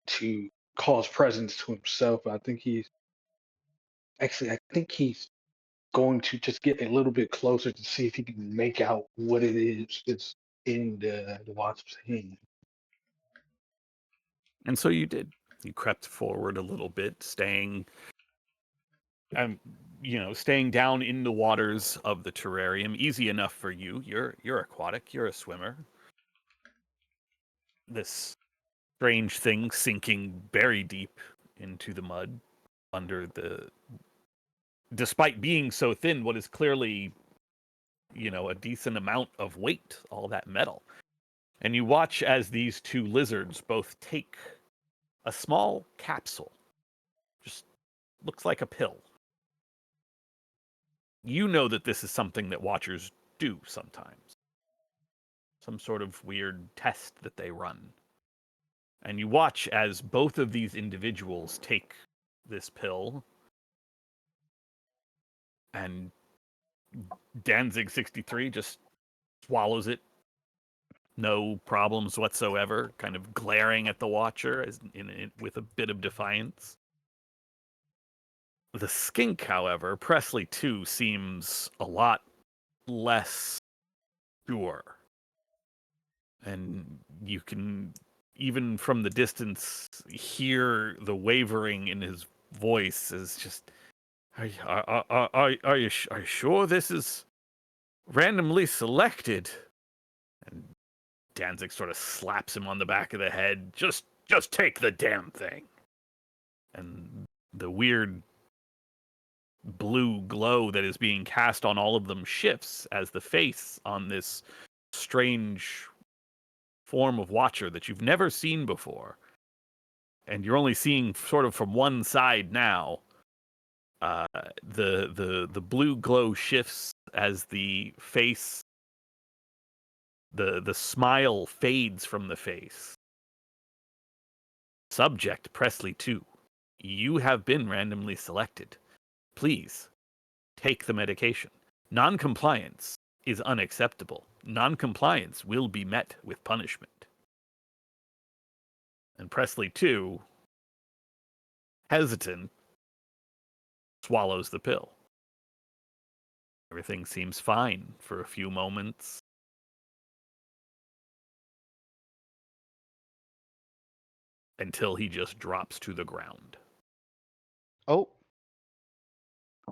to cause presence to himself. I think he's going to just get a little bit closer to see if he can make out what it is that's in the Watcher's hand. And so you did. You crept forward a little bit, staying down in the waters of the terrarium. Easy enough for you. You're aquatic. You're a swimmer. This strange thing sinking very deep into the mud despite being so thin, what is clearly, a decent amount of weight, all that metal. And you watch as these two lizards both take a small capsule. Just looks like a pill. You know that this is something that Watchers do sometimes. Some sort of weird test that they run. And you watch as both of these individuals take this pill, and Danzig 63 just swallows it. No problems whatsoever, kind of glaring at the Watcher with a bit of defiance. The skink, however, Presley 2, seems a lot less sure. And you can, even from the distance, hear the wavering in his voice as just, are you sure this is randomly selected? And Danzig sort of slaps him on the back of the head. Just take the damn thing. And the weird blue glow that is being cast on all of them shifts as the face on this strange form of Watcher that you've never seen before, and you're only seeing sort of from one side now. The blue glow shifts as the face, the smile fades from the face. Subject Presley 2, you have been randomly selected. Please take the medication. Non-compliance is unacceptable. Non-compliance will be met with punishment. And Presley 2, hesitant, swallows the pill. Everything seems fine for a few moments. Until he just drops to the ground. Oh,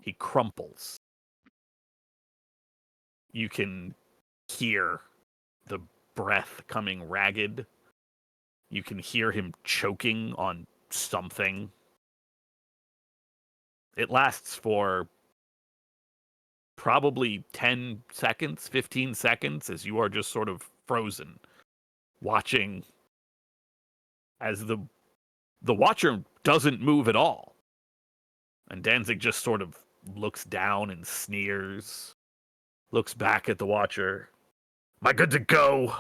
He crumples. You can hear the breath coming ragged. You can hear him choking on something. It lasts for probably 10 seconds, 15 seconds, as you are just sort of frozen, watching as the Watcher doesn't move at all. And Danzig just sort of looks down and sneers, looks back at the Watcher. Am I good to go?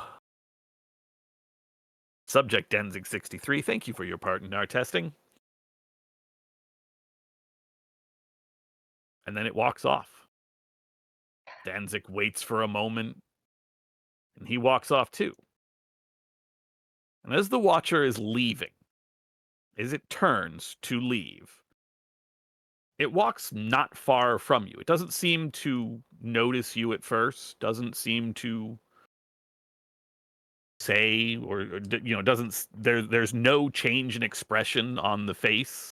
Subject Denzig63, thank you for your part in our testing. And then it walks off. Danzig waits for a moment, and he walks off too. And as the Watcher is leaving, as it turns to leave, it walks not far from you. It doesn't seem to notice you at first, doesn't seem to say or doesn't there's no change in expression on the face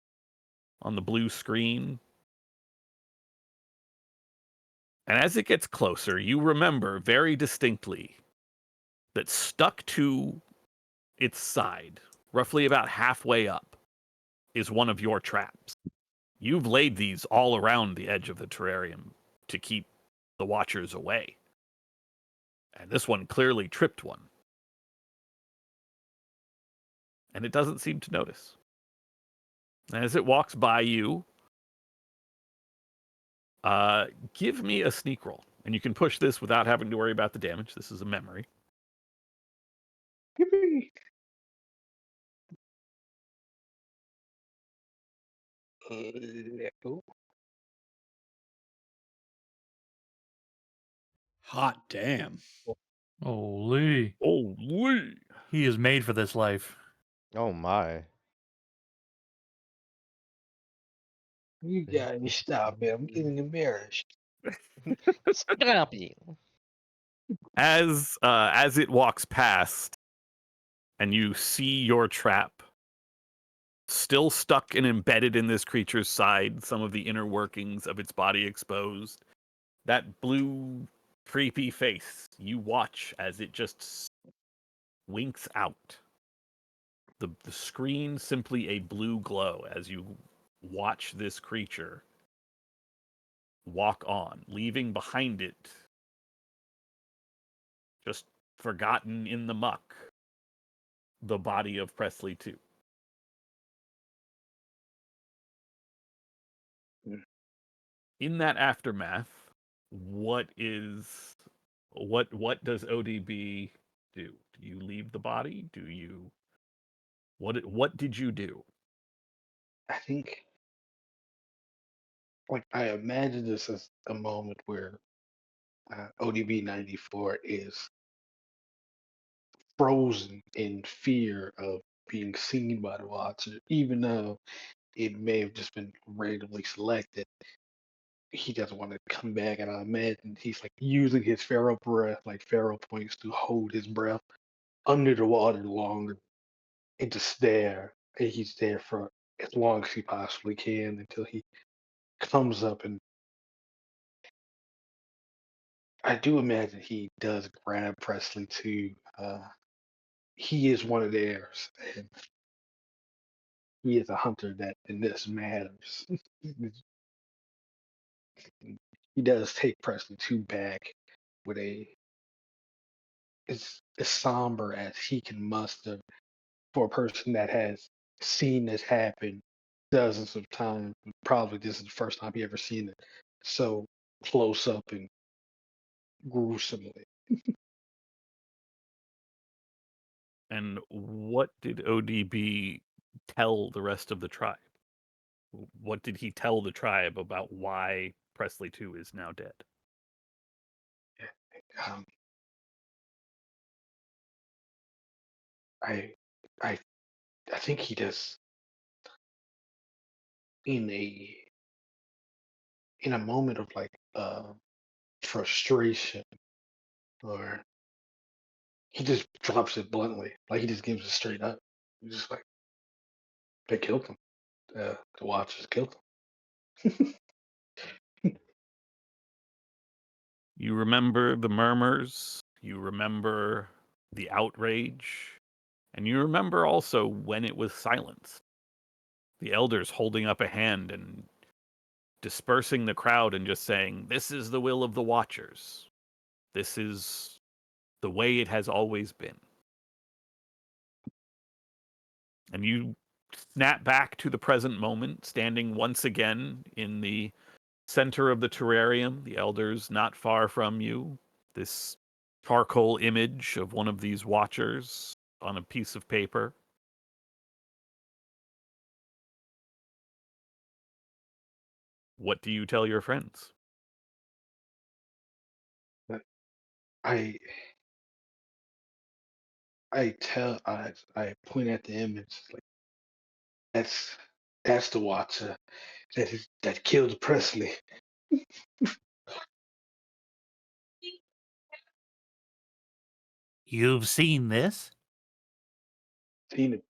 on the blue screen. And as it gets closer, you remember very distinctly that stuck to its side, roughly about halfway up, is one of your traps. You've laid these all around the edge of the terrarium to keep the Watchers away. And this one clearly tripped one. And it doesn't seem to notice. And as it walks by you, give me a sneak roll. And you can push this without having to worry about the damage. This is a memory. Yippee. Cool. Hot damn. Holy. Holy! He is made for this life. Oh my. You gotta stop it. I'm getting embarrassed. Stop you. As it walks past, and you see your trap still stuck and embedded in this creature's side, some of the inner workings of its body exposed, that blue, creepy face, you watch as it just winks out. The screen simply a blue glow as you watch this creature walk on, leaving behind it, just forgotten in the muck, the body of Presley II. In that aftermath, what does ODB do? Do you leave the body? Do you what did you do? I think, like, I imagine this as a moment where ODB 94 is frozen in fear of being seen by the Watcher, even though it may have just been randomly selected. He doesn't want to come back, and I imagine he's like using his feral breath, like feral points, to hold his breath under the water longer and to stare. And he's there for as long as he possibly can until he comes up. And I do imagine he does grab Presley too. He is one of theirs, and he is a hunter that in this matters. He does take Presley 2 back with as somber as he can muster for a person that has seen this happen dozens of times. Probably this is the first time he ever seen it so close up and gruesomely. And what did ODB tell the rest of the tribe? What did he tell the tribe about why Presley II is now dead? Um, I, I, I think he does in a moment of like frustration, or he just drops it bluntly, like he just gives it straight up. He's just like, they killed him. The Watchers killed him. You remember the murmurs, you remember the outrage, and you remember also when it was silenced. The elders holding up a hand and dispersing the crowd and just saying, "This is the will of the Watchers. This is the way it has always been." And you snap back to the present moment, standing once again in the center of the terrarium, the elders not far from you, this charcoal image of one of these Watchers on a piece of paper. What do you tell your friends? I I point at the image like that's the Watcher that killed Presley. You've seen this? Seen it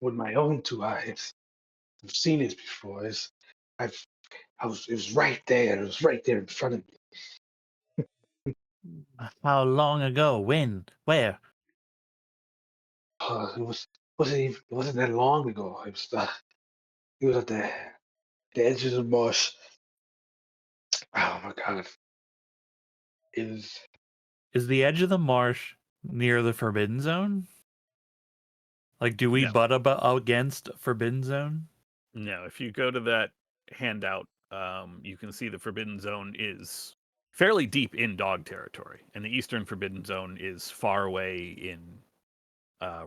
with my own two eyes. I've seen it before. I've it was right there. It was right there in front of me. How long ago? When? Where? It wasn't that long ago. It was at the edge of the marsh. Oh my god. It was Is the edge of the marsh near the Forbidden Zone? Like, do we No. butt up against Forbidden Zone? No, if you go to that handout, you can see the Forbidden Zone is fairly deep in dog territory, and the Eastern Forbidden Zone is far away in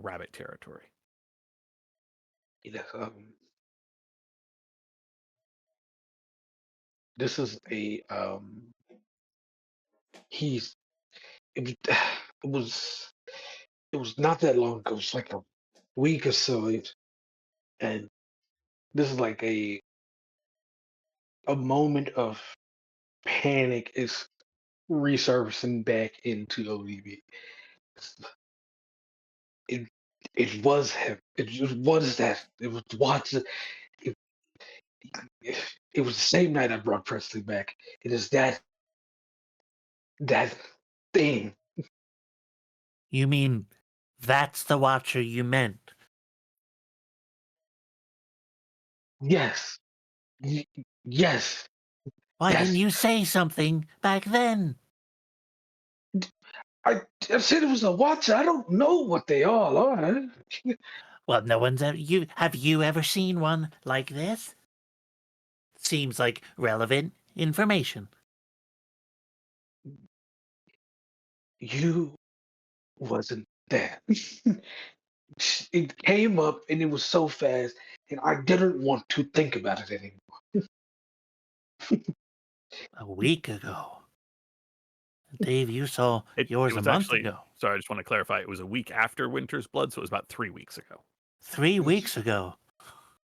rabbit territory. you know, this is a he's it was it was it was not that long ago. It was like a week or so, and this is like a moment of panic is resurfacing back into ODB. It it was him. It was that. It was Watson. It, it was the same night I brought Presley back. It is that thing. You mean that's the Watcher you meant? Yes. Yes. Why Yes. didn't you say something back then? I said it was a Watcher. I don't know what they all are. Well, no one's ever. Have you ever seen one like this? Seems like relevant information. You wasn't there. It came up and it was so fast, and I didn't want to think about it anymore. A week ago. Dave, you saw It yours a was month actually, ago. sorry, I just want to clarify. It was a week after Winter's Blood, so it was about 3 weeks ago. 3 weeks ago.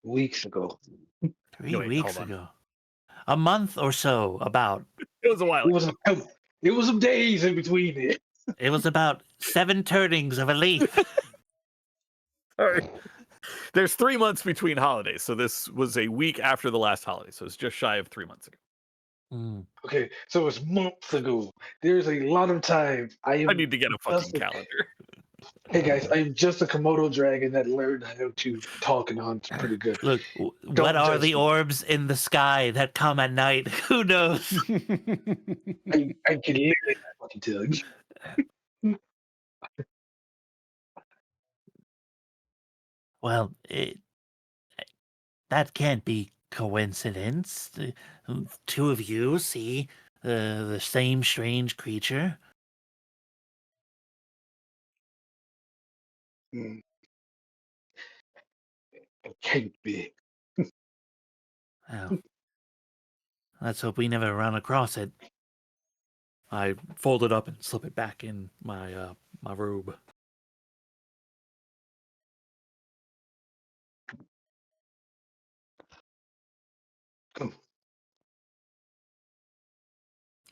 Weeks ago. 3 No, wait, weeks hold on. ago. A month or so, about. It was a while ago. It was some days in between it. It was about 7 turnings of a leaf. Sorry. There's 3 months between holidays, so this was a week after the last holiday, so it's just shy of 3 months ago. Mm. Okay, so it's months ago. There's a lot of time. I need to get a fucking calendar. Hey guys, I am just a Komodo dragon that learned how to talk and hunt pretty good. Look, Don't what are judge the me. orbs in the sky that come at night? Who knows? I can literally not fucking tell you. Well, that can't be coincidence. The two of you see the same strange creature. Mm. It can't be. Well, let's hope we never run across it. I fold it up and slip it back in my my robe. Come.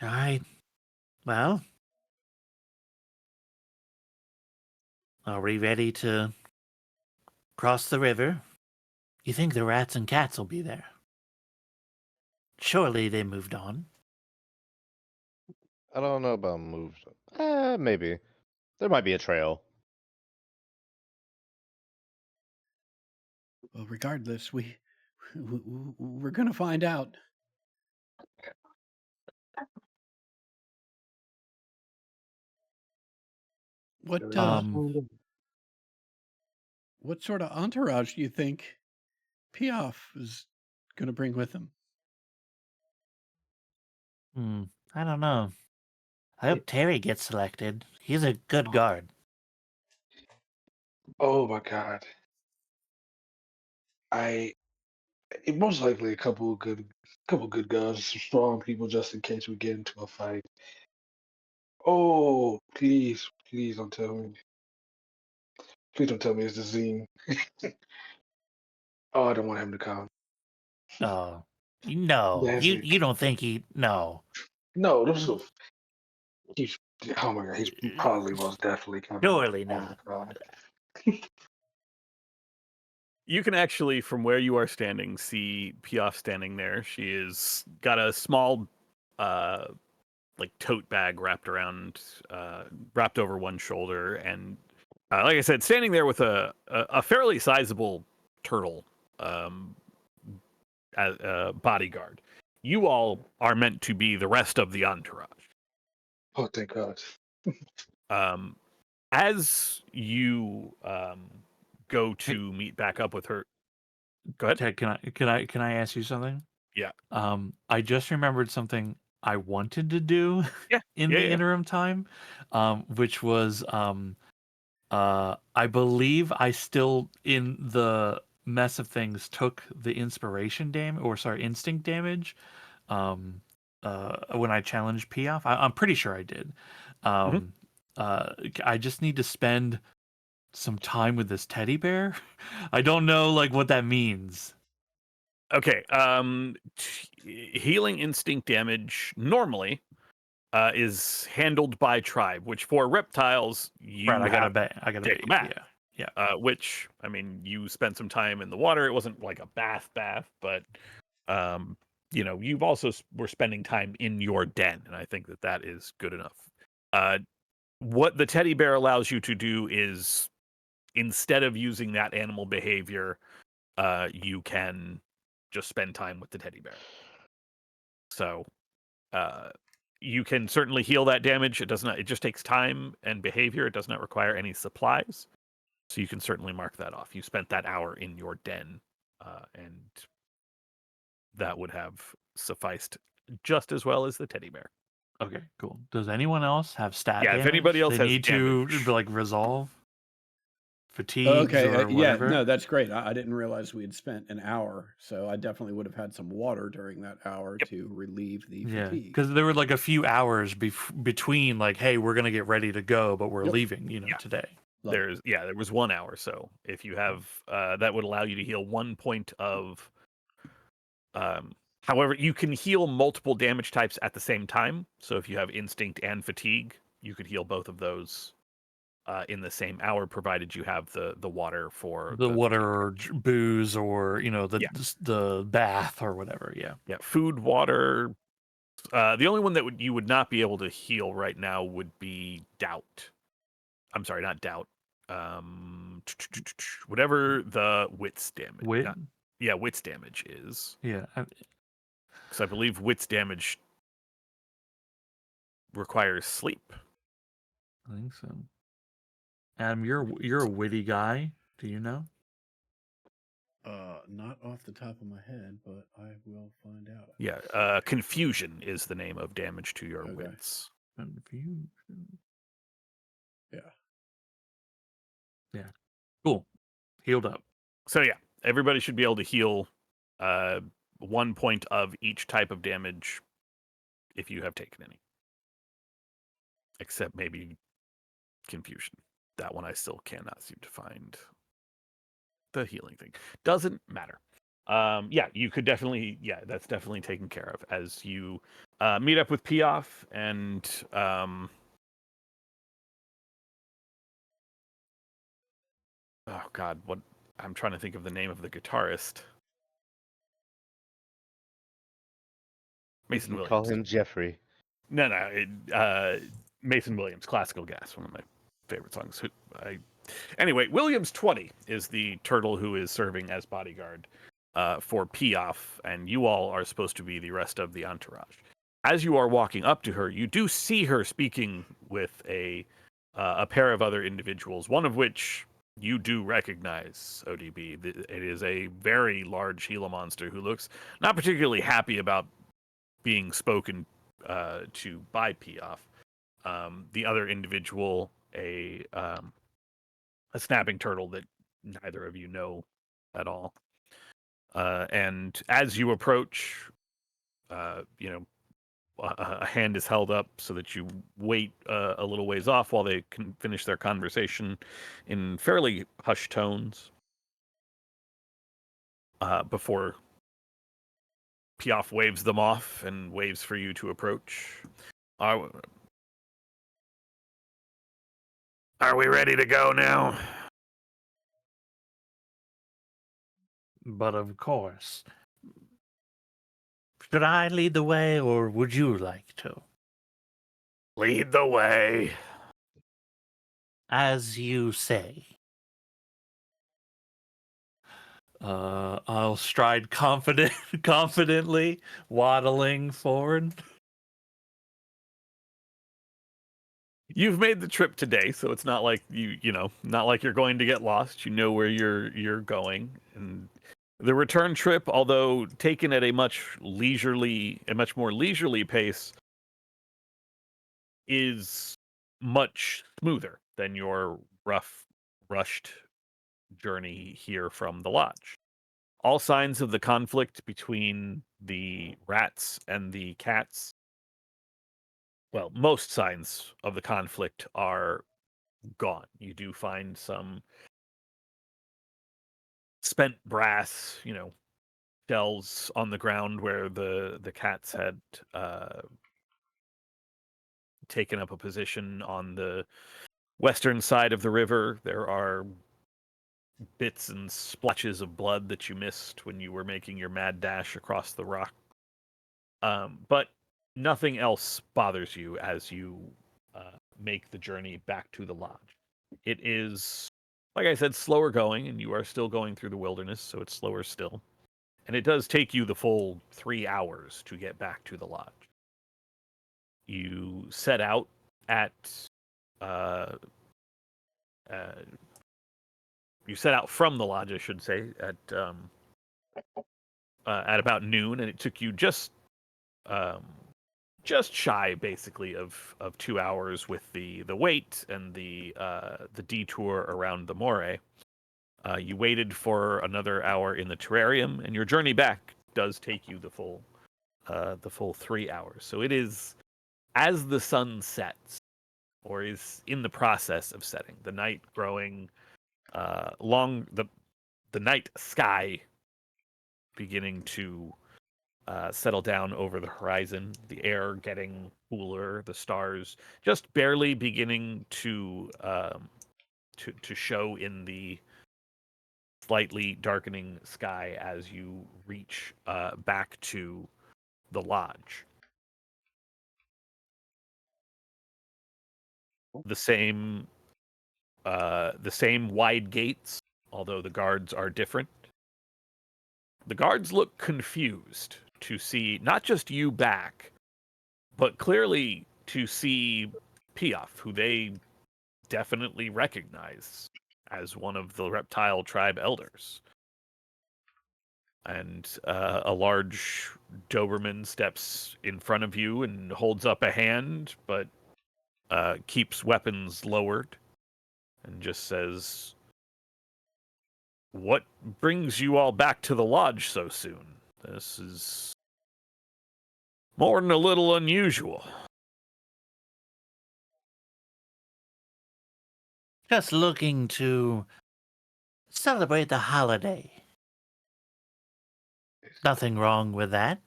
All right. Well, are we ready to cross the river? You think the rats and cats will be there? Surely they moved on. I don't know about moved. Maybe. There might be a trail. Well, regardless, we're gonna find out. What what sort of entourage do you think Piaf is gonna bring with him? I don't know. I hope Terry gets selected. He's a good guard. Oh my god. It most likely a couple good guns, some strong people just in case we get into a fight. Oh, please don't tell me. Please don't tell me it's the Zine. Oh, I don't want him to come. Oh, no, That's it. you don't think he? No. No, this will. He's. Oh my god, he's probably most definitely coming. Surely Oh not. my god. You can actually, from where you are standing, see Piaf standing there. She is got a small, like tote bag wrapped over one shoulder, and like I said, standing there with a fairly sizable turtle, as a bodyguard. You all are meant to be the rest of the entourage. Oh, thank God. As you go to meet back up with her, go ahead. Ted, can I ask you something? Yeah. I just remembered something I wanted to do Yeah. in Yeah, the yeah. interim time, which was I believe I still in the mess of things took the instinct damage when I challenged Piaf. I'm pretty sure I did. I just need to spend some time with this teddy bear. I don't know like what that means. Okay. Healing instinct damage normally is handled by tribe, which for reptiles you Right, I gotta have bet. I gotta take a bet. bath. Yeah. Which I mean, you spent some time in the water. It wasn't like a bath, but you've also were spending time in your den, and I think that is good enough. What the teddy bear allows you to do is, instead of using that animal behavior, you can just spend time with the teddy bear. So, you can certainly heal that damage. It does not. It just takes time and behavior. It does not require any supplies. So you can certainly mark that off. You spent that hour in your den, and that would have sufficed just as well as the teddy bear. Okay, cool. Does anyone else have stat Yeah, damage if anybody else they has need damage, to like resolve? Fatigues Okay, or yeah, whatever? no, that's great. I didn't realize we had spent an hour, so I definitely would have had some water during that hour Yep. to relieve the Yeah, fatigue. because there were like a few hours between like, hey, we're gonna get ready to go, but we're Yep. leaving, Yeah. today. Love it. there was 1 hour. So if you have that would allow you to heal 1 point of however, you can heal multiple damage types at the same time. So if you have instinct and fatigue, you could heal both of those in the same hour, provided you have the water for The water fatigue. or booze or Yeah. the bath or whatever. Yeah. Yeah, food, water. The only one that you would not be able to heal right now would be doubt. I'm sorry, not doubt. Whatever the wits damage. Wit. Wits damage is. Yeah. Because I believe wits damage requires sleep. I think so. Adam, you're a witty guy. Do you know? Not off the top of my head, but I will find out. Yeah, confusion is the name of damage to your Okay. wits. Confusion. Yeah. Yeah. Cool. Healed up. So yeah, everybody should be able to heal 1 point of each type of damage if you have taken any. Except maybe confusion. That one I still cannot seem to find the healing thing. Doesn't matter. You could definitely, that's definitely taken care of as you meet up with Piaf and oh god, what I'm trying to think of the name of the guitarist. Mason You Williams. call him Jeffrey. No, Mason Williams, Classical Gas, one of my favorite songs. Anyway, Williams 20 is the turtle who is serving as bodyguard for Piaf, and you all are supposed to be the rest of the entourage. As you are walking up to her, you do see her speaking with a pair of other individuals, one of which you do recognize, ODB. It is a very large Gila monster who looks not particularly happy about being spoken to by Piaf. The other individual, snapping turtle that neither of you know at all. And as you approach, a hand is held up so that you wait a little ways off while they can finish their conversation in fairly hushed tones before Piaf waves them off and waves for you to approach. Are we ready to go now? But of course. Should I lead the way, or would you like to? Lead the way. As you say. I'll stride confidently, waddling forward. You've made the trip today, so it's not like not like you're going to get lost. You know where you're going, and the return trip, although taken at a much more leisurely pace, is much smoother than your rough, rushed journey here from the lodge. All signs of the conflict between the rats and the cats, well, most signs of the conflict are gone. You do find some spent brass, shells on the ground where the cats had taken up a position on the western side of the river. There are bits and splotches of blood that you missed when you were making your mad dash across the rock. But nothing else bothers you as you make the journey back to the lodge. It is, like I said, slower going, and you are still going through the wilderness, so it's slower still. And it does take you the full 3 hours to get back to the lodge. You set out at from the lodge, I should say, at about noon, and it took you just shy, basically, of 2 hours with the wait and the detour around the Moray. You waited for another hour in the terrarium, and your journey back does take you the full 3 hours. So it is as the sun sets, or is in the process of setting, the night growing long, the night sky beginning to settle down over the horizon, the air getting cooler, the stars just barely beginning to show in the slightly darkening sky as you reach back to the lodge. The same wide gates, although the guards are different. The guards look confused to see not just you back, but clearly to see Piaf, who they definitely recognize as one of the reptile tribe elders. And a large Doberman steps in front of you and holds up a hand, but keeps weapons lowered and just says, "What brings you all back to the lodge so soon? This is more than a little unusual." Just looking to celebrate the holiday. Nothing wrong with that.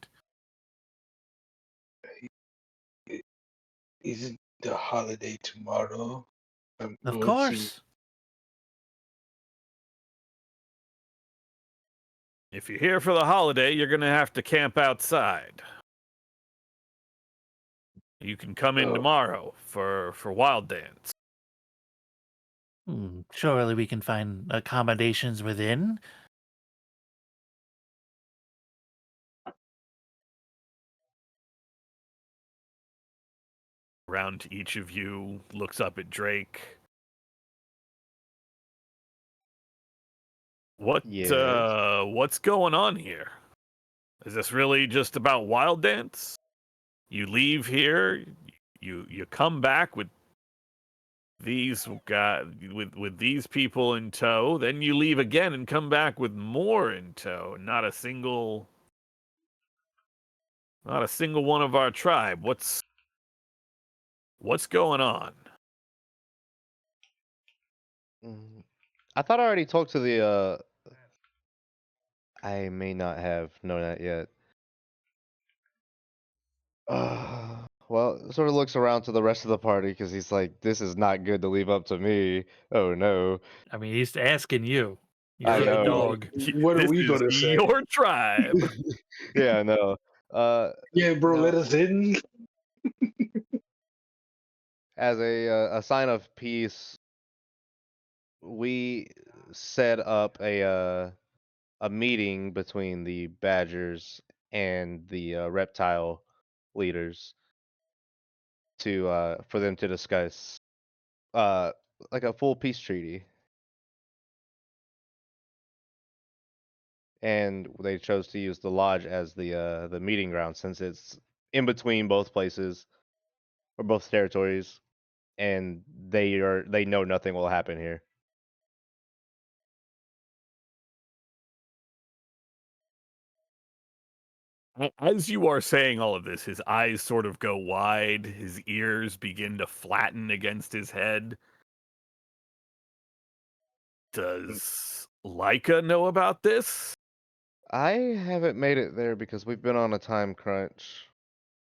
Isn't the holiday tomorrow? Of Let's see. course. If you're here for the holiday, you're going to have to camp outside. You can come in Oh. tomorrow for Wild Dance. Surely we can find accommodations within. Around to each of you, looks up at Drake. What's going on here? Is this really just about Wild Dance? You leave here, you come back with these with these people in tow, then you leave again and come back with more in tow. Not a single one of our tribe. What's going on? I thought I already talked to the. I may not have known that yet. Well, sort of looks around to the rest of the party because he's like, "This is not good to leave up to me." Oh no! I mean, he's asking you. I You're the know. dog. What are This we is gonna say? your tribe. Yeah, I know. Yeah, bro, No. let us in. As a sign of peace, we set up a meeting between the Badgers and the reptile leaders to for them to discuss like a full peace treaty. And they chose to use the lodge as the meeting ground since it's in between both places or both territories, and they know nothing will happen here. As you are saying all of this, his eyes sort of go wide, his ears begin to flatten against his head. Does Leica know about this? I haven't made it there because we've been on a time crunch,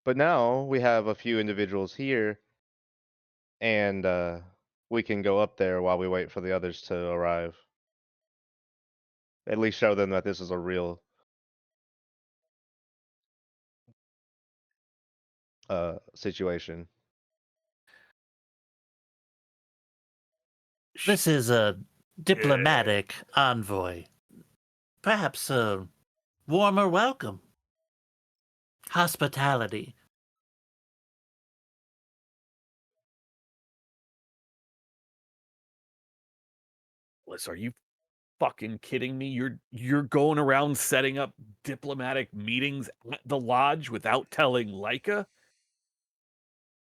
but now we have a few individuals here, and we can go up there while we wait for the others to arrive. At least show them that this is a real situation. This is a diplomatic envoy. Perhaps a warmer welcome. Hospitality. Liz, are you fucking kidding me? You're going around setting up diplomatic meetings at the lodge without telling Leica?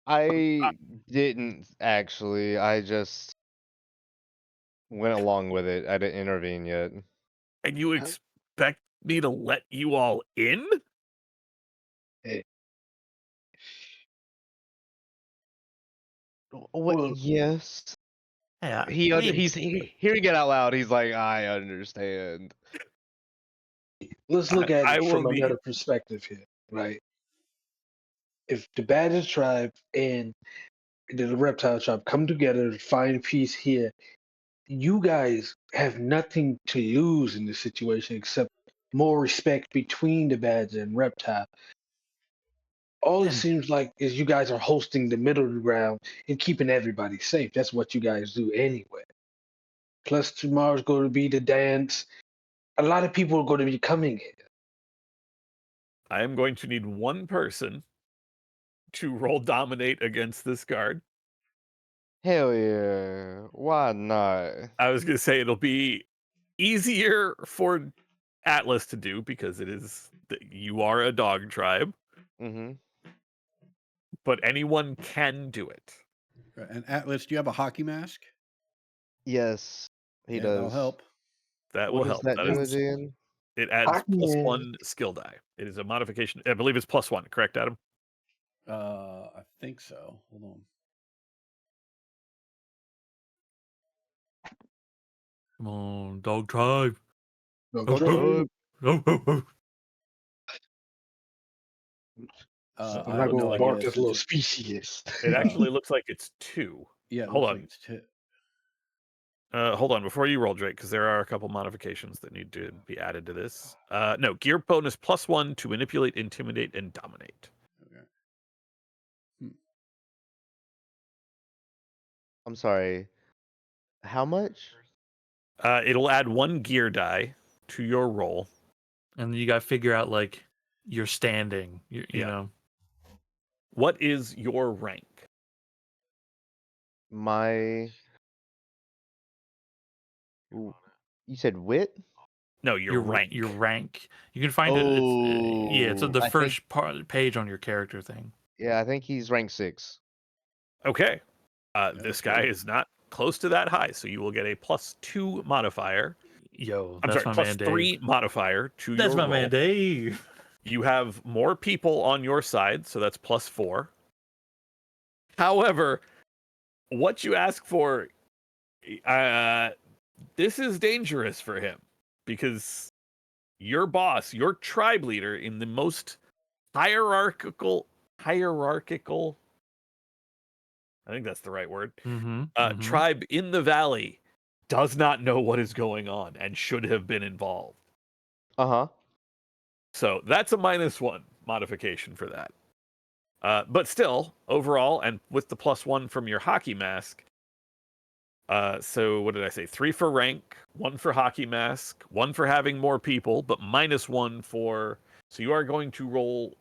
I didn't actually. I just went along with it. I didn't intervene yet. And you expect me to let you all in? What? Well- Yes. Yeah, He's hearing it out loud. He's like, I understand. Let's look at I it will from need- another perspective here, right? If the Badger tribe and the Reptile tribe come together to find peace here, you guys have nothing to lose in this situation except more respect between the Badger and Reptile. All it And- seems like is you guys are hosting the middle ground and keeping everybody safe. That's what you guys do anyway. Plus, tomorrow's going to be the dance. A lot of people are going to be coming here. I am going to need one person to roll dominate against this guard. Hell yeah. Why not? I was going to say it'll be easier for Atlas to do because you are a dog tribe, Mm-hmm. but anyone can do it. And Atlas, do you have a hockey mask? Yes, he Yeah, does. that'll help. That What will does help. that That do is- again? it adds Hockey plus man. 1 skill die. It is a modification. I believe it's +1, correct, Adam? I think so. Hold on. Come on, dog tribe. No, Oh, Drew, Oh, oh, oh. I'm I not have no going to idea. bark this since little it- species. It actually looks like it's 2. yeah, it Hold looks on. like it's two. Hold on, before you roll, Drake, because there are a couple modifications that need to be added to this. No, gear bonus +1 to manipulate, intimidate, and dominate. Okay. I'm sorry. How much? It'll add 1 gear die to your roll. And you got to figure out like your standing. You Yeah. know, What is your rank? My. Ooh, you said wit? No, your rank. Your rank. You can find it. It's Oh, the I first page on your character thing. Yeah, I think he's rank 6. Okay. This guy is not close to that high, so you will get a +2 modifier. Yo, I'm that's sorry, my man +3 Dave. modifier to That's your my man roll. Dave. You have more people on your side, so that's +4. However, what you ask for, this is dangerous for him because your boss, your tribe leader in the most hierarchical, I think that's the right word, tribe in the valley does not know what is going on and should have been involved. Uh-huh. So that's a -1 modification for that. But still, overall, and with the +1 from your hockey mask, so what did I say? 3 for rank, 1 for hockey mask, 1 for having more people, but -1 for. So you are going to roll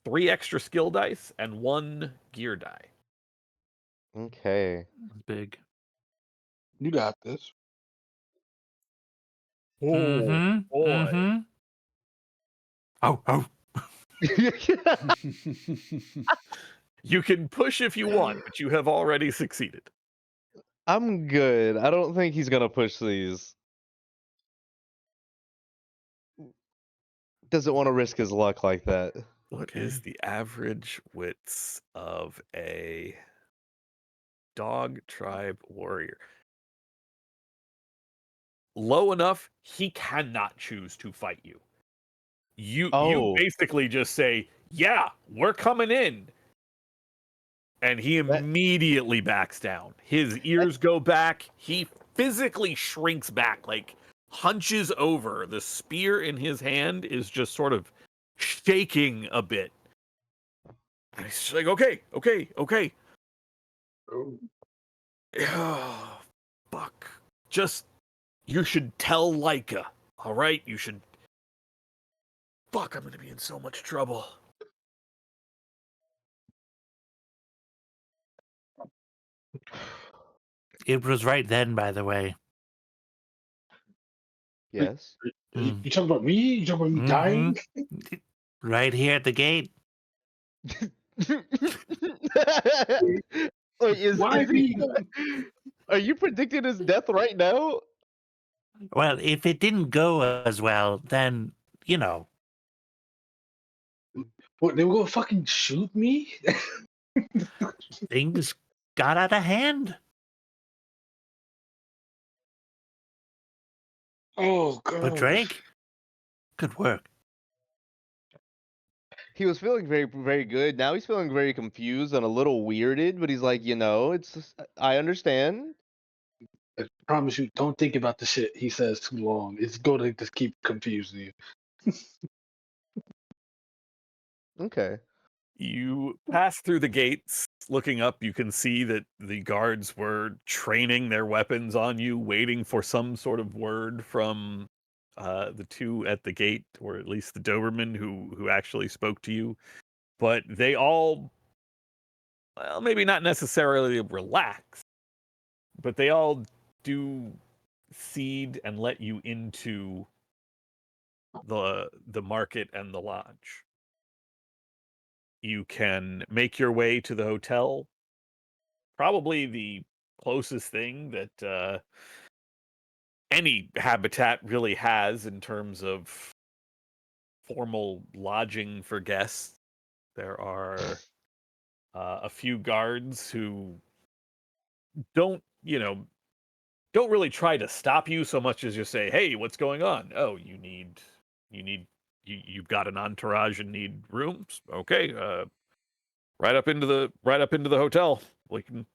3 extra skill dice and 1 gear die. Okay. Big. You got this. Oh boy! Oh. You can push if you want, but you have already succeeded. I'm good. I don't think he's gonna push these. Doesn't want to risk his luck like that. What is the average wits of a dog tribe warrior? Low enough, he cannot choose to fight you. You Oh. basically just say, "Yeah, we're coming in," and he That- immediately backs down. His ears go back. He physically shrinks back, like hunches over. The spear in his hand is just sort of shaking a bit. And he's just like, "Okay." Oh. Oh, fuck. Just, you should tell Leica, all right? You should. Fuck, I'm gonna be in so much trouble. It was right then, by the way. Yes. You talking about me? You talking about me dying? Right here at the gate. Wait, Why me? Are you predicting his death right now? Well, if it didn't go as well, then, you know. What, they were gonna fucking shoot me? Things got out of hand. Oh god. But Drake, good work. He was feeling very, very good. Now he's feeling very confused and a little weirded, but he's like, it's just, I understand. I promise you, don't think about the shit he says too long. It's gonna just keep confusing you. Okay. You pass through the gates. Looking up, you can see that the guards were training their weapons on you, waiting for some sort of word from the two at the gate, or at least the Doberman who actually spoke to you. But they all, well, maybe not necessarily relax, but they all do cede and let you into the market and the lodge. You can make your way to the hotel. Probably the closest thing that any habitat really has in terms of formal lodging for guests. There are a few guards who don't really try to stop you so much as just say, "Hey, what's going on? Oh, you've got an entourage and need rooms. Okay, right up into the hotel. We can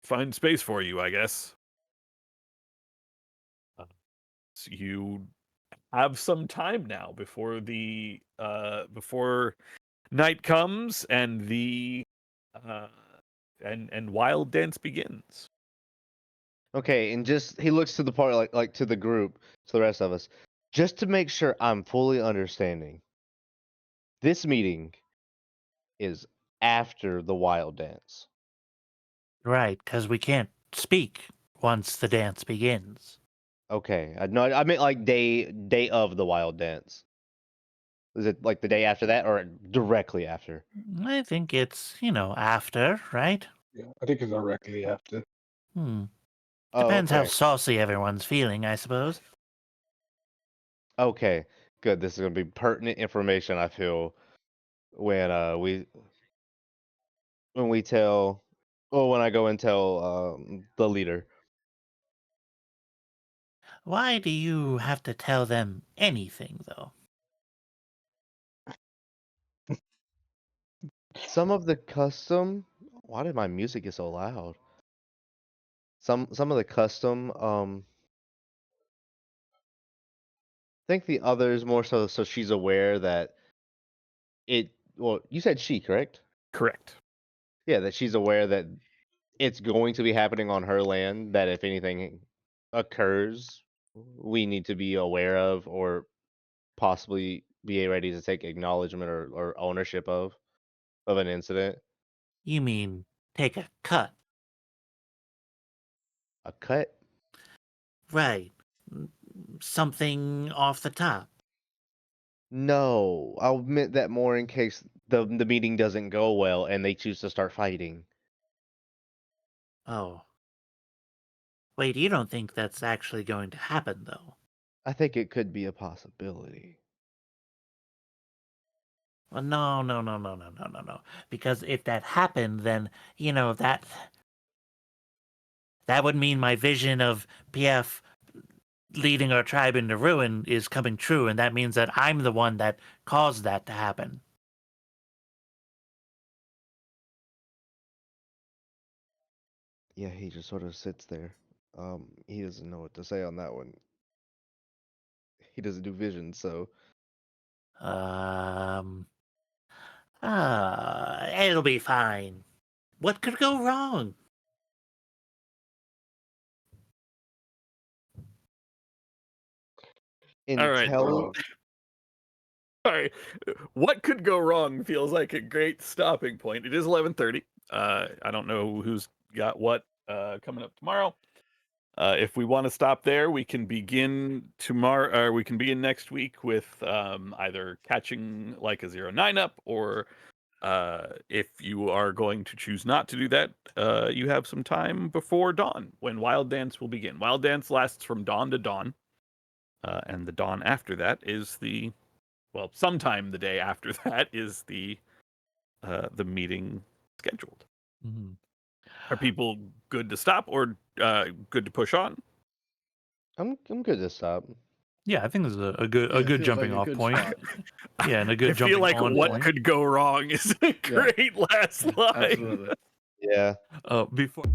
find space for you, I guess." So you have some time now before before night comes and the and Wild Dance begins. Okay, and just he looks to the party like to the group, to the rest of us, just to make sure I'm fully understanding. This meeting is after the wild dance. Right, because we can't speak once the dance begins. Okay, I meant like day of the wild dance. Is it like the day after that or directly after? I think it's, after, right? Yeah, I think it's directly after. Hmm. Oh, Depends how okay. saucy everyone's feeling, I suppose. Okay, good. This is gonna be pertinent information. I feel when we tell, or when I go and tell the leader. Why do you have to tell them anything, though? Some of the custom. Why did my music get so loud? Some of the custom. I think the others more so she's aware that it. Well, you said she, correct? Correct. Yeah, that she's aware that it's going to be happening on her land. That if anything occurs, we need to be aware of, or possibly be ready to take acknowledgement or ownership of an incident. You mean take a cut, A cut? right? Something off the top. No, I'll admit that more in case the meeting doesn't go well and they choose to start fighting. Oh. Wait, you don't think that's actually going to happen, though? I think it could be a possibility. Well, no. Because if that happened, then, that would mean my vision of PF leading our tribe into ruin is coming true, and that means that I'm the one that caused that to happen. Yeah, he just sort of sits there. He doesn't know what to say on that one. He doesn't do vision, so It'll be fine. What could go wrong? All right. intelligent. Sorry. What could go wrong feels like a great stopping point. It is 11:30. I don't know who's got what coming up tomorrow. If we want to stop there, we can begin tomorrow, or we can begin next week with either catching like a 09 up, or if you are going to choose not to do that, you have some time before dawn when Wild Dance will begin. Wild Dance lasts from dawn to dawn, and the dawn after that is sometime the day after that is the meeting scheduled. Mhm. Are people good to stop or good to push on? I'm good to stop. Yeah, I think this is a good Yeah, a it good feels jumping like a off good point. spot. Yeah, and a good I jumping feel like on what point. could go wrong is a great last line. Absolutely. Yeah. Before